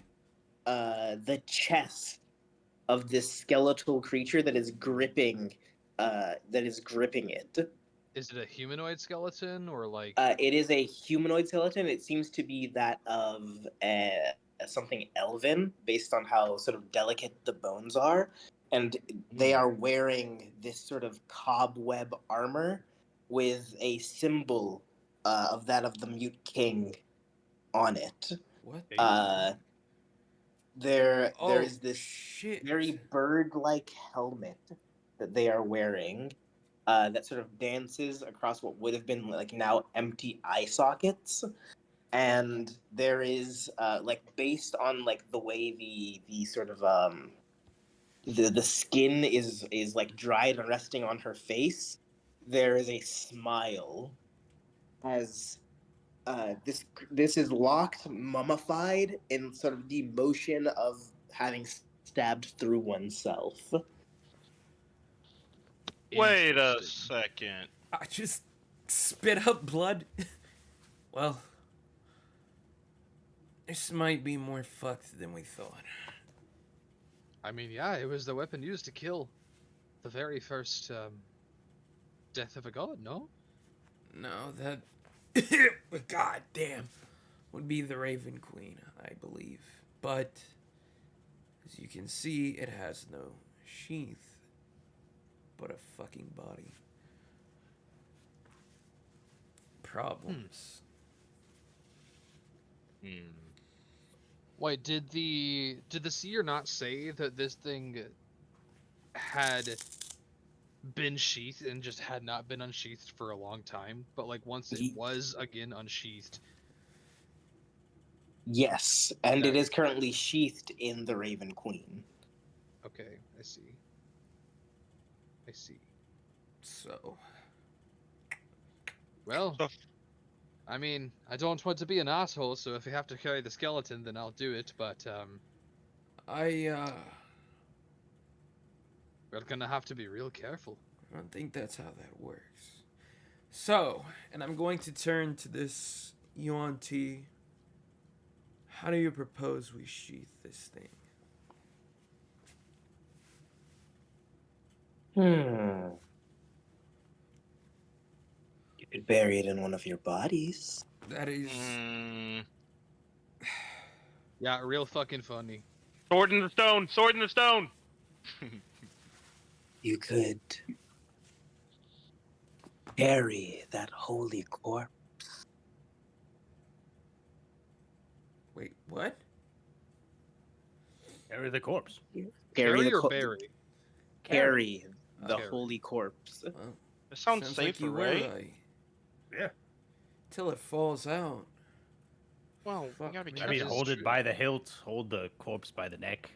Speaker 7: the chest of this skeletal creature that is gripping it.
Speaker 4: Is it a humanoid skeleton or like?
Speaker 7: It is a humanoid skeleton. It seems to be that of something elven, based on how sort of delicate the bones are, and they are wearing this sort of cobweb armor with a symbol of that of the Mute King on it.
Speaker 3: What?
Speaker 7: There
Speaker 3: Oh,
Speaker 7: is this
Speaker 3: shit.
Speaker 7: very bird-like helmet that they are wearing that sort of dances across what would have been like now empty eye sockets. And there is like based on like the way the sort of the skin is like dried and resting on her face, there is a smile as this is locked, mummified in sort of the motion of having stabbed through oneself.
Speaker 2: Wait a
Speaker 4: Interesting.
Speaker 2: second.
Speaker 3: I just spit up blood. Well, this might be more fucked than we thought.
Speaker 4: I mean, yeah, it was the weapon used to kill the very first death of a god, no?
Speaker 3: No, that god damn would be the Raven Queen, I believe. But as you can see, it has no sheath, but a fucking body. Problems.
Speaker 4: Wait, did the seer not say that this thing had been sheathed and just had not been unsheathed for a long time? But like once it was again unsheathed.
Speaker 7: Yes, and
Speaker 4: Okay.
Speaker 7: it is currently sheathed in the Raven Queen.
Speaker 4: Okay, I see. I see.
Speaker 3: So,
Speaker 4: Well,
Speaker 2: So-
Speaker 4: I mean, I don't want to be an asshole, so if we have to carry the skeleton, then I'll do it. But
Speaker 3: I
Speaker 4: we're gonna have to be real careful.
Speaker 3: don't think that's how that works. So, and I'm going to turn to this Yuan Ti. How do you propose we sheath this thing?
Speaker 7: You could bury it in one of your bodies.
Speaker 3: That is
Speaker 4: Yeah, real fucking funny.
Speaker 2: Sword in the stone! Sword in the stone!
Speaker 7: You could bury that holy corpse.
Speaker 3: wait, what?
Speaker 5: Carry the corpse.
Speaker 4: Carry
Speaker 7: the
Speaker 4: or
Speaker 7: co-
Speaker 4: bury?
Speaker 7: Carry the
Speaker 4: Carry.
Speaker 7: holy corpse.
Speaker 3: Well,
Speaker 2: It sounds
Speaker 3: like
Speaker 2: safer,
Speaker 3: you were
Speaker 2: right?
Speaker 3: right.
Speaker 5: Yeah.
Speaker 3: Till it falls out.
Speaker 2: Well,
Speaker 3: Fuck
Speaker 2: we gotta be
Speaker 3: me.
Speaker 5: I mean,
Speaker 4: That is
Speaker 5: hold it
Speaker 4: true.
Speaker 5: by the hilt, hold the corpse by the neck.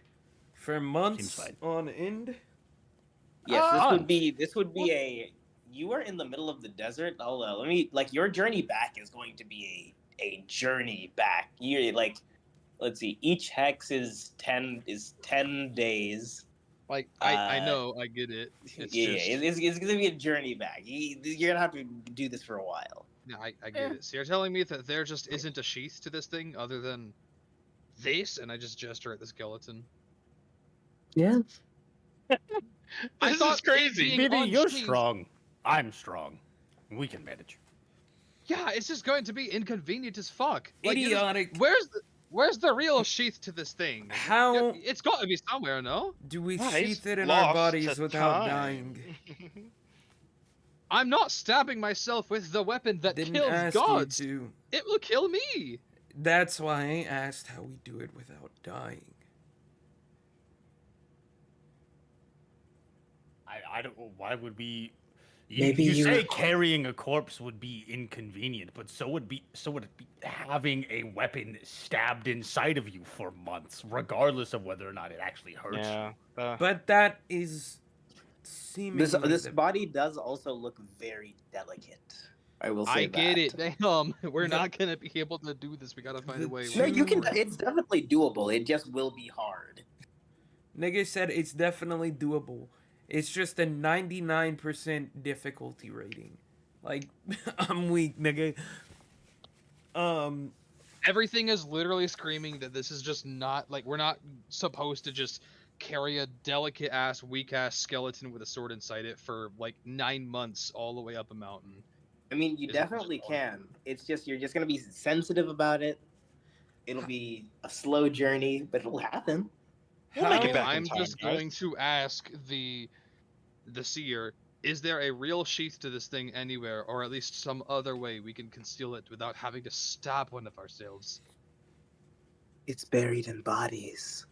Speaker 3: For months
Speaker 5: fine.
Speaker 3: on end.
Speaker 7: Yes,
Speaker 5: Ah!
Speaker 7: this would be a. You are in the middle of the desert. Hold on, let me like your journey back is going to be a journey back. You like, let's see, each hex is 10 days.
Speaker 4: Like I
Speaker 7: Uh,
Speaker 4: know, I get it. It's
Speaker 7: yeah,
Speaker 4: just
Speaker 7: it's gonna be a journey back. You're gonna have to do this for a while.
Speaker 4: yeah, I get it. So you're telling me that there just isn't a sheath to this thing other than this, and I just gesture at the skeleton.
Speaker 7: Yeah.
Speaker 4: I
Speaker 2: This
Speaker 4: thought
Speaker 2: is crazy.
Speaker 4: being
Speaker 5: Vivi, you're
Speaker 4: unsheathed-
Speaker 5: strong. I'm strong. We can manage.
Speaker 4: Yeah, it's just going to be inconvenient as fuck. Like, you just-
Speaker 3: Idiotic.
Speaker 4: where's the real sheath to this thing?
Speaker 3: How
Speaker 4: It's got to be somewhere, no?
Speaker 3: do we
Speaker 2: Guys,
Speaker 3: sheath it in
Speaker 2: lost
Speaker 3: our bodies
Speaker 2: to
Speaker 3: without
Speaker 2: time.
Speaker 3: dying?
Speaker 4: I'm not stabbing myself with the weapon that
Speaker 3: Didn't
Speaker 4: kills
Speaker 3: ask
Speaker 4: gods.
Speaker 3: you to.
Speaker 4: It will kill me.
Speaker 3: That's why I asked how we do it without dying.
Speaker 5: I don't. Why would we?
Speaker 7: Maybe
Speaker 5: you
Speaker 7: you-
Speaker 5: say carrying a corpse would be inconvenient, but so would it be having a weapon stabbed inside of you for months, regardless of whether or not it actually hurts you.
Speaker 2: Yeah.
Speaker 3: But that is seemingly
Speaker 7: This
Speaker 3: the-
Speaker 7: body does also look very delicate. I will say
Speaker 4: I get it.
Speaker 7: that.
Speaker 4: Damn, we're
Speaker 3: The-
Speaker 4: not gonna be able to do this. We gotta find
Speaker 3: the
Speaker 4: a way.
Speaker 7: No,
Speaker 3: two-
Speaker 7: you can. It's definitely doable. It just will be hard.
Speaker 3: Nigga said it's definitely doable. It's just a 99% difficulty rating. Like, I'm weak, nigga.
Speaker 4: Everything is literally screaming that this is just not like we're not supposed to just carry a delicate ass, weak ass skeleton with a sword inside it for like 9 months all the way up a mountain.
Speaker 7: I mean, you
Speaker 4: Is it just
Speaker 7: definitely
Speaker 4: hard?
Speaker 7: can. It's just you're just gonna be sensitive about it. It'll be a slow journey, but it'll happen.
Speaker 2: We'll make it
Speaker 3: How-
Speaker 2: back in
Speaker 4: I'm
Speaker 2: time,
Speaker 4: just
Speaker 2: guys.
Speaker 4: going to ask the seer, is there a real sheath to this thing anywhere, or at least some other way we can conceal it without having to stab one of ourselves?
Speaker 7: It's buried in bodies.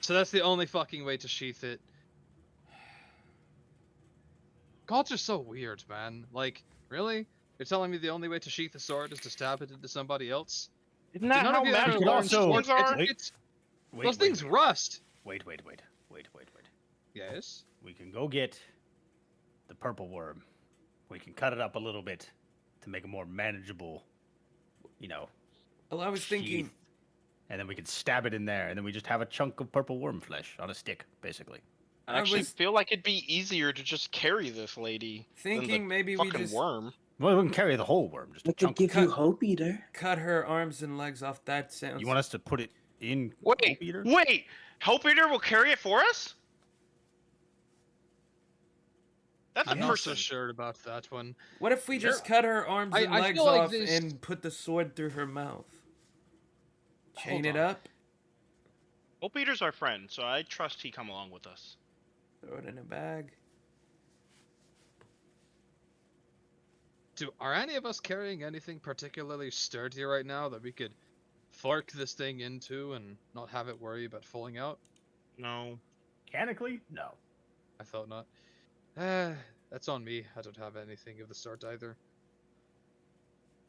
Speaker 4: So that's the only fucking way to sheath it. Gods are so weird, man. Like, really? You're telling me the only way to sheath a sword is to stab it into somebody else?
Speaker 2: Isn't
Speaker 4: Did
Speaker 2: that
Speaker 4: none
Speaker 2: how
Speaker 4: of you ever
Speaker 2: magical
Speaker 4: learn
Speaker 5: also-
Speaker 4: sword
Speaker 2: swords are?
Speaker 5: Wait.
Speaker 4: etiquette?
Speaker 5: Wait,
Speaker 4: Those
Speaker 5: wait,
Speaker 4: things
Speaker 5: wait.
Speaker 4: rust.
Speaker 5: Wait.
Speaker 4: Yes.
Speaker 5: We can go get the purple worm. We can cut it up a little bit to make it more manageable,
Speaker 3: Well, I was thinking,
Speaker 5: sheath, and then we can stab it in there, and then we just have a chunk of purple worm flesh on a stick, basically.
Speaker 2: I actually feel like it'd be easier to just carry this lady than the
Speaker 3: maybe we
Speaker 2: fucking
Speaker 3: just
Speaker 2: worm.
Speaker 5: Well, we can carry the whole worm, just a
Speaker 6: I
Speaker 5: chunk.
Speaker 6: could give you Hope Eater.
Speaker 3: cut her arms and legs off. That sounds.
Speaker 5: You want us to put it in
Speaker 2: Wait,
Speaker 5: Hope Eater?
Speaker 2: wait! Hope Eater will carry it for us? That's a
Speaker 4: I'm not so
Speaker 2: person.
Speaker 4: sure about that one.
Speaker 3: What if we just cut her arms and
Speaker 4: I
Speaker 3: legs
Speaker 4: feel like
Speaker 3: off
Speaker 4: this-
Speaker 3: and put the sword through her mouth? Chain
Speaker 4: Hold
Speaker 3: it
Speaker 4: on.
Speaker 3: up,
Speaker 2: Hope Eater's our friend, so I trust he come along with us.
Speaker 3: throw it in a bag.
Speaker 4: Are any of us carrying anything particularly sturdy right now that we could fork this thing into and not have it worry about falling out?
Speaker 2: No.
Speaker 5: Mechanically? No.
Speaker 4: I thought not. That's on me. I don't have anything of the sort either.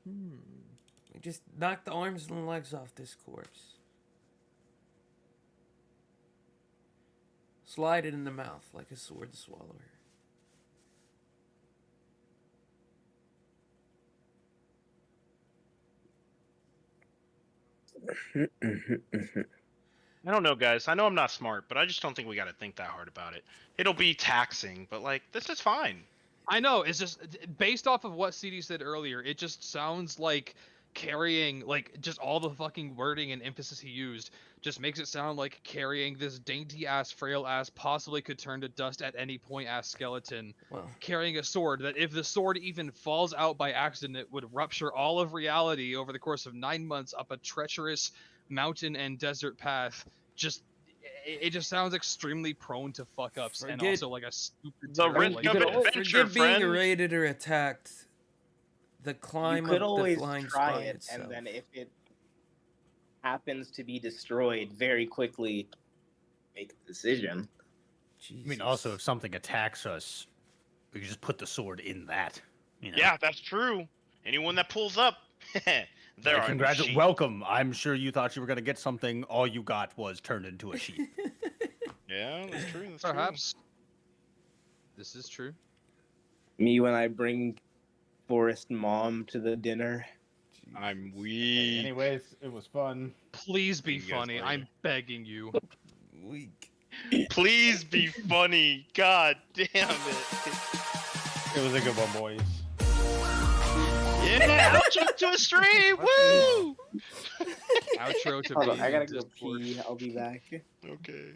Speaker 3: We just knock the arms and legs off this corpse. Slide it in the mouth like a sword swallower.
Speaker 2: I don't know, guys. I know I'm not smart, but I just don't think we gotta think that hard about it. It'll be taxing, but, like, this is fine.
Speaker 4: I know, it's just based off of what CD said earlier, it just sounds like carrying, like, just all the fucking wording and emphasis he used just makes it sound like carrying this dainty ass, frail ass, possibly could turn to dust at any point ass skeleton,
Speaker 3: Well,
Speaker 4: carrying a sword that if the sword even falls out by accident, it would rupture all of reality over the course of 9 months up a treacherous mountain and desert path. It just sounds extremely prone to fuck ups and
Speaker 3: Forget-
Speaker 4: also like a stupid
Speaker 2: The
Speaker 4: terrible,
Speaker 2: risk
Speaker 4: like,
Speaker 2: of
Speaker 4: goal.
Speaker 2: adventure,
Speaker 3: forget being
Speaker 2: friends.
Speaker 3: raided or attacked. The climb
Speaker 7: You could
Speaker 3: up
Speaker 7: always
Speaker 3: the flying
Speaker 7: try
Speaker 3: spine
Speaker 7: it,
Speaker 3: itself.
Speaker 7: and then if it happens to be destroyed very quickly, make the decision.
Speaker 5: I mean, also, if something attacks us, we can just put the sword in that.
Speaker 2: Yeah, that's true. Anyone that pulls up, there are
Speaker 5: Congratulations. Welcome. I'm sure you thought you were going to get something. All you got was turned into a sheep.
Speaker 2: Yeah, that's true. That's
Speaker 4: Perhaps. This is true.
Speaker 7: Me when I bring Forrest Mom to the dinner.
Speaker 2: true. I'm weak.
Speaker 5: Anyways, it was fun.
Speaker 4: Please be
Speaker 2: You guys
Speaker 4: funny.
Speaker 2: later.
Speaker 4: I'm begging you.
Speaker 3: Weak.
Speaker 2: Please be funny. God damn it.
Speaker 5: It was a good one, boys.
Speaker 2: Yeah, outro to a stream. Woo!
Speaker 4: Outro to
Speaker 7: Hold
Speaker 4: be
Speaker 7: on, I gotta
Speaker 4: in
Speaker 7: go
Speaker 4: Discord.
Speaker 7: pee. I'll be back.
Speaker 2: Okay.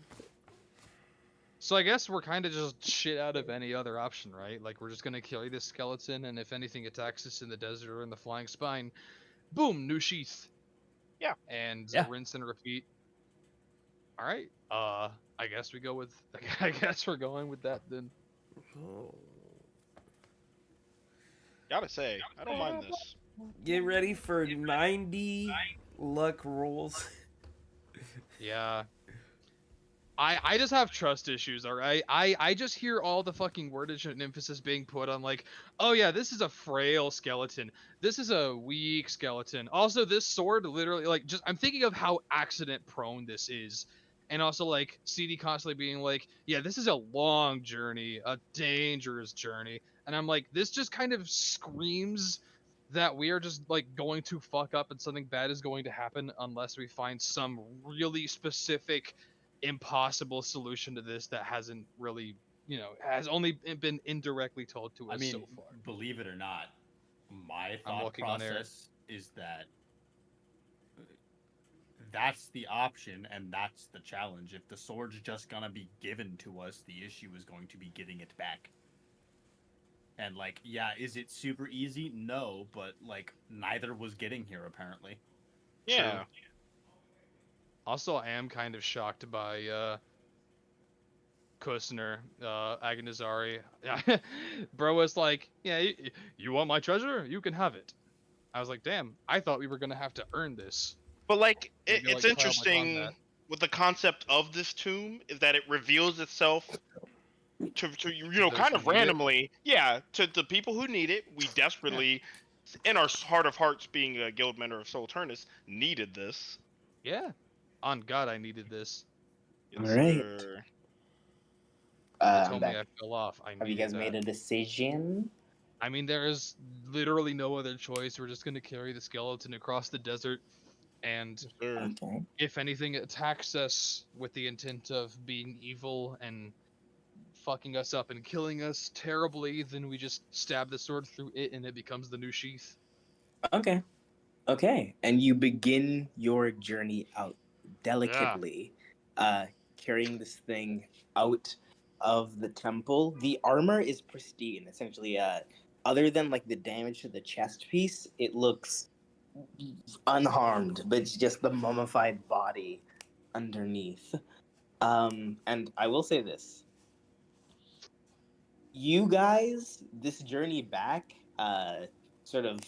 Speaker 4: So I guess we're kind of just shit out of any other option, right? Like we're just gonna carry this skeleton, and if anything attacks us in the desert or in the flying spine, boom, new sheath.
Speaker 2: Yeah.
Speaker 4: And
Speaker 5: Yeah.
Speaker 4: rinse and repeat. All right. I guess we go with. I guess we're going with that then.
Speaker 3: Oh.
Speaker 2: Gotta say, I don't mind this.
Speaker 3: Get ready for 90 luck rolls.
Speaker 4: Yeah. I just have trust issues, alright? I just hear all the fucking wordage and emphasis being put on like, oh yeah, this is a frail skeleton. This is a weak skeleton. Also, this sword literally, like, just, I'm thinking of how accident prone this is. And also, like, CD constantly being like, yeah, this is a long journey, a dangerous journey. And I'm like, this just kind of screams that we are just, like, going to fuck up and something bad is going to happen unless we find some really specific impossible solution to this that hasn't really, has only been indirectly told to us
Speaker 5: I mean,
Speaker 4: so far.
Speaker 5: believe it or not, my
Speaker 4: I'm
Speaker 5: thought
Speaker 4: looking on air.
Speaker 5: process is that that's the option and that's the challenge. If the sword's just gonna be given to us, the issue is going to be getting it back. And like, yeah, is it super easy? No, but like neither was getting here apparently.
Speaker 2: Yeah.
Speaker 4: Also, I am kind of shocked by Kusner, Agonizari. Bro was like, yeah, you want my treasure? You can have it. I was like, damn, I thought we were going to have to earn this.
Speaker 2: But like,
Speaker 4: Maybe,
Speaker 2: it's
Speaker 4: like, pile my
Speaker 2: interesting
Speaker 4: combat.
Speaker 2: with the concept of this tomb is that it reveals itself to
Speaker 4: Those
Speaker 2: kind
Speaker 4: who
Speaker 2: of
Speaker 4: need it.
Speaker 2: randomly, yeah, to the people who need it. We desperately, in our heart of hearts, being a guild member of Soul Turnus, needed this.
Speaker 4: Yeah. On God, I needed this.
Speaker 2: Yes,
Speaker 7: Alright.
Speaker 2: sir.
Speaker 4: They
Speaker 7: I'm
Speaker 4: told me
Speaker 7: back.
Speaker 4: I fell off. I
Speaker 7: Have you
Speaker 4: needed
Speaker 7: guys made
Speaker 4: that.
Speaker 7: a decision?
Speaker 4: I mean, there is literally no other choice. We're just gonna carry the skeleton across the desert, and
Speaker 2: Sure.
Speaker 7: Okay.
Speaker 4: if anything attacks us with the intent of being evil and fucking us up and killing us terribly, then we just stab the sword through it and it becomes the new sheath.
Speaker 7: Okay. Okay. And you begin your journey out delicately, carrying this thing out of the temple. The armor is pristine, essentially. Other than like the damage to the chest piece, it looks unharmed, but it's just the mummified body underneath. And I will say this: you guys, this journey back, sort of,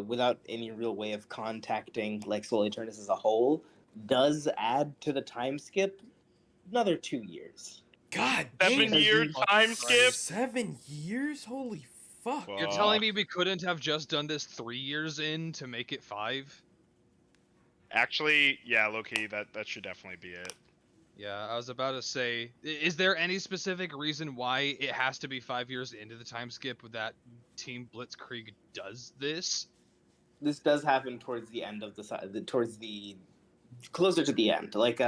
Speaker 7: without any real way of contacting like Soul Eternus as a whole, does add to the time skip another 2 years.
Speaker 3: God
Speaker 2: 7
Speaker 3: damn.
Speaker 2: year
Speaker 4: Fucking
Speaker 2: time
Speaker 4: Christ.
Speaker 2: skip.
Speaker 3: 7 years? Holy fuck.
Speaker 4: You're telling me we couldn't have just done this 3 years in to make it 5?
Speaker 2: Actually, yeah, Loki, that should definitely be it.
Speaker 4: Yeah, I was about to say, is there any specific reason why it has to be 5 years into the time skip that Team Blitzkrieg does this?
Speaker 7: This does happen towards the end of towards the closer to the end, like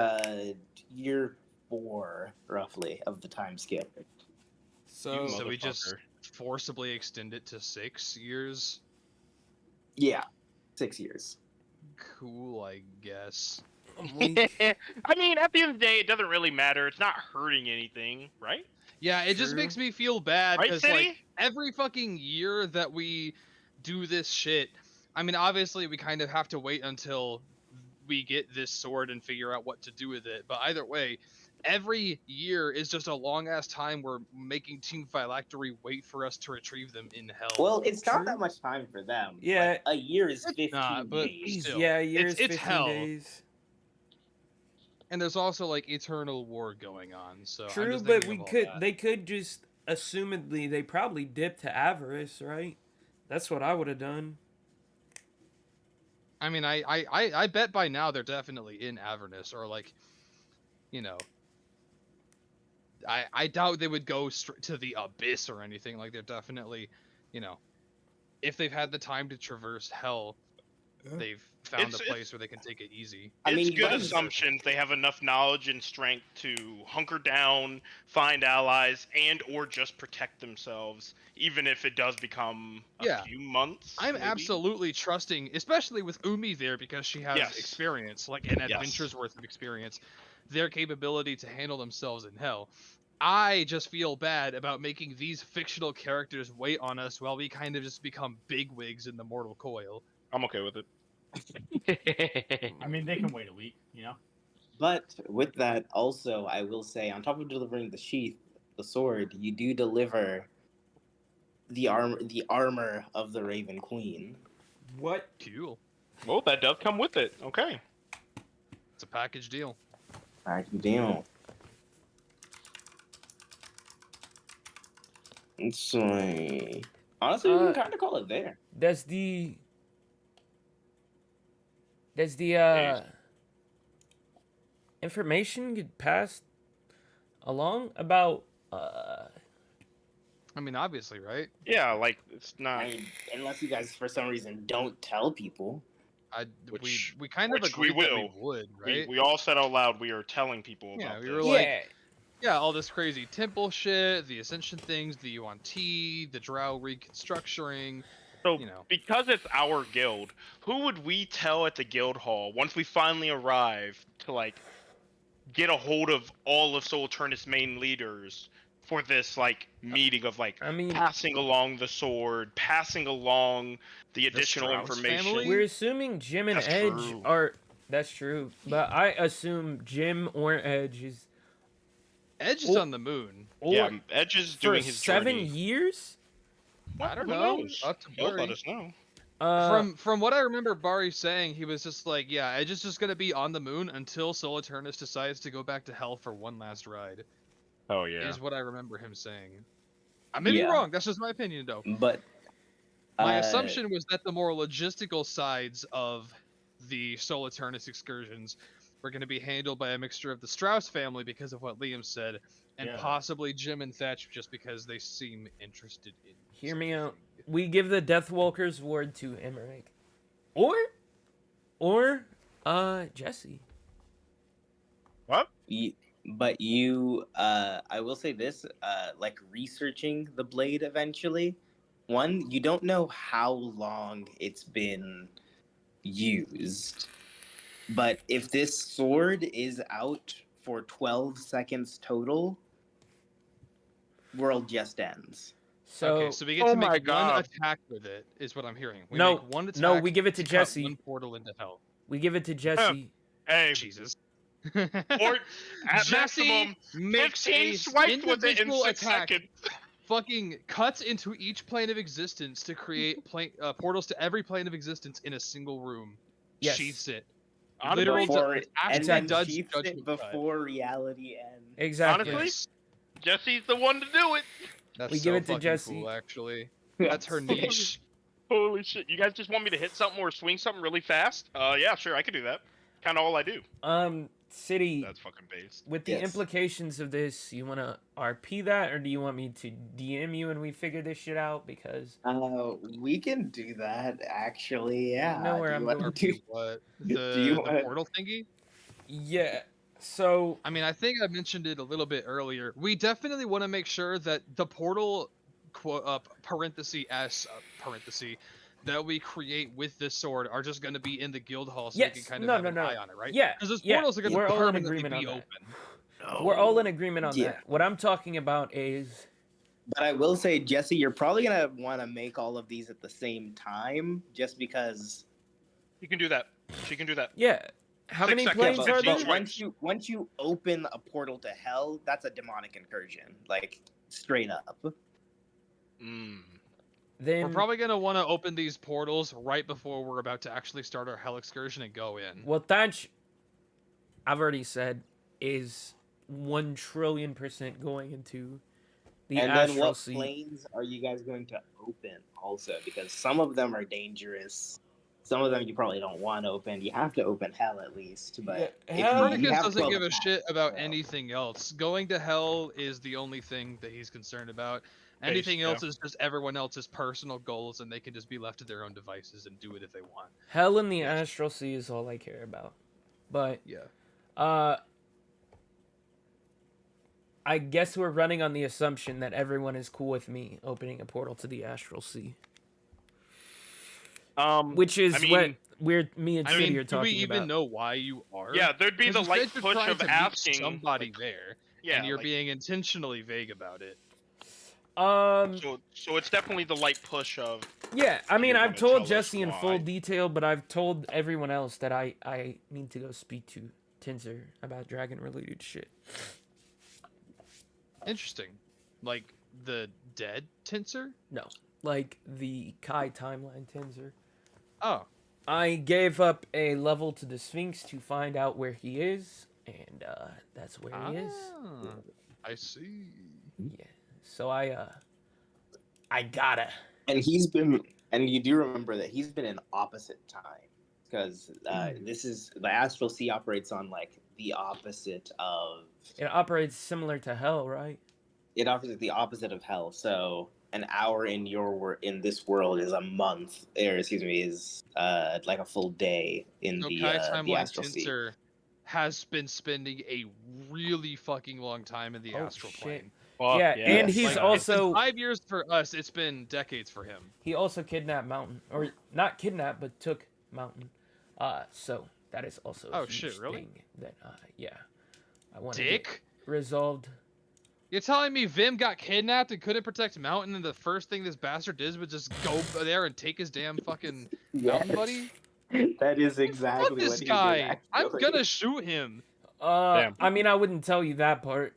Speaker 7: year 4 roughly of the time skip.
Speaker 3: So,
Speaker 4: So we just
Speaker 2: motherfucker.
Speaker 4: forcibly extend it to 6 years?
Speaker 7: Yeah, 6 years.
Speaker 4: Cool, I guess.
Speaker 3: like,
Speaker 2: I mean, at the end of the day, it doesn't really matter. It's not hurting anything, right?
Speaker 4: Yeah, it just
Speaker 3: True.
Speaker 4: makes me feel bad
Speaker 2: Right,
Speaker 4: because
Speaker 2: City?
Speaker 4: like every fucking year that we do this shit, I mean, obviously we kind of have to wait until we get this sword and figure out what to do with it. But either way, every year is just a long ass time we're making Team Phylactery wait for us to retrieve them in hell.
Speaker 7: Well, it's not
Speaker 3: True.
Speaker 7: that much time for them.
Speaker 3: Yeah.
Speaker 7: Like, a year is
Speaker 4: It's
Speaker 7: 15
Speaker 4: not, but
Speaker 7: days.
Speaker 4: still.
Speaker 3: yeah, years,
Speaker 4: it's
Speaker 3: 15
Speaker 4: hell.
Speaker 3: days.
Speaker 4: And there's also like eternal war going on. So I'm
Speaker 3: True,
Speaker 4: just
Speaker 3: but
Speaker 4: thinking
Speaker 3: we
Speaker 4: of all
Speaker 3: could.
Speaker 4: that.
Speaker 3: They could just, assumedly, they probably dipped to avarice, right? That's what I would have done.
Speaker 4: I mean, I bet by now they're definitely in Avernus, or like, you know, I doubt they would go straight to the abyss or anything. Like they're definitely, you know, if they've had the time to traverse hell, they've found a
Speaker 2: It's-
Speaker 4: place where they can take it easy.
Speaker 7: I mean,
Speaker 2: It's
Speaker 7: you
Speaker 2: good
Speaker 7: guys-
Speaker 2: assumptions they have enough knowledge and strength to hunker down, find allies, and or just protect themselves, even if it does become a
Speaker 4: Yeah.
Speaker 2: few months.
Speaker 4: I'm
Speaker 2: maybe.
Speaker 4: absolutely trusting, especially with Umi there because she has
Speaker 2: Yes.
Speaker 4: experience, like an
Speaker 2: Yes.
Speaker 4: adventure's worth of experience, their capability to handle themselves in hell. I just feel bad about making these fictional characters wait on us while we kind of just become bigwigs in the mortal coil.
Speaker 2: I'm okay with it.
Speaker 5: I mean, they can wait a week, you know?
Speaker 7: But with that, also, I will say, on top of delivering the sheath, the sword, you do deliver the armor of the Raven Queen.
Speaker 3: What?
Speaker 4: Cool.
Speaker 2: Well, that does come with it. Okay.
Speaker 4: It's a package deal.
Speaker 7: Alright, deal. So, honestly, we can kind of call it there.
Speaker 3: Does the information get passed along about
Speaker 4: I mean, obviously, right?
Speaker 2: Yeah, like it's not.
Speaker 7: I mean, unless you guys, for some reason, don't tell people.
Speaker 2: Which-
Speaker 4: we kind of
Speaker 2: which we
Speaker 4: agreed that we
Speaker 2: will.
Speaker 4: would, right?
Speaker 2: We all said out loud we are telling people
Speaker 4: Yeah,
Speaker 2: about
Speaker 4: we
Speaker 2: this.
Speaker 4: were like-
Speaker 3: yeah,
Speaker 4: Yeah, all this crazy temple shit, the ascension things, the Yuan Ti, the Drow reconstructuring,
Speaker 2: So,
Speaker 4: you know.
Speaker 2: because it's our guild, who would we tell at the guild hall once we finally arrive to like get a hold of all of Soul Eternus main leaders for this like meeting of like
Speaker 3: I mean,
Speaker 2: passing along the sword, passing along the additional
Speaker 4: Strauss
Speaker 2: information?
Speaker 4: family?
Speaker 3: we're assuming Jim and
Speaker 2: That's
Speaker 3: Edge
Speaker 2: true.
Speaker 3: are. That's true, but I assume Jim or Edge is.
Speaker 4: Edge is
Speaker 3: Oh.
Speaker 4: on the moon.
Speaker 3: Or
Speaker 2: Yeah, Edge is
Speaker 3: for
Speaker 2: doing his
Speaker 3: 7
Speaker 2: journey.
Speaker 3: years.
Speaker 4: I don't
Speaker 2: Who
Speaker 4: know.
Speaker 2: knows?
Speaker 4: Up to
Speaker 2: He'll let
Speaker 4: Bari.
Speaker 2: us know.
Speaker 4: From what I remember Bari saying, he was just like, yeah, Edge is just gonna be on the moon until Soul Eternus decides to go back to hell for one last ride.
Speaker 2: Oh yeah.
Speaker 4: Is what I remember him saying. I may be
Speaker 7: Yeah.
Speaker 4: wrong. That's just my opinion, though.
Speaker 7: But
Speaker 4: My assumption was that the more logistical sides of the Soul Eternus excursions were going to be handled by a mixture of the Strauss family because of what Liam said, and
Speaker 5: Yeah.
Speaker 4: possibly Jim and Thatch just because they seem interested in.
Speaker 3: Hear me
Speaker 4: such a
Speaker 3: out.
Speaker 4: thing.
Speaker 3: We give the Deathwalker's ward to Emmerich. Or Jesse.
Speaker 2: What?
Speaker 7: But you, I will say this, like researching the blade eventually, one, you don't know how long it's been used. But if this sword is out for 12 seconds total, world just ends.
Speaker 3: So
Speaker 4: Okay, so we get
Speaker 2: Oh
Speaker 4: to
Speaker 2: my
Speaker 4: make one
Speaker 2: God.
Speaker 4: attack with it, is what I'm hearing. We
Speaker 3: No,
Speaker 4: make one attack.
Speaker 3: no, we give it to
Speaker 4: cut
Speaker 3: Jesse.
Speaker 4: One portal into hell.
Speaker 3: we give it to Jesse.
Speaker 2: Hey,
Speaker 4: Jesus.
Speaker 2: or at
Speaker 4: Jesse
Speaker 2: maximum,
Speaker 4: makes
Speaker 2: 15
Speaker 4: a
Speaker 2: swipes with it in
Speaker 4: individual
Speaker 2: 6
Speaker 4: attack.
Speaker 2: seconds.
Speaker 4: Fucking cuts into each plane of existence to create portals to every plane of existence in a single room.
Speaker 3: Yes.
Speaker 4: Sheaths it.
Speaker 2: Honestly,
Speaker 4: Literal
Speaker 7: Before
Speaker 4: it's
Speaker 7: it,
Speaker 4: actually
Speaker 7: and then
Speaker 4: Dud's
Speaker 7: sheaths
Speaker 4: judgment
Speaker 7: it
Speaker 4: cut.
Speaker 7: before reality ends.
Speaker 3: Exactly.
Speaker 2: Honestly?
Speaker 4: Yes.
Speaker 2: Jesse's the one to do it.
Speaker 4: That's
Speaker 3: We
Speaker 4: so
Speaker 3: give it to
Speaker 4: fucking
Speaker 3: Jesse.
Speaker 4: cool, actually. That's her niche.
Speaker 2: Holy shit! You guys just want me to hit something or swing something really fast? Yeah, sure, I could do that. Kind of all I do.
Speaker 3: City,
Speaker 2: That's fucking based.
Speaker 3: with the
Speaker 7: Yes.
Speaker 3: implications of this, you want to RP that, or do you want me to DM you and we figure this shit out? Because
Speaker 7: We can do that, actually, yeah.
Speaker 3: You know where
Speaker 7: Do
Speaker 3: I'm
Speaker 7: you wanna
Speaker 3: going.
Speaker 7: do-
Speaker 4: What?
Speaker 7: Do you
Speaker 4: The
Speaker 7: wanna-
Speaker 4: portal thingy?
Speaker 3: yeah, so
Speaker 4: I mean, I think I mentioned it a little bit earlier. We definitely want to make sure that the portal, parenthesis S, parenthesis, that we create with this sword are just going to be in the guild hall, so we can
Speaker 3: Yes,
Speaker 4: kind of
Speaker 3: no,
Speaker 4: have
Speaker 3: no,
Speaker 4: an
Speaker 3: no.
Speaker 4: eye on it, right?
Speaker 3: Yeah,
Speaker 4: Because those
Speaker 3: yeah,
Speaker 4: portals are going to
Speaker 3: we're all in
Speaker 4: permanently
Speaker 3: agreement
Speaker 4: be
Speaker 3: on that.
Speaker 4: open.
Speaker 3: we're all in agreement on
Speaker 7: Yeah.
Speaker 3: that. What I'm talking about is
Speaker 7: But I will say, Jesse, you're probably gonna want to make all of these at the same time, just because.
Speaker 2: You can do that. She can do that.
Speaker 3: yeah. How
Speaker 2: 6
Speaker 3: many
Speaker 2: seconds,
Speaker 3: planes
Speaker 7: but,
Speaker 3: are
Speaker 2: 15
Speaker 3: there?
Speaker 2: swipes.
Speaker 7: once you open a portal to hell, that's a demonic incursion, like straight up.
Speaker 2: Mm.
Speaker 3: Then
Speaker 4: We're probably going to want to open these portals right before we're about to actually start our hell excursion and go in.
Speaker 3: well, Thatch, I've already said, is 1,000,000,000,000% going into the
Speaker 7: And then
Speaker 3: astral
Speaker 7: what
Speaker 3: sea.
Speaker 7: planes are you guys going to open also? Because some of them are dangerous. Some of them you probably don't want open. You have to open hell at least. But
Speaker 3: Yeah,
Speaker 7: if
Speaker 3: hell-
Speaker 7: you
Speaker 4: Copernicus
Speaker 7: have
Speaker 4: doesn't
Speaker 7: 12
Speaker 4: give a
Speaker 7: attacks,
Speaker 4: shit about
Speaker 7: so-
Speaker 4: anything else. Going to hell is the only thing that he's concerned about. Anything
Speaker 2: yeah.
Speaker 4: else is just everyone else's personal goals, and they can just be left to their own devices and do it if they want.
Speaker 3: Hell in the astral sea is all I care about. But
Speaker 4: Yeah.
Speaker 3: I guess we're running on the assumption that everyone is cool with me opening a portal to the astral sea, which is
Speaker 2: I mean,
Speaker 3: what me and
Speaker 4: I
Speaker 3: City
Speaker 4: mean,
Speaker 3: are
Speaker 4: do we
Speaker 3: talking
Speaker 4: even
Speaker 3: about.
Speaker 4: know why you are?
Speaker 2: Yeah, there'd be the
Speaker 4: 'Cause you
Speaker 2: light
Speaker 4: said you're
Speaker 2: push
Speaker 4: trying
Speaker 2: of
Speaker 4: to meet
Speaker 2: asking
Speaker 4: somebody
Speaker 2: like,
Speaker 4: there,
Speaker 2: Yeah,
Speaker 4: and you're
Speaker 2: like,
Speaker 4: being intentionally vague about it.
Speaker 2: So it's definitely the light push of.
Speaker 3: Yeah, I mean,
Speaker 2: you
Speaker 3: I've
Speaker 2: wanna
Speaker 3: told
Speaker 2: tell us
Speaker 3: Jesse in full
Speaker 2: why.
Speaker 3: detail, but I've told everyone else that I need to go speak to Tinser about dragon-related shit.
Speaker 4: Interesting. Like the dead Tinser?
Speaker 3: No, like the Kai timeline Tinser.
Speaker 4: Oh,
Speaker 3: I gave up a level to the Sphinx to find out where he is, and that's where he is.
Speaker 4: Ah, I see.
Speaker 3: Yeah. So I gotta.
Speaker 7: And and you do remember that he's been in opposite time, because this is the astral sea operates on like the opposite of.
Speaker 3: It operates similar to hell, right?
Speaker 7: It offers the opposite of hell. So an hour in in this world is a month, or excuse me, is like a full day in
Speaker 4: So
Speaker 7: the
Speaker 4: Kai Timeline
Speaker 7: astral sea.
Speaker 4: Tinser has been spending a really fucking long time in the
Speaker 3: Oh,
Speaker 4: astral
Speaker 3: shit.
Speaker 4: plane.
Speaker 3: Yeah, and he's
Speaker 4: Like, it's
Speaker 3: also
Speaker 4: been 5 years for us. It's been decades for him.
Speaker 3: he also kidnapped Mountain, or not kidnapped, but took Mountain. So that is also a
Speaker 4: Oh,
Speaker 3: huge
Speaker 4: shit, really?
Speaker 3: thing that yeah, I want to
Speaker 4: Dick.
Speaker 3: resolved.
Speaker 4: You're telling me Vim got kidnapped and couldn't protect Mountain, and the first thing this bastard did was just go there and take his damn fucking Mountain buddy?
Speaker 7: That is exactly
Speaker 4: Fuck this
Speaker 7: what he
Speaker 4: guy!
Speaker 7: did.
Speaker 4: I'm
Speaker 7: actually.
Speaker 4: gonna shoot him.
Speaker 2: Damn.
Speaker 3: I mean, I wouldn't tell you that part.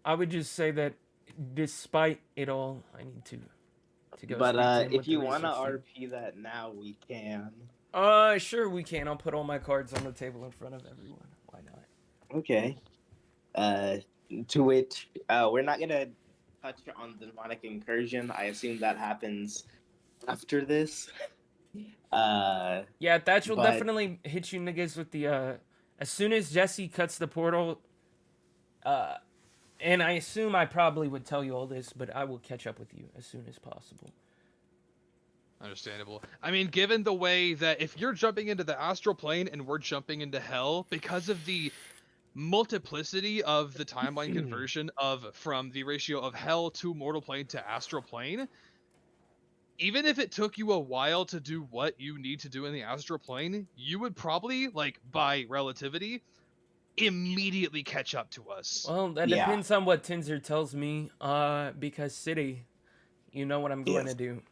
Speaker 3: I would just say that despite it all, I need to go.
Speaker 7: But
Speaker 3: speak to him
Speaker 7: if
Speaker 3: with
Speaker 7: you
Speaker 3: the
Speaker 7: want to
Speaker 3: research
Speaker 7: RP that now, we can.
Speaker 3: thing. Sure we can. I'll put all my cards on the table in front of everyone. Why not?
Speaker 7: Okay. To which we're not gonna touch on the demonic incursion. I assume that happens after this.
Speaker 3: Yeah, Thatch will
Speaker 7: But-
Speaker 3: definitely hit you niggas with the as soon as Jesse cuts the portal, And I assume I probably would tell you all this, but I will catch up with you as soon as possible.
Speaker 4: Understandable. I mean, given the way that if you're jumping into the astral plane and we're jumping into hell, because of the multiplicity of the timeline conversion of from the ratio of hell to mortal plane to astral plane, even if it took you a while to do what you need to do in the astral plane, you would probably, like, by relativity, immediately catch up to us.
Speaker 3: Well, that
Speaker 7: Yeah.
Speaker 3: depends on what Tinzer tells me. Because City, you know what I'm going
Speaker 6: Yes.
Speaker 3: to do.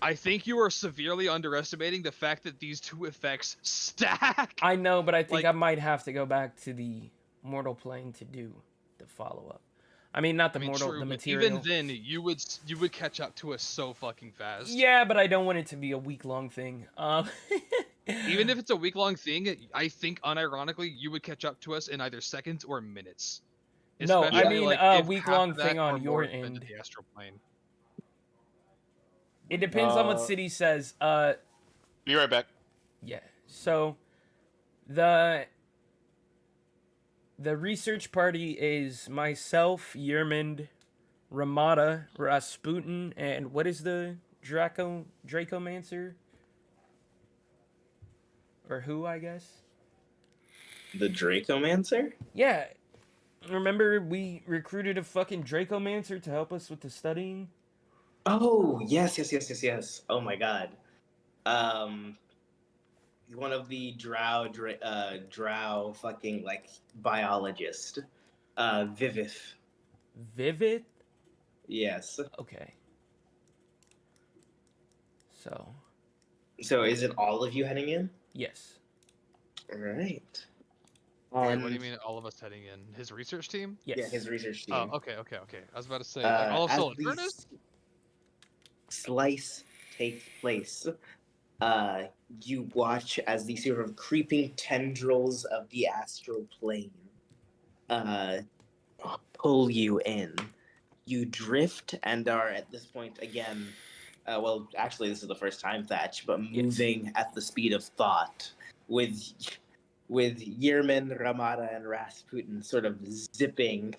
Speaker 4: I think you are severely underestimating the fact that these two effects stack.
Speaker 3: I know, but I think
Speaker 4: Like-
Speaker 3: I might have to go back to the mortal plane to do the follow up. I mean, not the mortal,
Speaker 4: true,
Speaker 3: the
Speaker 4: but
Speaker 3: material.
Speaker 4: even then, you would catch up to us so fucking fast.
Speaker 3: Yeah, but I don't want it to be a week long thing.
Speaker 4: Even if it's a week-long thing, I think unironically you would catch up to us in either seconds or minutes.
Speaker 3: No, I
Speaker 4: Especially,
Speaker 3: mean,
Speaker 4: like,
Speaker 3: a
Speaker 4: if
Speaker 3: week-long
Speaker 4: half of that
Speaker 3: thing on
Speaker 4: or
Speaker 3: your
Speaker 4: more spent
Speaker 3: end.
Speaker 4: at the astral plane.
Speaker 3: It depends on what City says.
Speaker 2: Be right back.
Speaker 3: Yeah. So the research party is myself, Yermund, Ramada, Rasputin, and what is the Dracomancer? Or who, I guess?
Speaker 7: The Dracomancer?
Speaker 3: Yeah. Remember we recruited a fucking Dracomancer to help us with the studying?
Speaker 7: Oh, yes. Oh my god. One of the drow fucking, like, biologist. Vivith.
Speaker 3: Vivid?
Speaker 7: Yes.
Speaker 3: Okay. So,
Speaker 7: So is it all of you heading in?
Speaker 3: yes.
Speaker 7: Alright.
Speaker 4: Wait, what do you mean all of us heading in? His research team?
Speaker 3: Yes.
Speaker 7: Yeah, his research team.
Speaker 4: Oh, okay. I was about to say, like, all of
Speaker 7: as
Speaker 4: Solid
Speaker 7: the
Speaker 4: Furnace?
Speaker 7: slice takes place, you watch as the sort of creeping tendrils of the astral plane pull you in. You drift and are at this point again. Well, actually, this is the first time, Thatch, but moving at the speed of thought, with Yerman, Ramada, and Rasputin sort of zipping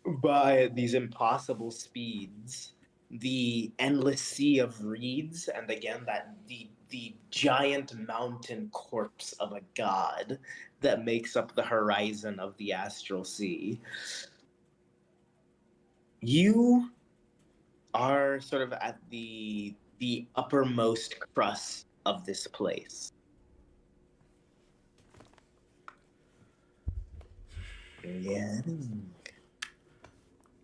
Speaker 7: by at these impossible speeds. The endless sea of reeds, and again that the giant mountain corpse of a god that makes up the horizon of the astral sea. You are sort of at the uppermost crust of this place. Yeah.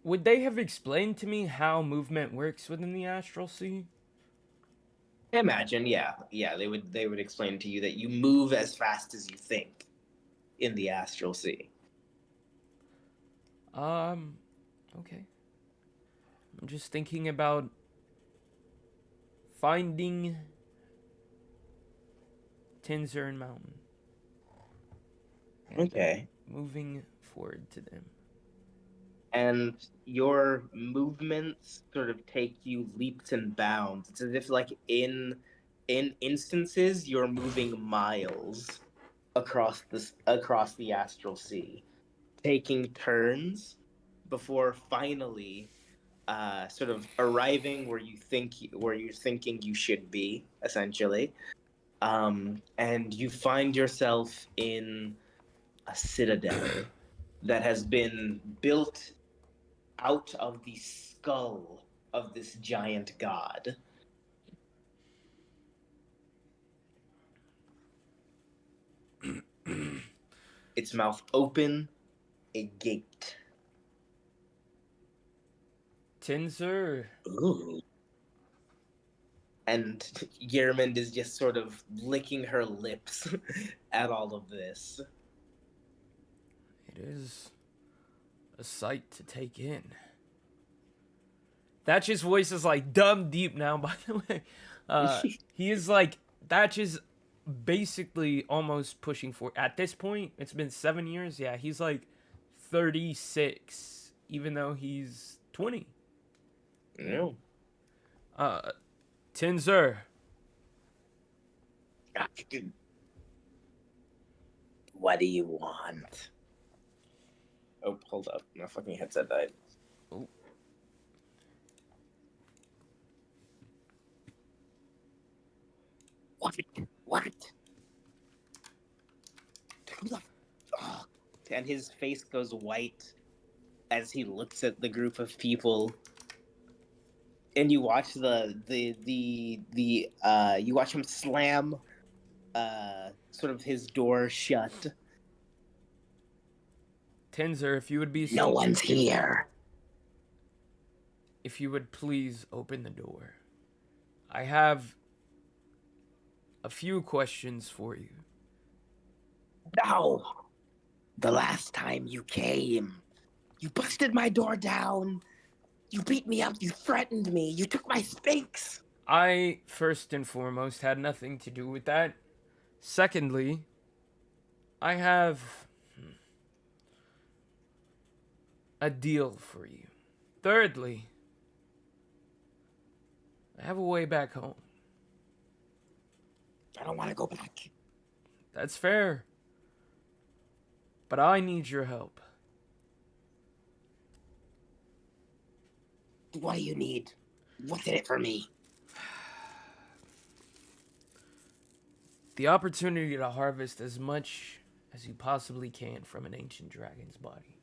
Speaker 3: Would they have explained to me how movement works within the astral sea?
Speaker 7: Imagine, yeah, they would explain to you that you move as fast as you think in the astral sea.
Speaker 3: Okay. I'm just thinking about finding Tinzer and Mountain. And,
Speaker 7: Okay.
Speaker 3: moving forward to them.
Speaker 7: And your movements sort of take you leaps and bounds. It's as if, like, in instances you're moving miles across the astral sea, taking turns before finally sort of arriving where you're thinking you should be, essentially. And you find yourself in a citadel that has been built out of the skull of this giant god. Its mouth open, agape.
Speaker 3: Tinzer.
Speaker 7: Ooh. And Yermund is just sort of licking her lips at all of this.
Speaker 3: It is a sight to take in. Thatch's voice is like dumb deep now, by the way. He is like, Thatch is basically almost pushing for, at this point, it's been 7 years. Yeah, he's like 36, even though he's 20.
Speaker 7: No.
Speaker 3: Tinzer.
Speaker 7: What do you want? Oh, hold up. My fucking headset died.
Speaker 3: Oh.
Speaker 7: What? What? Who the... Oh. And his face goes white as he looks at the group of people. And you watch you watch him slam sort of his door shut.
Speaker 3: Tenzer, if you would be
Speaker 7: No
Speaker 3: so...
Speaker 7: one's here.
Speaker 3: If you would please open the door. I have a few questions for you.
Speaker 7: No. The last time you came, you busted my door down. You beat me up. You threatened me. You took my Sphinx.
Speaker 3: I, first and foremost, had nothing to do with that. Secondly, I have a deal for you. Thirdly, I have a way back home.
Speaker 7: I don't want to go back.
Speaker 3: That's fair. But I need your help.
Speaker 7: What do you need? What's in it for me?
Speaker 3: The opportunity to harvest as much as you possibly can from an ancient dragon's body.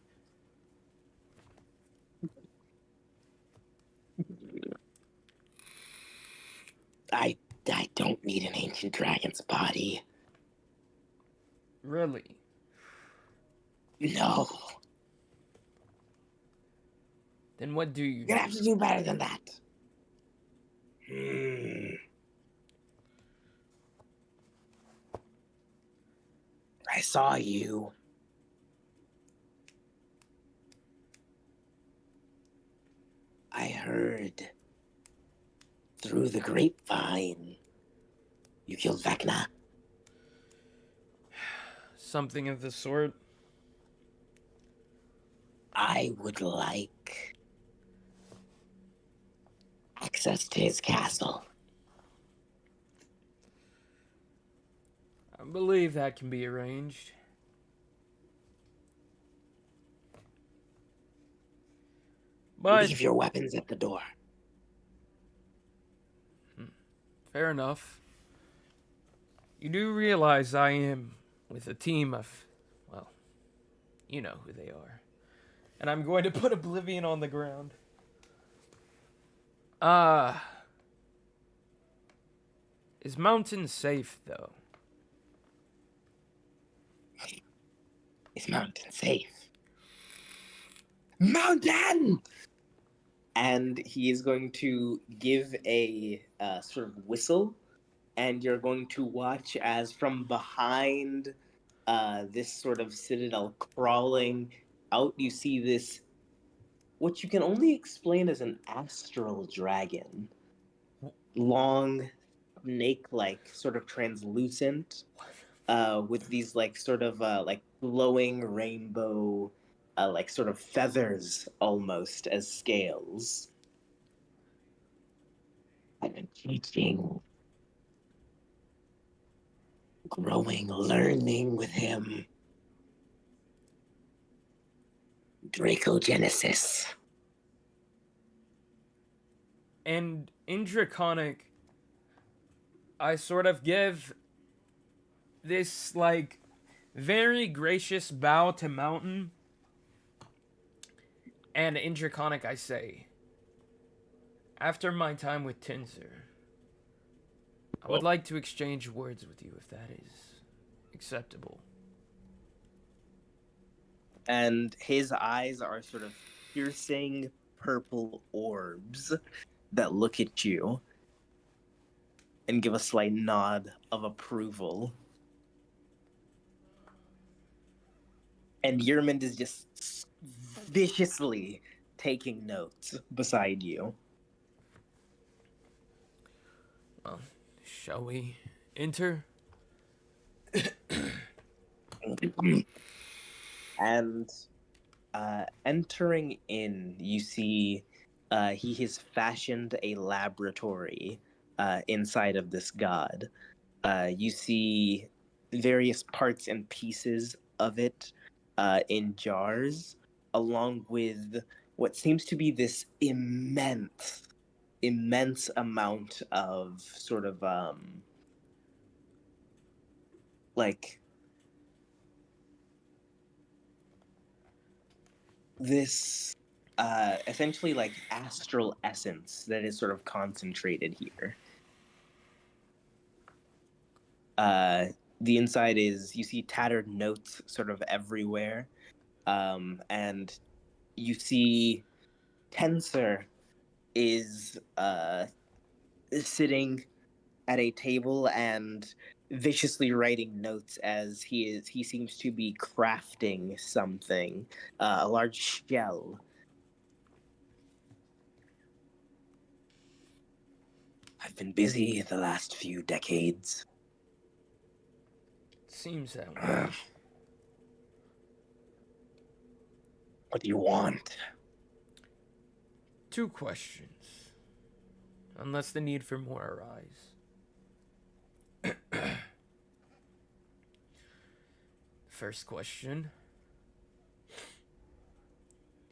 Speaker 7: I don't need an ancient dragon's body.
Speaker 3: Really?
Speaker 7: No.
Speaker 3: Then what do you
Speaker 7: You're gonna have to do better than that. I saw you. I heard through the grapevine you killed Vecna.
Speaker 3: Something of the sort?
Speaker 7: I would like access to his castle.
Speaker 3: I believe that can be arranged. But
Speaker 7: Leave your weapons at the door.
Speaker 3: fair enough. You do realize I am with a team of, well, you know who they are. And I'm going to put Oblivion on the ground. Is Mountain safe, though?
Speaker 7: Is Mountain safe? Mountain! And he is going to give a sort of whistle, and you're going to watch as from behind this sort of citadel crawling out, you see this, what you can only explain as an astral dragon. Long, snake-like, sort of translucent, with these like sort of like glowing rainbow, like sort of feathers almost as scales. I've been teaching, growing, learning with him. Dracogenesis.
Speaker 3: And in Draconic, I sort of give this, like, very gracious bow to Mountain. And in Draconic, I say, after my time with Tinser, I would like to exchange words with you, if that is acceptable.
Speaker 7: And his eyes are sort of piercing purple orbs that look at you and give a slight nod of approval. And Yermund is just viciously taking notes beside you.
Speaker 3: Well, shall we enter?
Speaker 7: And entering in, you see he has fashioned a laboratory inside of this god. You see various parts and pieces of it in jars, along with what seems to be this immense amount of sort of like this essentially like astral essence that is sort of concentrated here. The inside is, you see tattered notes sort of everywhere, and you see Tensor is sitting at a table and viciously writing notes as he seems to be crafting something, a large shell. I've been busy the last few decades.
Speaker 3: Seems that way.
Speaker 7: What do you want?
Speaker 3: 2 questions. Unless the need for more arise. First question.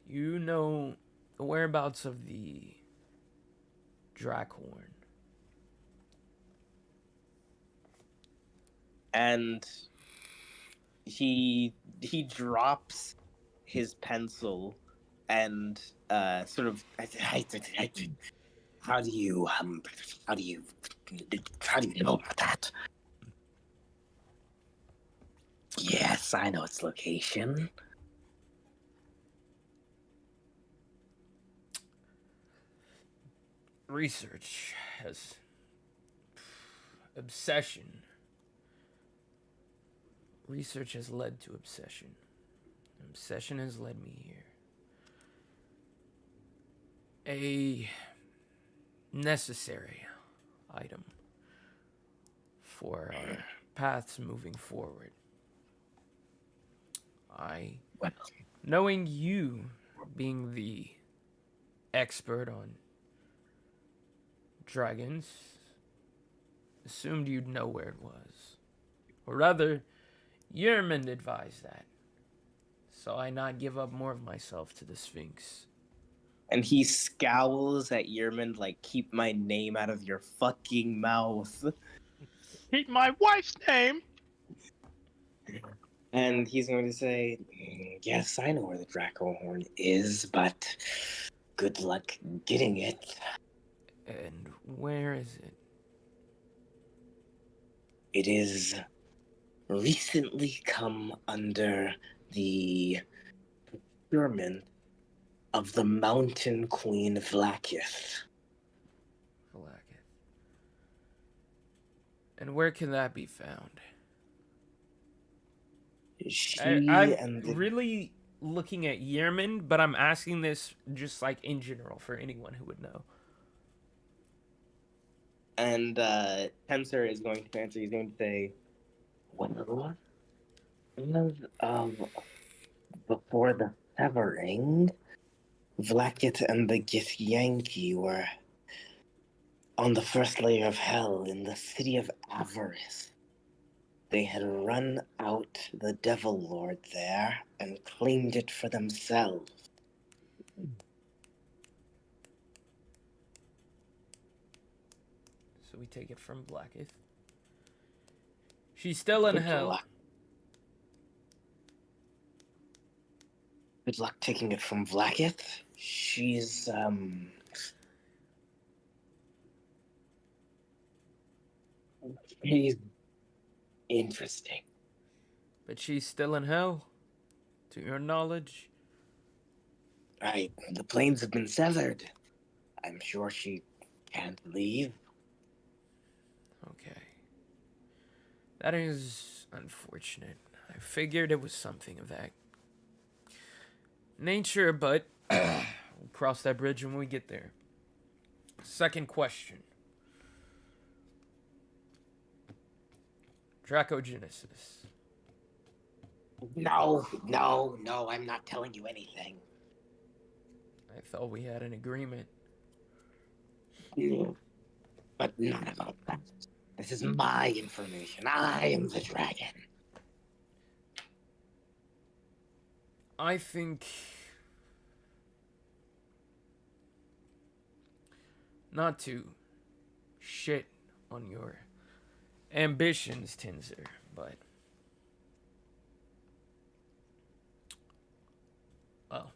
Speaker 3: You know the whereabouts of the Drakhorn?
Speaker 7: And he drops his pencil and sort of how do you know about that? Yes, I know its location.
Speaker 3: Research has obsession. Research has led to obsession. Obsession has led me here. A necessary item for our paths moving forward. Knowing you being the expert on dragons, assumed you'd know where it was. Or rather, Yerman advised that. So I not give up more of myself to the Sphinx.
Speaker 7: And he scowls at Yerman like, keep my name out of your fucking mouth.
Speaker 2: Keep my wife's name.
Speaker 7: And he's going to say, yes, I know where the Draco Horn is, but good luck getting it.
Speaker 3: And where is it?
Speaker 7: It is recently come under the procurement of the Mountain Queen Vlakith.
Speaker 3: Vlakith. And where can that be found? I'm really looking at Yerman, but I'm asking this just like in general for anyone who would know.
Speaker 7: And Tensor is going to answer. He's going to say, well, before the severing, Vlakith and the Githyanki were on the first layer of hell in the city of Avarice. They had run out the Devil Lord there and claimed it for themselves.
Speaker 3: So we take it from Blackith. She's still in hell.
Speaker 7: Good luck taking it from Vlakith. She's, She's interesting.
Speaker 3: But she's still in hell, to your knowledge.
Speaker 7: The planes have been severed. I'm sure she can't leave.
Speaker 3: Okay. That is unfortunate. I figured it was something of that nature, but we'll cross that bridge when we get there. Second question. Dracogenesis.
Speaker 7: No, I'm not telling you anything.
Speaker 3: I thought we had an agreement.
Speaker 7: But not about that. This is my information. I am the dragon.
Speaker 3: I think not to shit on your ambitions, Tinzer, but well,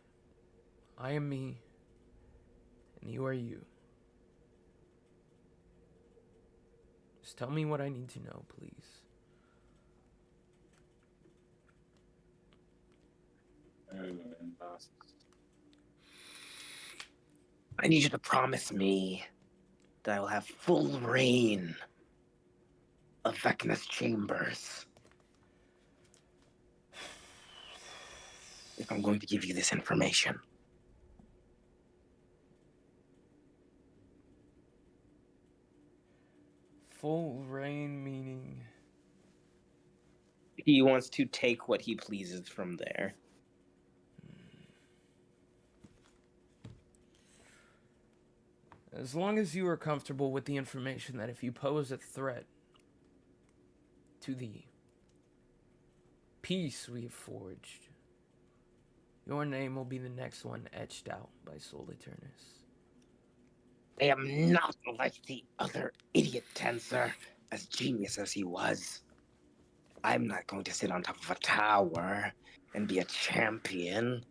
Speaker 3: I am me, and you are you. Just tell me what I need to know, please.
Speaker 7: I need you to promise me that I will have full reign of Vecna's chambers if I'm going to give you this information.
Speaker 3: Full reign meaning...
Speaker 7: He wants to take what he pleases from there.
Speaker 3: As long as you are comfortable with the information that if you pose a threat to the peace we have forged, your name will be the next one etched out by Sol Eternus.
Speaker 7: I am not like the other idiot Tensor, as genius as he was. I'm not going to sit on top of a tower and be a champion.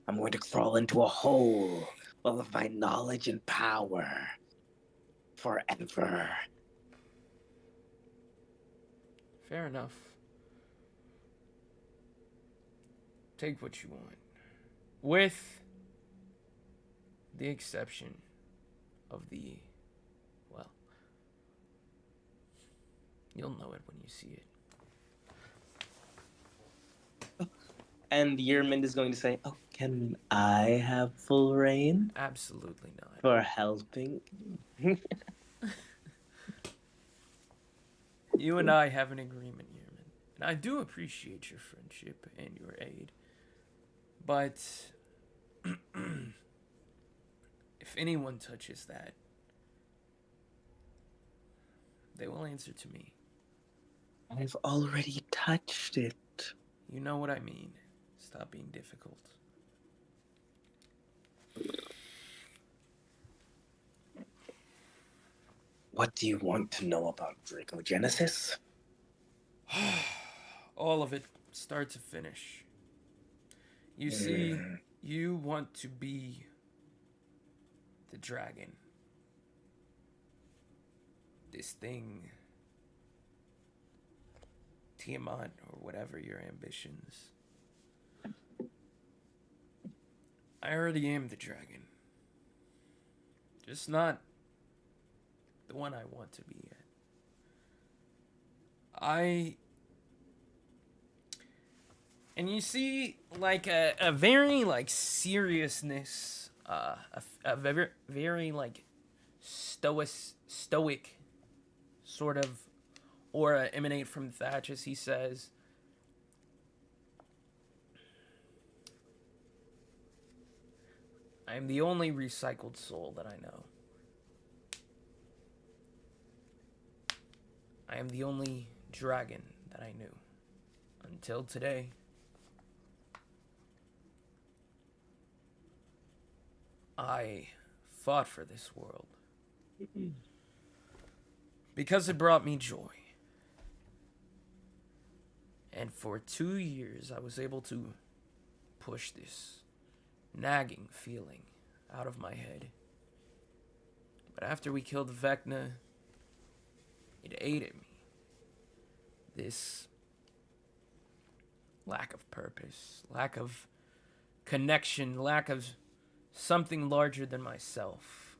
Speaker 7: I'm going to crawl into a hole full of my knowledge and power forever.
Speaker 3: Fair enough. Take what you want. With the exception of the, well, you'll know it when you see it.
Speaker 7: And Yermund is going to say, oh, can I have full reign
Speaker 3: Absolutely not.
Speaker 7: for helping?
Speaker 3: You and I have an agreement, Yerman, and I do appreciate your friendship and your aid. But if anyone touches that, they will answer to me.
Speaker 7: I've already touched it.
Speaker 3: You know what I mean. Stop being difficult.
Speaker 7: What do you want to know about Dracogenesis?
Speaker 3: All of it, start to finish. You see, you want to be the dragon. This thing, Tiamat, or whatever your ambitions. I already am the dragon. Just not the one I want to be yet. And you see, like, a very, like, seriousness, a very, very, like, stoic sort of aura emanate from Thatch as he says, I am the only recycled soul that I know. I am the only dragon that I knew. Until today. I fought for this world. Because it brought me joy. And for 2 years I was able to push this nagging feeling out of my head. But after we killed Vecna, it ate at me. This lack of purpose, lack of connection, lack of something larger than myself.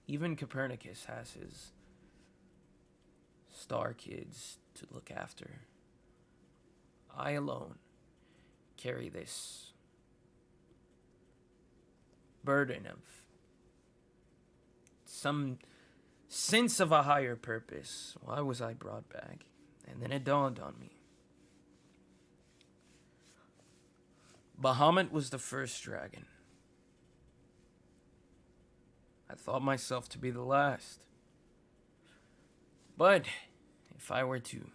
Speaker 3: Even Copernicus has his star kids to look after. I alone carry this burden of some sense of a higher purpose. Why was I brought back? And then it dawned on me. Bahamut was the first dragon. I thought myself to be the last. But if I were to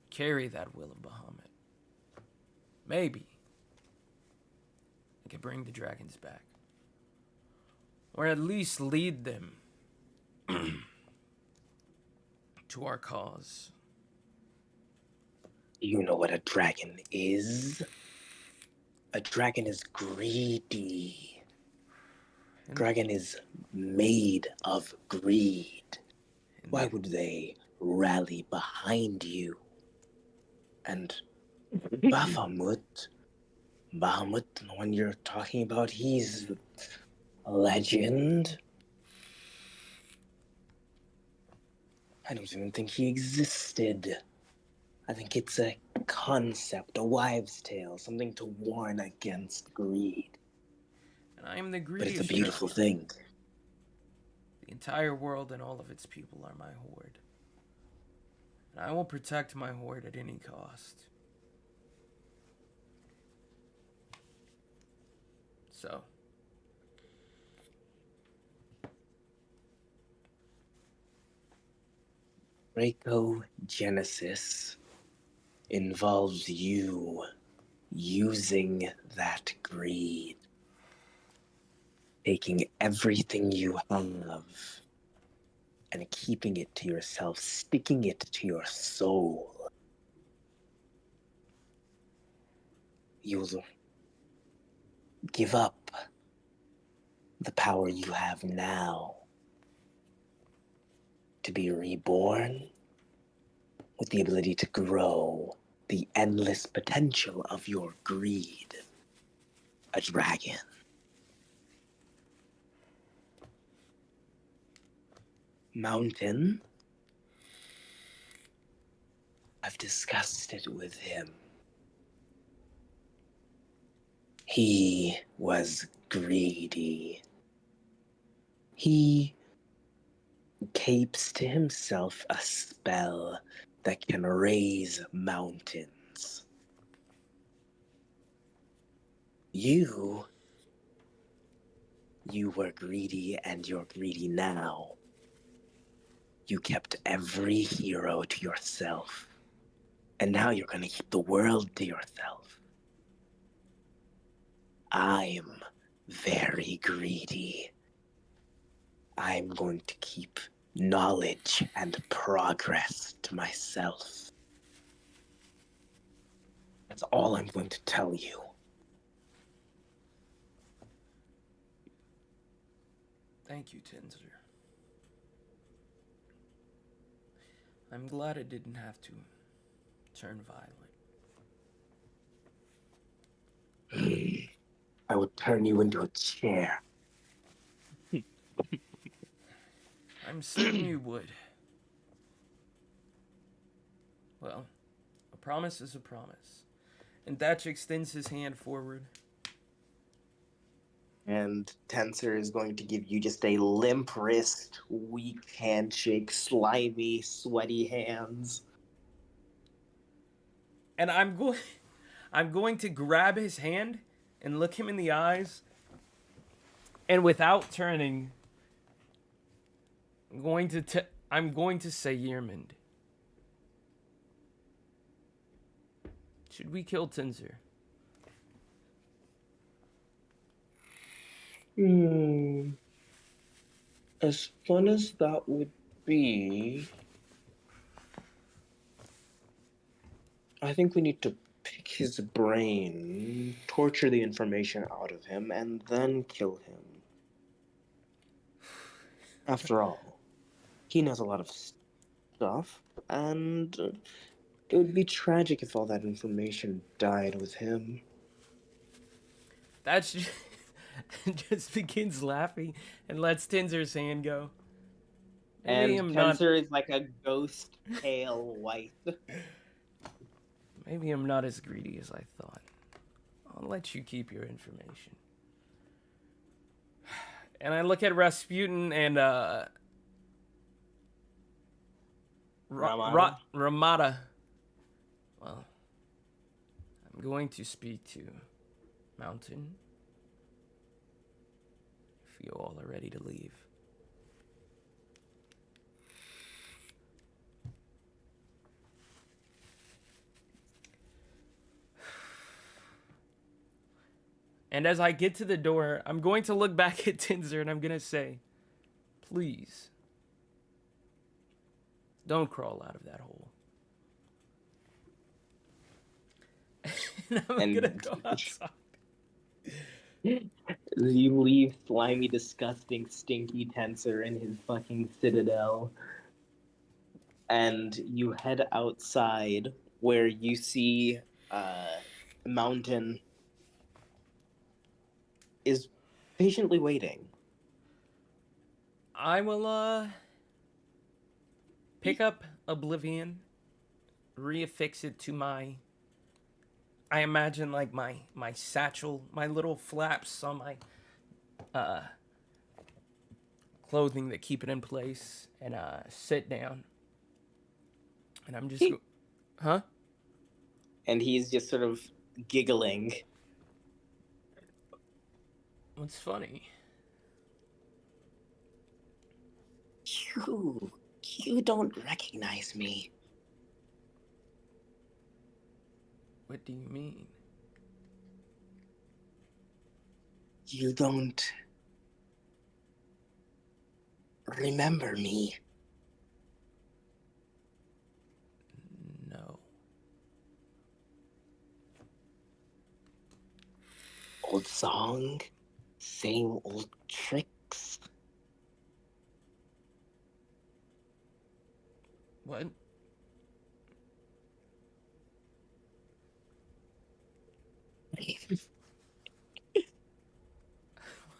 Speaker 3: carry that will of Bahamut, maybe I could bring the dragons back. Or at least lead them to our cause.
Speaker 7: You know what a dragon is? A dragon is greedy. Dragon is made of greed. Why would they rally behind you? And Bahamut, the one you're talking about, he's a legend. I don't even think he existed. I think it's a concept, a wives' tale, something to warn against greed.
Speaker 3: And I am the
Speaker 7: But
Speaker 3: greediest.
Speaker 7: it's a beautiful thing.
Speaker 3: The entire world and all of its people are my horde. And I will protect my horde at any cost. So.
Speaker 7: Genesis involves you using that greed. Taking everything you have and keeping it to yourself, sticking it to your soul. You'll give up the power you have now to be reborn with the ability to grow the endless potential of your greed. A dragon. Mountain. I've discussed it with him. He was greedy. He capes to himself a spell that can raise mountains. You were greedy and you're greedy now. You kept every hero to yourself. And now you're gonna keep the world to yourself. I'm very greedy. I'm going to keep knowledge and progress to myself. That's all I'm going to tell you.
Speaker 3: Thank you, Tinzer. I'm glad it didn't have to turn violent.
Speaker 7: I would turn you into a chair.
Speaker 3: I'm certain you would. Well, a promise is a promise. And Thatch extends his hand forward.
Speaker 7: And Tensor is going to give you just a limp wrist, weak handshake, slimy, sweaty hands.
Speaker 3: And I'm going to grab his hand and look him in the eyes. And without turning, I'm going to say Yermund. Should we kill Tinzer?
Speaker 7: As fun as that would be, I think we need to pick his brain, torture the information out of him, and then kill him. After all, he knows a lot of stuff, and it would be tragic if all that information died with him.
Speaker 3: That's just begins laughing and lets Tinzer's hand go.
Speaker 7: Maybe and Tensor is like a ghost pale white.
Speaker 3: Maybe I'm not as greedy as I thought. I'll let you keep your information. And I look at Rasputin and Ramada. Well, I'm going to speak to Mountain. If you all are ready to leave. And as I get to the door, I'm going to look back at Tinzer and I'm going to say, please, Don't crawl out of that hole. And I'm
Speaker 7: And-
Speaker 3: gonna go outside.
Speaker 7: You leave slimy, disgusting, stinky Tensor in his fucking citadel, and you head outside where you see Mountain is patiently waiting.
Speaker 3: I will pick up Oblivion, reaffix it to my, I imagine like my satchel, my little flaps on my clothing that keep it in place, and sit down. And I'm just huh?
Speaker 7: And he's just sort of giggling.
Speaker 3: What's funny?
Speaker 7: You don't recognize me.
Speaker 3: What do you mean?
Speaker 7: You don't remember me.
Speaker 3: No.
Speaker 7: Old song, same old tricks.
Speaker 3: What?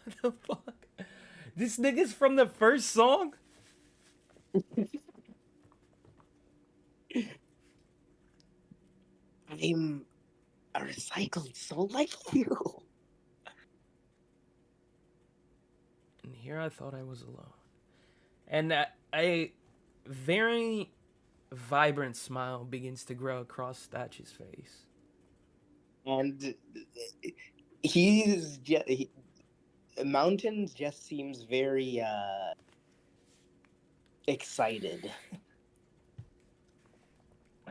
Speaker 3: What the fuck? This nigga's from the first song?
Speaker 7: I'm a recycled soul like you.
Speaker 3: And here I thought I was alone. And a very vibrant smile begins to grow across Thatch's face.
Speaker 7: And Mountain just seems very excited.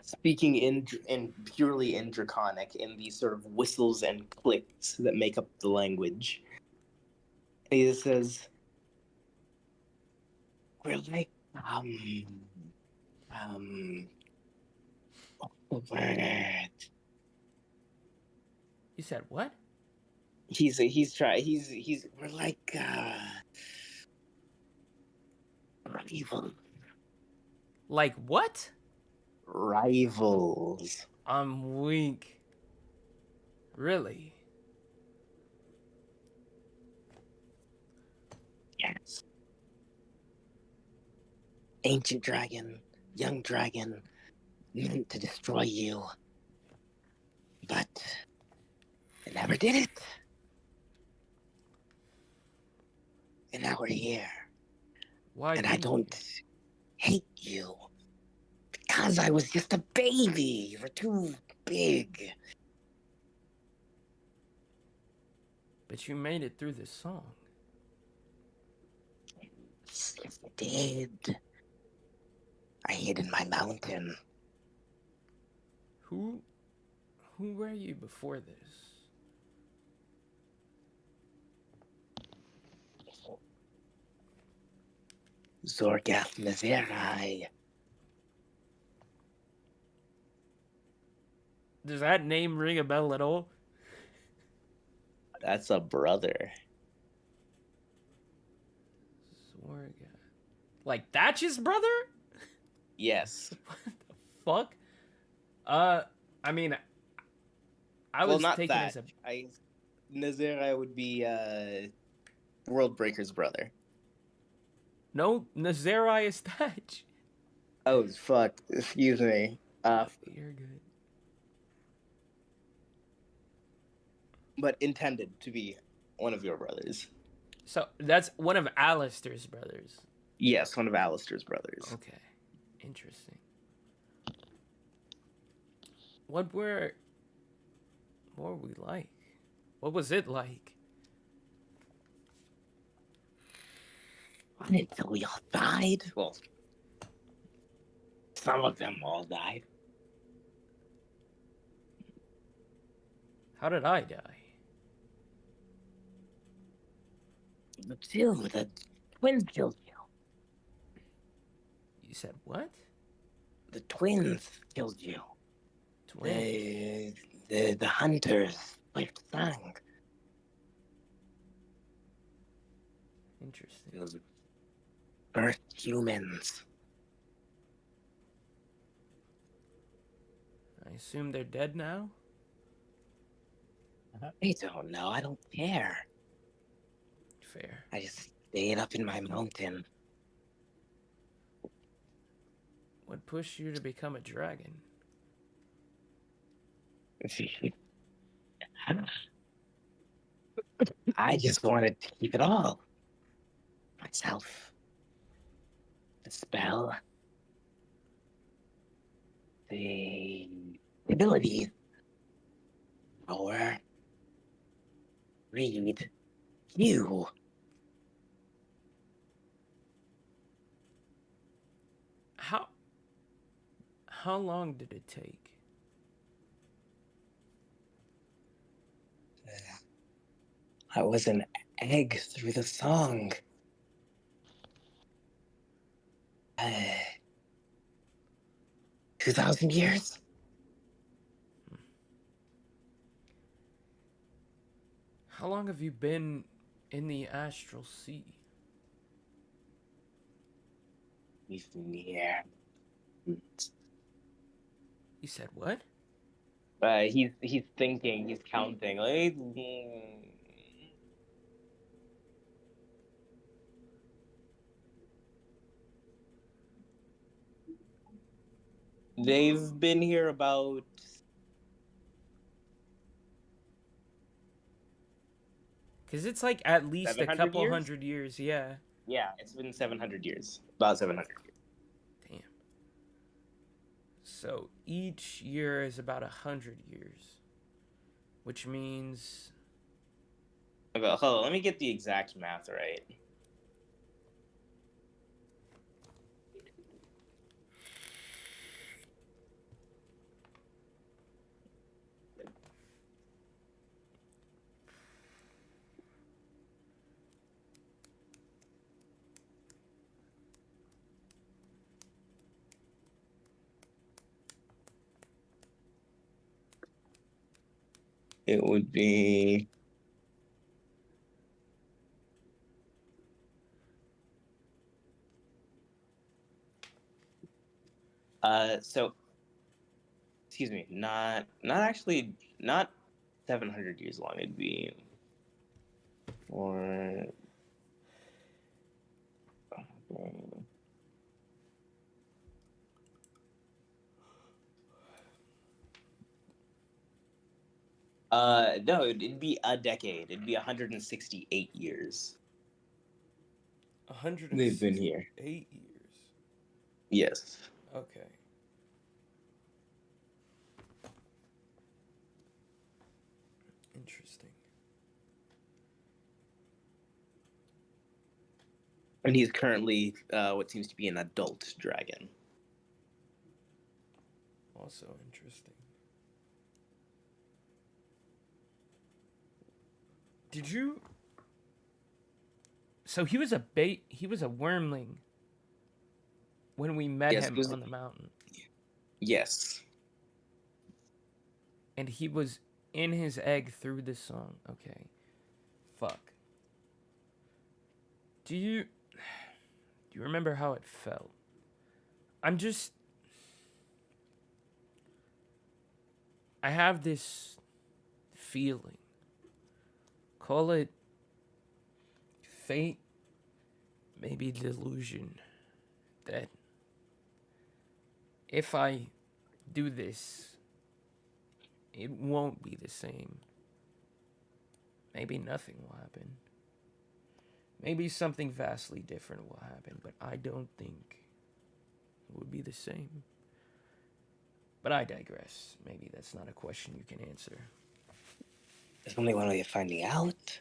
Speaker 7: Speaking in purely in Draconic, in these sort of whistles and clicks that make up the language. And he just says, "We're like what's the word?"
Speaker 3: You said what?
Speaker 7: He's we're like rivals.
Speaker 3: Like what?
Speaker 7: Rivals.
Speaker 3: I'm weak. Really?
Speaker 7: Yes. Ancient dragon, young dragon, meant to destroy you. But it never did it. And now we're here.
Speaker 3: Why?
Speaker 7: And I
Speaker 3: didn't you?
Speaker 7: don't hate you. Because I was just a baby. You were too big.
Speaker 3: But you made it through this song.
Speaker 7: Yes, I did. I hid in my mountain.
Speaker 3: Who were you before this?
Speaker 7: Zorgath Miserai.
Speaker 3: Does that name ring a bell at all?
Speaker 7: That's a brother.
Speaker 3: Zorga. Like Thatch's brother?
Speaker 7: Yes.
Speaker 3: Fuck. I mean, I was
Speaker 7: not
Speaker 3: taken
Speaker 7: that.
Speaker 3: as a.
Speaker 7: Nazerai would be Worldbreaker's brother.
Speaker 3: No, Nazerai is Thatch.
Speaker 7: Oh fuck! Excuse me.
Speaker 3: You're good.
Speaker 7: But intended to be one of your brothers.
Speaker 3: So that's one of Alistair's brothers.
Speaker 7: Yes, one of Alistair's brothers.
Speaker 3: Okay, interesting. What were we like? What was it like?
Speaker 7: Not until we all died. Well, some of them all died.
Speaker 3: How did I die?
Speaker 7: The twins killed you.
Speaker 3: You said what?
Speaker 7: the twins killed you.
Speaker 3: Twins.
Speaker 7: The hunters swift sang.
Speaker 3: Interesting.
Speaker 7: Those birthed humans.
Speaker 3: I assume they're dead now?
Speaker 7: I don't know. I don't care.
Speaker 3: Fair.
Speaker 7: I just stayed up in my mountain.
Speaker 3: What pushed you to become a dragon?
Speaker 7: I just wanted to keep it all. Myself. The spell. The ability. Power. Read. You.
Speaker 3: How long did it take?
Speaker 7: I was an egg through the song. 2,000 years?
Speaker 3: How long have you been in the astral sea?
Speaker 7: We've been here.
Speaker 3: You said what?
Speaker 7: He's thinking, he's counting. Like, they've been here about
Speaker 3: Because it's like at least a
Speaker 7: 700
Speaker 3: couple
Speaker 7: years?
Speaker 3: hundred years, yeah.
Speaker 7: yeah, it's been 700 years. About 700 years.
Speaker 3: Damn. So each year is about 100 years. Which means...
Speaker 7: Okay, hold on, let me get the exact math right. It would be so excuse me, not actually not 700 years long. It'd be or no, it'd be a decade. It'd be 168 years.
Speaker 3: 108
Speaker 7: They've been here.
Speaker 3: years.
Speaker 7: Yes.
Speaker 3: Okay. Interesting.
Speaker 7: And he's currently what seems to be an adult dragon.
Speaker 3: Also interesting. Did you... So he was a wormling when we met
Speaker 7: Yes,
Speaker 3: him
Speaker 7: was-
Speaker 3: on the mountain.
Speaker 7: Yes.
Speaker 3: And he was in his egg through the song. Okay. Fuck. Do you remember how it felt? I have this feeling. Call it fate, maybe delusion, that if I do this, it won't be the same. Maybe nothing will happen. Maybe something vastly different will happen, but I don't think it would be the same. But I digress. Maybe that's not a question you can answer.
Speaker 7: There's only one way of finding out.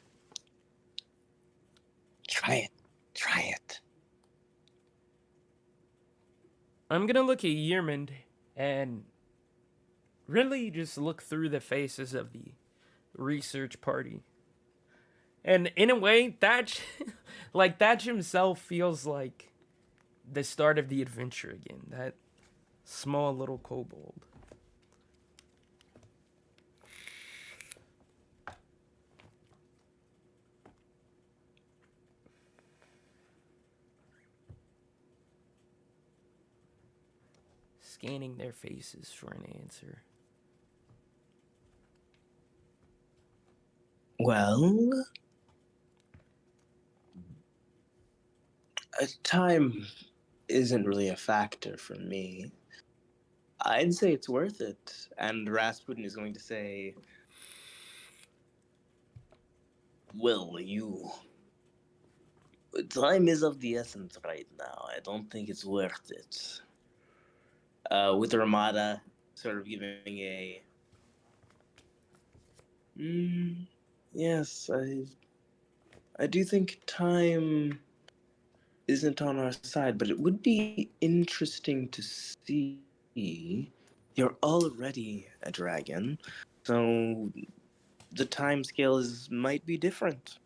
Speaker 7: Try it. Try it.
Speaker 3: I'm gonna look at Yermund and really just look through the faces of the research party. And in a way, Thatch, like Thatch himself feels like the start of the adventure again. Small little kobold. Scanning their faces for an answer.
Speaker 7: Well, time isn't really a factor for me. I'd say it's worth it. And Rasputin is going to say, well, time is of the essence right now. I don't think it's worth it. With Ramada sort of giving a, yes, I do think time isn't on our side, but it would be interesting to see. You're already a dragon, so the time scales might be different.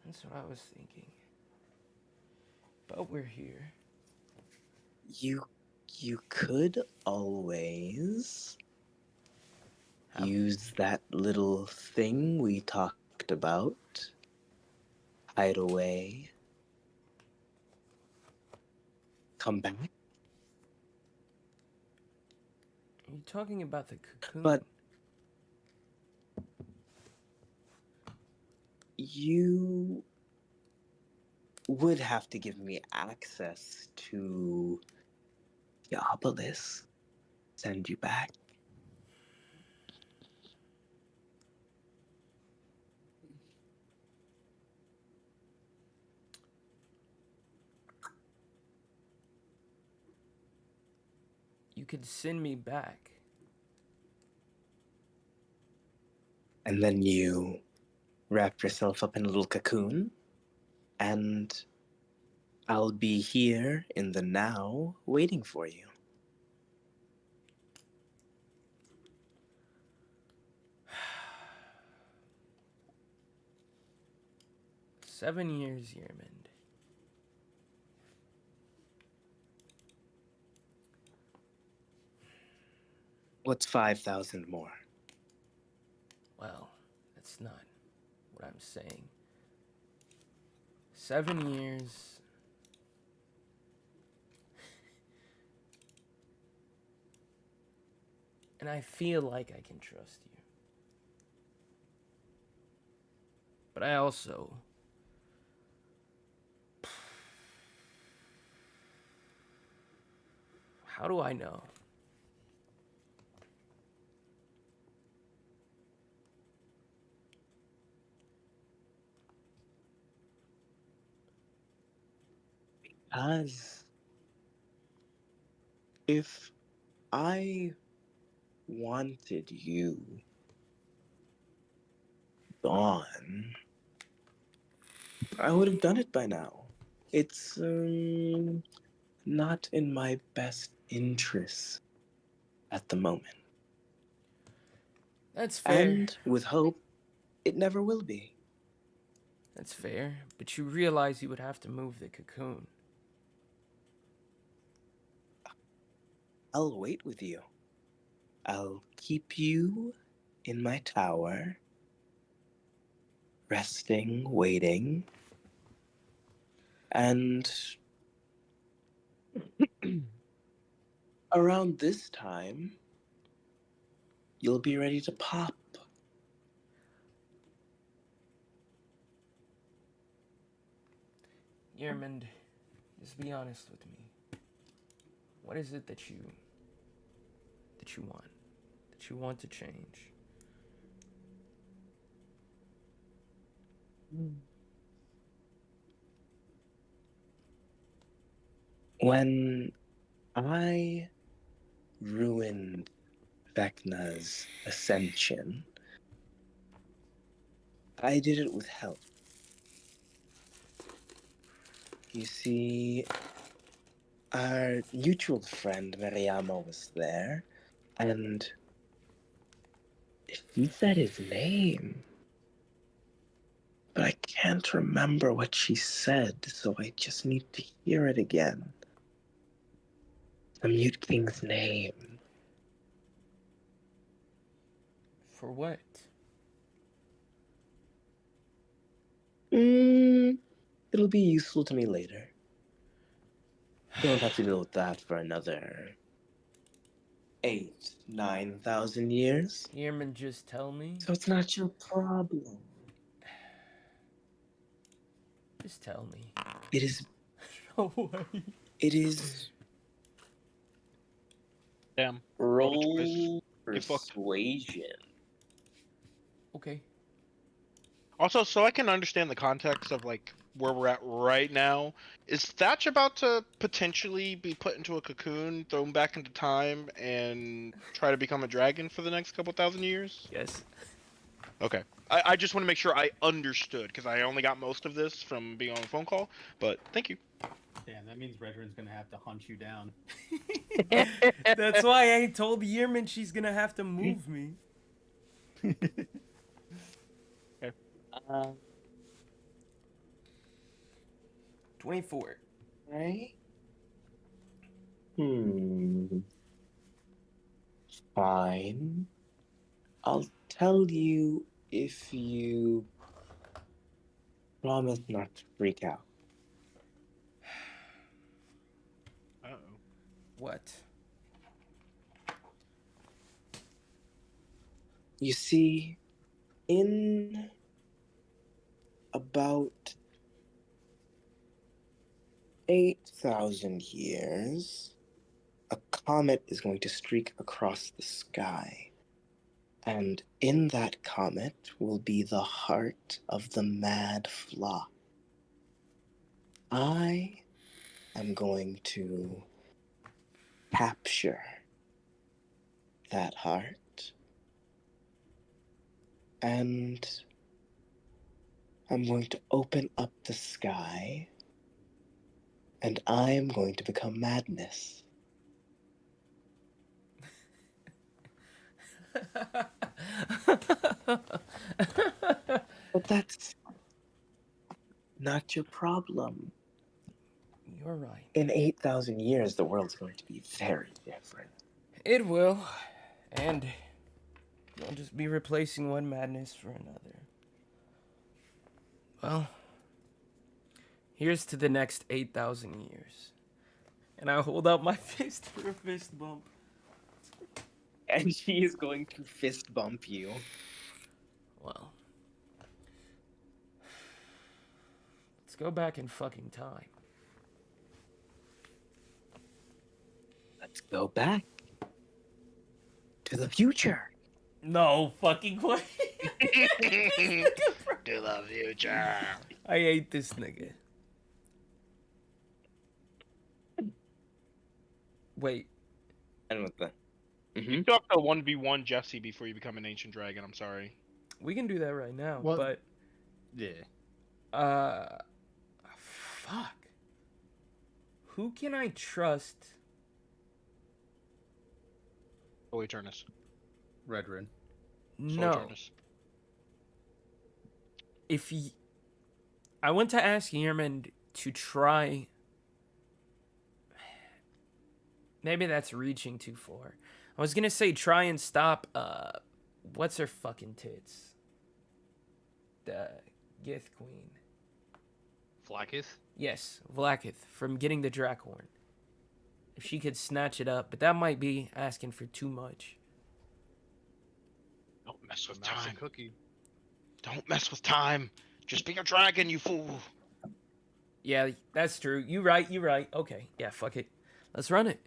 Speaker 3: That's what I was thinking. But we're here.
Speaker 7: You could always
Speaker 3: Have-
Speaker 7: use that little thing we talked about. Hide away. Come back.
Speaker 3: Are you talking about the cocoon?
Speaker 7: But you would have to give me access to Theopolis. Send you back.
Speaker 3: You could send me back.
Speaker 7: And then you wrap yourself up in a little cocoon, and I'll be here in the now waiting for you.
Speaker 3: 7 years, Yermund.
Speaker 7: What's 5,000 more?
Speaker 3: Well, that's not what I'm saying. 7 years. And I feel like I can trust you. But I also... How do I know?
Speaker 7: Because if I wanted you gone, I would have done it by now. It's not in my best interest at the moment.
Speaker 3: That's fair.
Speaker 7: And with hope, it never will be.
Speaker 3: That's fair. But you realize you would have to move the cocoon.
Speaker 7: I'll wait with you. I'll keep you in my tower, resting, waiting, and around this time, you'll be ready to pop.
Speaker 3: Yermund, just be honest with me. What is it that you want? That you want to change?
Speaker 7: When I ruined Vecna's ascension, I did it with help. You see, our mutual friend Mariamo was there, and she said his name. But I can't remember what she said, so I just need to hear it again. The Mute King's name.
Speaker 3: For what?
Speaker 7: It'll be useful to me later. You don't have to deal with that for another 9,000 years.
Speaker 3: Yearman, just tell me.
Speaker 7: So it's not your problem.
Speaker 3: Just tell me.
Speaker 7: It is.
Speaker 3: No way.
Speaker 7: It is.
Speaker 2: Damn.
Speaker 7: Roll
Speaker 2: You fucked.
Speaker 7: persuasion.
Speaker 3: Okay.
Speaker 2: Also, so I can understand the context of like where we're at right now, is Thatch about to potentially be put into a cocoon, thrown back into time, and try to become a dragon for the next couple thousand years?
Speaker 3: Yes.
Speaker 2: Okay. I just want to make sure I understood, because I only got most of this from being on the phone call, but thank you.
Speaker 5: Damn, that means Redrin's gonna have to hunt you down.
Speaker 3: That's why I told Yearman she's gonna have to move me. 24.
Speaker 7: Right? Fine. I'll tell you if you promise not to freak out.
Speaker 2: Uh-oh.
Speaker 3: What?
Speaker 7: You see, in about 8,000 years, a comet is going to streak across the sky. And in that comet will be the heart of the mad flock. I am going to capture that heart. And I'm going to open up the sky. And I am going to become madness. But that's not your problem.
Speaker 3: You're right.
Speaker 7: In 8,000 years, the world's going to be very different.
Speaker 3: It will. And you'll just be replacing one madness for another. Well, here's to the next 8,000 years. And I hold out my fist for a fist bump.
Speaker 7: And she is going to fist bump you.
Speaker 3: Well, let's go back in fucking time.
Speaker 7: Let's go back to the future.
Speaker 3: No fucking way.
Speaker 2: To the future.
Speaker 3: I hate this nigga. Wait.
Speaker 7: And with the.
Speaker 2: You have to 1v1 Jesse before you become an ancient dragon, I'm sorry.
Speaker 3: We can do that right now,
Speaker 5: Well,
Speaker 3: but
Speaker 5: yeah.
Speaker 3: fuck. Who can I trust?
Speaker 2: Oh, Eternus.
Speaker 5: Redrin.
Speaker 3: No.
Speaker 2: Eternus.
Speaker 3: If he, I went to ask Yearman to try. Maybe that's reaching too far. I was gonna say try and stop. What's her fucking tits? The Gith Queen.
Speaker 4: Flacketh?
Speaker 3: Yes, Vlaakith from getting the Drakhorn. If she could snatch it up, but that might be asking for too much.
Speaker 2: Don't mess with
Speaker 4: Mouse
Speaker 2: time.
Speaker 4: and cookie.
Speaker 2: Don't mess with time. Just be a dragon, you fool.
Speaker 3: Yeah, that's true. You right. Okay. Yeah, fuck it. Let's run it.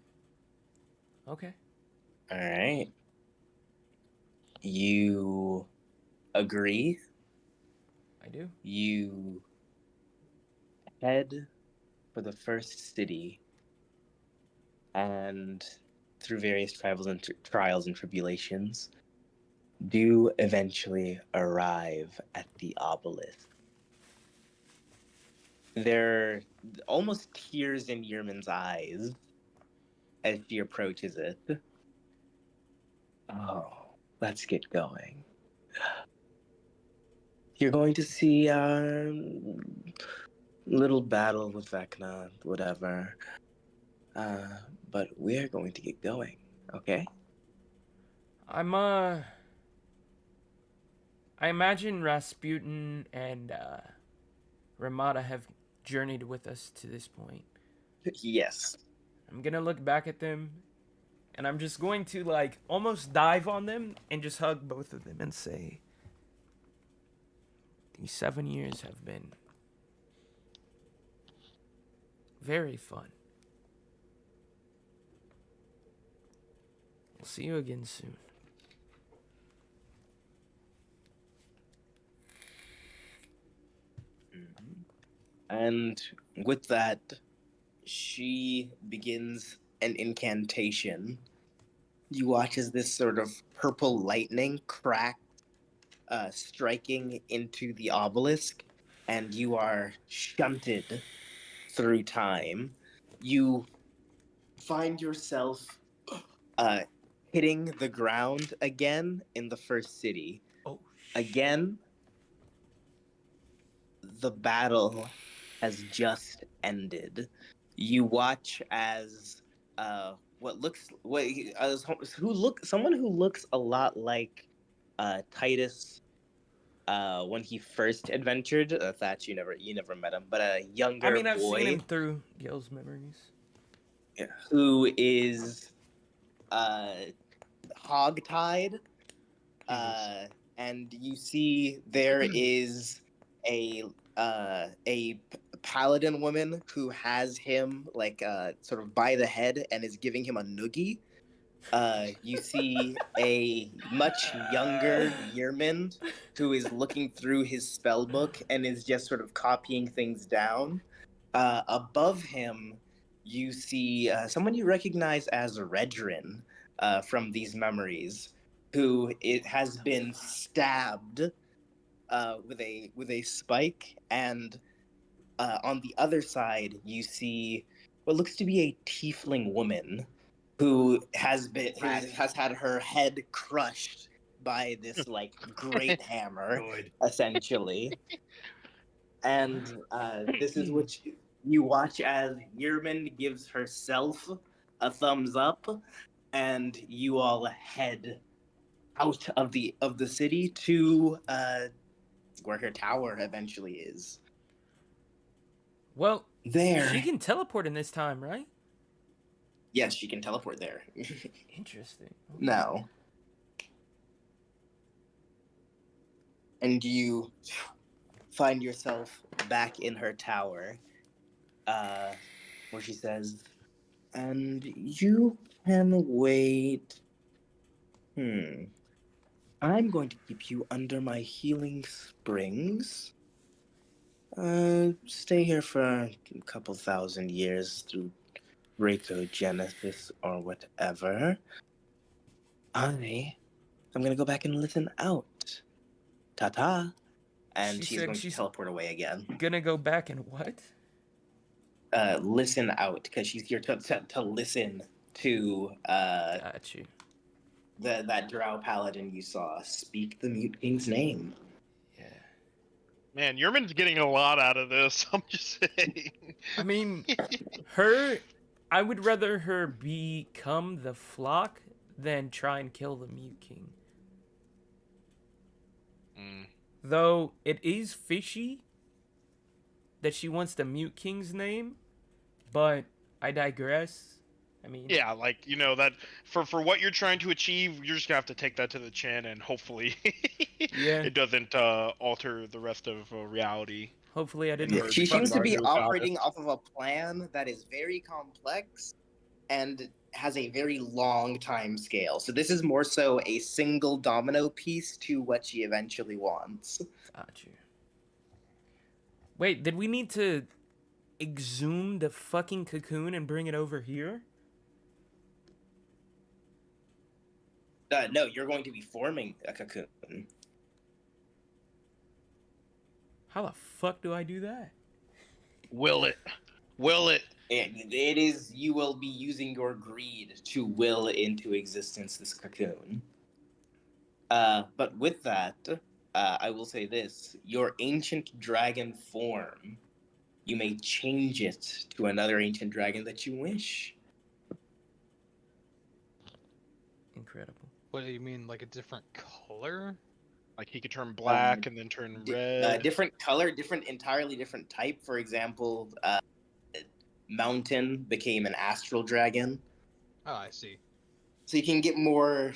Speaker 3: Okay.
Speaker 7: All right. You agree?
Speaker 3: I do.
Speaker 7: You head for the first city, and through various trials and tribulations, do eventually arrive at the obelisk. There are almost tears in Yearman's eyes as she approaches it. Oh, let's get going. You're going to see our little battle with Vecna, whatever. but we're going to get going, okay?
Speaker 3: I imagine Rasputin and Ramada have journeyed with us to this point.
Speaker 7: Yes.
Speaker 3: I'm gonna look back at them, and I'm just going to like almost dive on them and just hug both of them and say, "These 7 years have been very fun. We'll see you again soon."
Speaker 7: And with that, she begins an incantation. You watch as this sort of purple lightning crack, striking into the obelisk, and you are shunted through time. You find yourself hitting the ground again in the first city.
Speaker 3: Oh,
Speaker 7: Again, the battle has just ended. You watch as someone who looks a lot like Titus when he first adventured. Thatch, you never met him, but a younger
Speaker 3: I mean, I've
Speaker 7: boy
Speaker 3: seen him through Gil's memories.
Speaker 7: who is uh hogtied, and you see there is a paladin woman who has him like sort of by the head and is giving him a noogie. You see a much younger Yearman who is looking through his spell book and is just sort of copying things down. Above him, you see someone you recognize as Redrin from these memories, who it has been stabbed with a spike, and on the other side, you see what looks to be a tiefling woman who has had her head crushed by this like great hammer,
Speaker 5: Good.
Speaker 7: essentially. And this is what you watch as Yearman gives herself a thumbs up, and you all head out of the city to where her tower eventually is.
Speaker 3: Well,
Speaker 7: There.
Speaker 3: she can teleport in this time, right?
Speaker 7: Yes, she can teleport there.
Speaker 3: Interesting.
Speaker 7: Now. And you find yourself back in her tower, where she says, "And you can wait. I'm going to keep you under my healing springs. Stay here for a couple thousand years through Genesis or whatever. I'm gonna go back and listen out. Ta-ta." And
Speaker 3: She
Speaker 7: she's
Speaker 3: said
Speaker 7: going to
Speaker 3: she's
Speaker 7: teleport away again.
Speaker 3: gonna go back and what?
Speaker 7: Listen out, because she's here to listen to
Speaker 3: Got you.
Speaker 7: that drow paladin you saw speak the Mute King's name.
Speaker 3: Yeah.
Speaker 2: Man, Yerman's getting a lot out of this. I'm just saying.
Speaker 3: I mean, I would rather her become the flock than try and kill the Mute King. Though it is fishy that she wants the Mute King's name, but I digress. I mean,
Speaker 2: Yeah, like that for what you're trying to achieve, you're just gonna have to take that to the chin, and hopefully,
Speaker 3: Yeah.
Speaker 2: it doesn't alter the rest of reality.
Speaker 3: Hopefully I didn't.
Speaker 7: She seems to be
Speaker 2: Regarding the
Speaker 7: operating off of a plan that is very complex and has a very long time scale. So this is more so a single domino piece to what she eventually wants.
Speaker 3: Got you. Wait, did we need to exhume the fucking cocoon and bring it over here?
Speaker 7: No, you're going to be forming a cocoon.
Speaker 3: How the fuck do I do that?
Speaker 2: Will it? Will it?
Speaker 7: It is. You will be using your greed to will into existence this cocoon. But with that, I will say this: your ancient dragon form, you may change it to another ancient dragon that you wish.
Speaker 4: What do you mean, like a different color?
Speaker 2: Like he could turn black and then turn red.
Speaker 7: Different color, entirely different type. For example, Mountain became an astral dragon.
Speaker 4: Oh, I see.
Speaker 7: So you can get more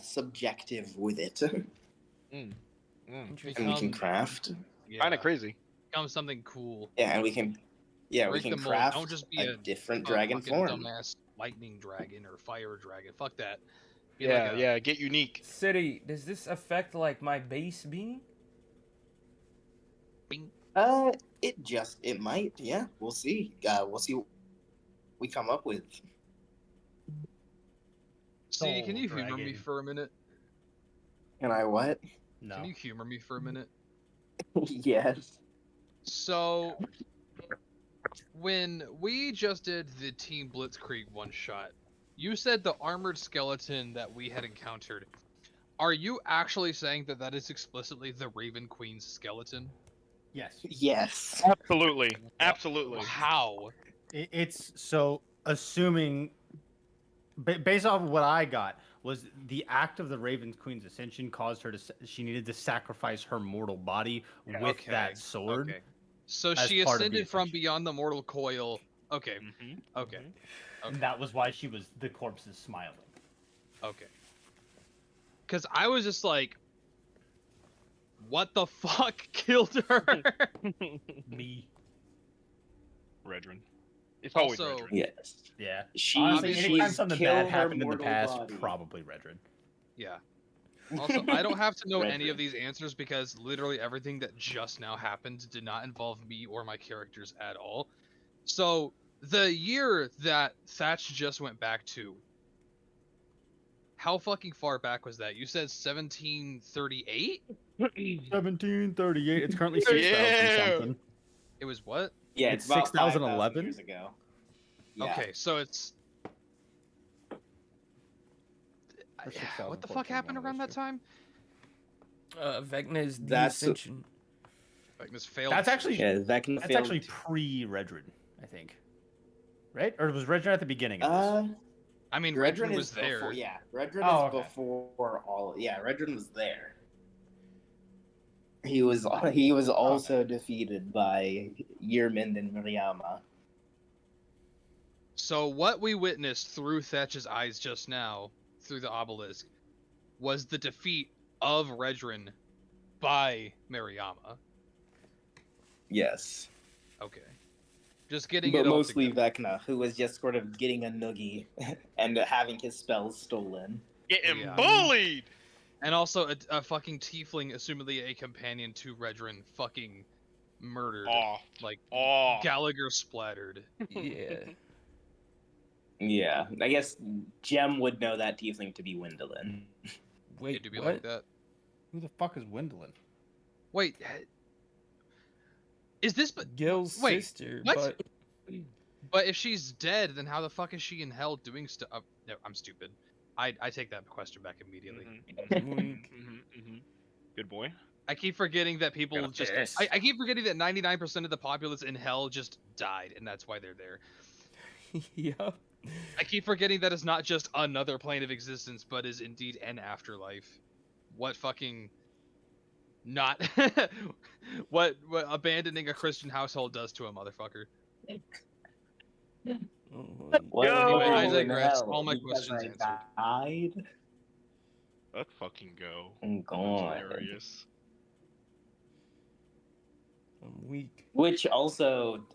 Speaker 7: subjective with it. And
Speaker 3: Interesting.
Speaker 7: we can craft.
Speaker 4: Yeah,
Speaker 2: Kind of crazy.
Speaker 4: become something cool.
Speaker 7: Yeah, and we can. Yeah,
Speaker 4: Break
Speaker 7: we
Speaker 4: the
Speaker 7: can
Speaker 4: mold.
Speaker 7: craft
Speaker 4: Don't just be a
Speaker 7: different dragon
Speaker 4: fucking
Speaker 7: form.
Speaker 4: dumbass lightning dragon or fire dragon. Fuck that. Be
Speaker 2: Yeah,
Speaker 4: like a-
Speaker 2: yeah. Get unique.
Speaker 3: City, does this affect like my base being?
Speaker 4: Bing.
Speaker 7: It might. Yeah, we'll see. We'll see what we come up with.
Speaker 4: See, can you
Speaker 5: Soul
Speaker 4: humor me
Speaker 5: dragon.
Speaker 4: for a minute?
Speaker 7: Can I what?
Speaker 5: No.
Speaker 4: Can you humor me for a minute?
Speaker 7: Yes.
Speaker 4: So, when we just did the Team Blitzkrieg one shot, you said the armored skeleton that we had encountered. Are you actually saying that that is explicitly the Raven Queen's skeleton?
Speaker 5: Yes.
Speaker 7: Yes.
Speaker 2: Absolutely. Absolutely.
Speaker 4: How?
Speaker 5: It's so assuming, based off of what I got, was the act of the Raven Queen's ascension caused her to. She needed to sacrifice her mortal body with
Speaker 4: Okay,
Speaker 5: that sword.
Speaker 4: Okay. So
Speaker 5: as
Speaker 4: she
Speaker 5: part of the
Speaker 4: ascended from
Speaker 5: ascension.
Speaker 4: beyond the mortal coil. Okay.
Speaker 2: Mhm,
Speaker 4: Okay.
Speaker 2: mhm.
Speaker 5: And that was why she was the corpse is smiling.
Speaker 4: Okay. Because I was just like, what the fuck killed her?
Speaker 5: Me.
Speaker 2: Redrin. It's always
Speaker 4: Also-
Speaker 2: Redrin.
Speaker 7: Yes.
Speaker 5: Yeah.
Speaker 7: She.
Speaker 5: Honestly,
Speaker 4: she's
Speaker 5: anytime something bad
Speaker 7: killed her
Speaker 5: happened in the
Speaker 7: mortal
Speaker 5: past,
Speaker 7: body.
Speaker 5: probably Redrin.
Speaker 4: Yeah. Also, I don't have to know
Speaker 7: Red
Speaker 4: any of
Speaker 7: Ring.
Speaker 4: these answers because literally everything that just now happened did not involve me or my characters at all. So, the year that Thatch just went back to, how fucking far back was that? You said 1738?
Speaker 5: 1738. It's currently 6,000
Speaker 2: Yeah.
Speaker 5: something.
Speaker 4: It was what?
Speaker 7: Yeah,
Speaker 5: It's
Speaker 7: it's about
Speaker 5: 6,011?
Speaker 7: 5,000 years ago. Yeah.
Speaker 4: Okay, so it's.
Speaker 5: Or
Speaker 4: What the
Speaker 5: 6,014,
Speaker 4: fuck happened
Speaker 5: one of
Speaker 4: around
Speaker 5: those
Speaker 4: that
Speaker 5: two.
Speaker 4: time?
Speaker 3: Vecna's the
Speaker 7: That's-
Speaker 3: Ascension.
Speaker 4: Like this failed.
Speaker 5: That's actually
Speaker 7: Yeah, Vecna
Speaker 5: that's
Speaker 7: failed.
Speaker 5: actually pre-Redrin, I think. Right? Or was Redrin at the beginning of this?
Speaker 4: I mean,
Speaker 7: Redrin
Speaker 4: Redrin was
Speaker 7: is
Speaker 4: there.
Speaker 7: Before, yeah, Redrin
Speaker 5: Oh,
Speaker 7: is
Speaker 5: okay.
Speaker 7: before all. Yeah, Redrin was there. He was also defeated by Yermund and Miriama.
Speaker 4: So what we witnessed through Thatch's eyes just now, through the obelisk, was the defeat of Redrin by Mariama.
Speaker 7: Yes,
Speaker 4: Okay. Just getting
Speaker 7: but
Speaker 4: it all
Speaker 7: mostly
Speaker 4: together.
Speaker 7: Vecna, who was just sort of getting a noogie and having his spells stolen.
Speaker 2: Getting
Speaker 4: Yeah.
Speaker 2: bullied.
Speaker 4: And also a fucking tiefling, assumedly a companion to Redrin, fucking murdered.
Speaker 2: Aw.
Speaker 4: Like,
Speaker 2: Aw.
Speaker 4: Gallagher splattered.
Speaker 3: Yeah.
Speaker 7: Yeah, I guess Jem would know that tiefling to be Wyndlin.
Speaker 3: Wait,
Speaker 4: It do be
Speaker 3: what?
Speaker 4: like that.
Speaker 5: Who the fuck is Wyndlin?
Speaker 4: Wait. Is this...
Speaker 3: Gil's
Speaker 4: Wait,
Speaker 3: sister,
Speaker 4: what? But if she's dead, then how the fuck is she in hell doing stuff? No, I'm stupid. I take that question back immediately.
Speaker 3: Wink.
Speaker 2: Good boy.
Speaker 4: I keep forgetting that people
Speaker 2: Got a
Speaker 4: just...
Speaker 2: piss.
Speaker 4: I keep forgetting that 99% of the populace in hell just died, and that's why they're there.
Speaker 3: Yup.
Speaker 4: I keep forgetting that it's not just another plane of existence, but is indeed an afterlife. What fucking... Not... what abandoning a Christian household does to a motherfucker.
Speaker 7: Well,
Speaker 2: Go!
Speaker 7: anyway,
Speaker 4: I
Speaker 7: in
Speaker 4: digress.
Speaker 7: hell,
Speaker 4: All my
Speaker 7: because
Speaker 4: questions
Speaker 7: I
Speaker 4: answered.
Speaker 7: died.
Speaker 2: Let's fucking go.
Speaker 7: I'm
Speaker 2: That's
Speaker 7: gone.
Speaker 2: hilarious.
Speaker 3: I'm weak.
Speaker 7: Which also,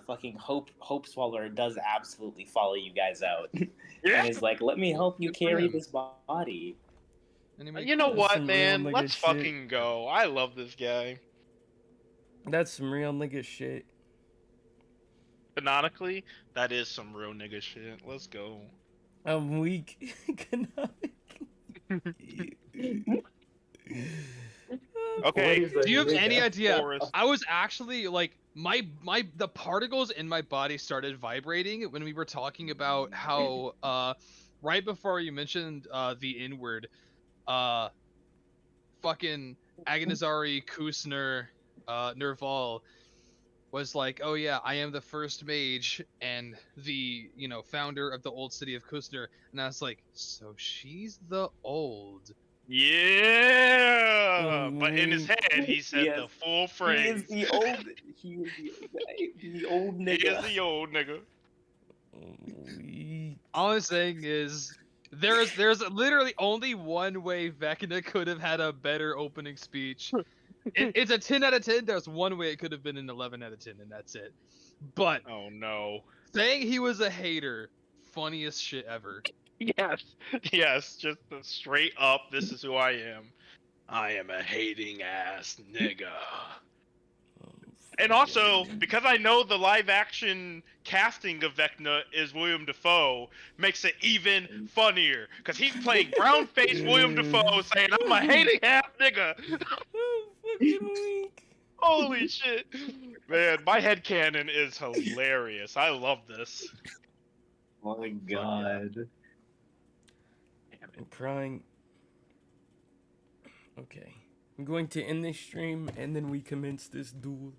Speaker 7: fucking Hope Swallower does absolutely follow you guys out,
Speaker 2: Yeah.
Speaker 7: and is like, "Let me help you
Speaker 4: Good for
Speaker 7: carry
Speaker 4: him.
Speaker 7: this body."
Speaker 4: Anyway,
Speaker 2: You know
Speaker 3: That's
Speaker 2: what,
Speaker 3: some real
Speaker 2: man?
Speaker 3: nigga
Speaker 2: Let's
Speaker 3: shit.
Speaker 2: fucking go. I love this guy.
Speaker 3: That's some real nigga shit.
Speaker 2: Canonically, that is some real nigga shit. Let's go.
Speaker 3: I'm weak.
Speaker 2: Okay.
Speaker 4: do you have any idea?
Speaker 2: Forrest.
Speaker 4: I was actually like the particles in my body started vibrating when we were talking about how right before you mentioned the inward fucking Agonizari, Kusner, Nerval, was like, "Oh yeah, I am the first mage and the founder of the old city of Kusner," and I was like, "So she's the old."
Speaker 2: Yeah, but in his head he said
Speaker 1: Yes.
Speaker 2: the full
Speaker 1: He
Speaker 2: phrase.
Speaker 1: is the old. He is the old
Speaker 2: He
Speaker 1: nigga.
Speaker 2: is the old nigga.
Speaker 4: All I'm saying is there's literally only one way Vecna could have had a better opening speech. It's a 10 out of 10. There's one way it could have been an 11 out of 10, and that's it. But
Speaker 2: Oh no.
Speaker 4: saying he was a hater, funniest shit ever.
Speaker 2: Yes, yes, just the straight up. This is who I am. I am a hating ass nigga. And also, because I know the live action casting of Vecna is William Dafoe, makes it even funnier. Because he's playing brown faced William Dafoe saying, I'm a hating ass nigga.
Speaker 3: Fucking weak.
Speaker 2: Holy shit. Man, my headcanon is hilarious. I love this.
Speaker 1: Oh my god.
Speaker 3: I'm crying. Okay. I'm going to end this stream and then we commence this duel.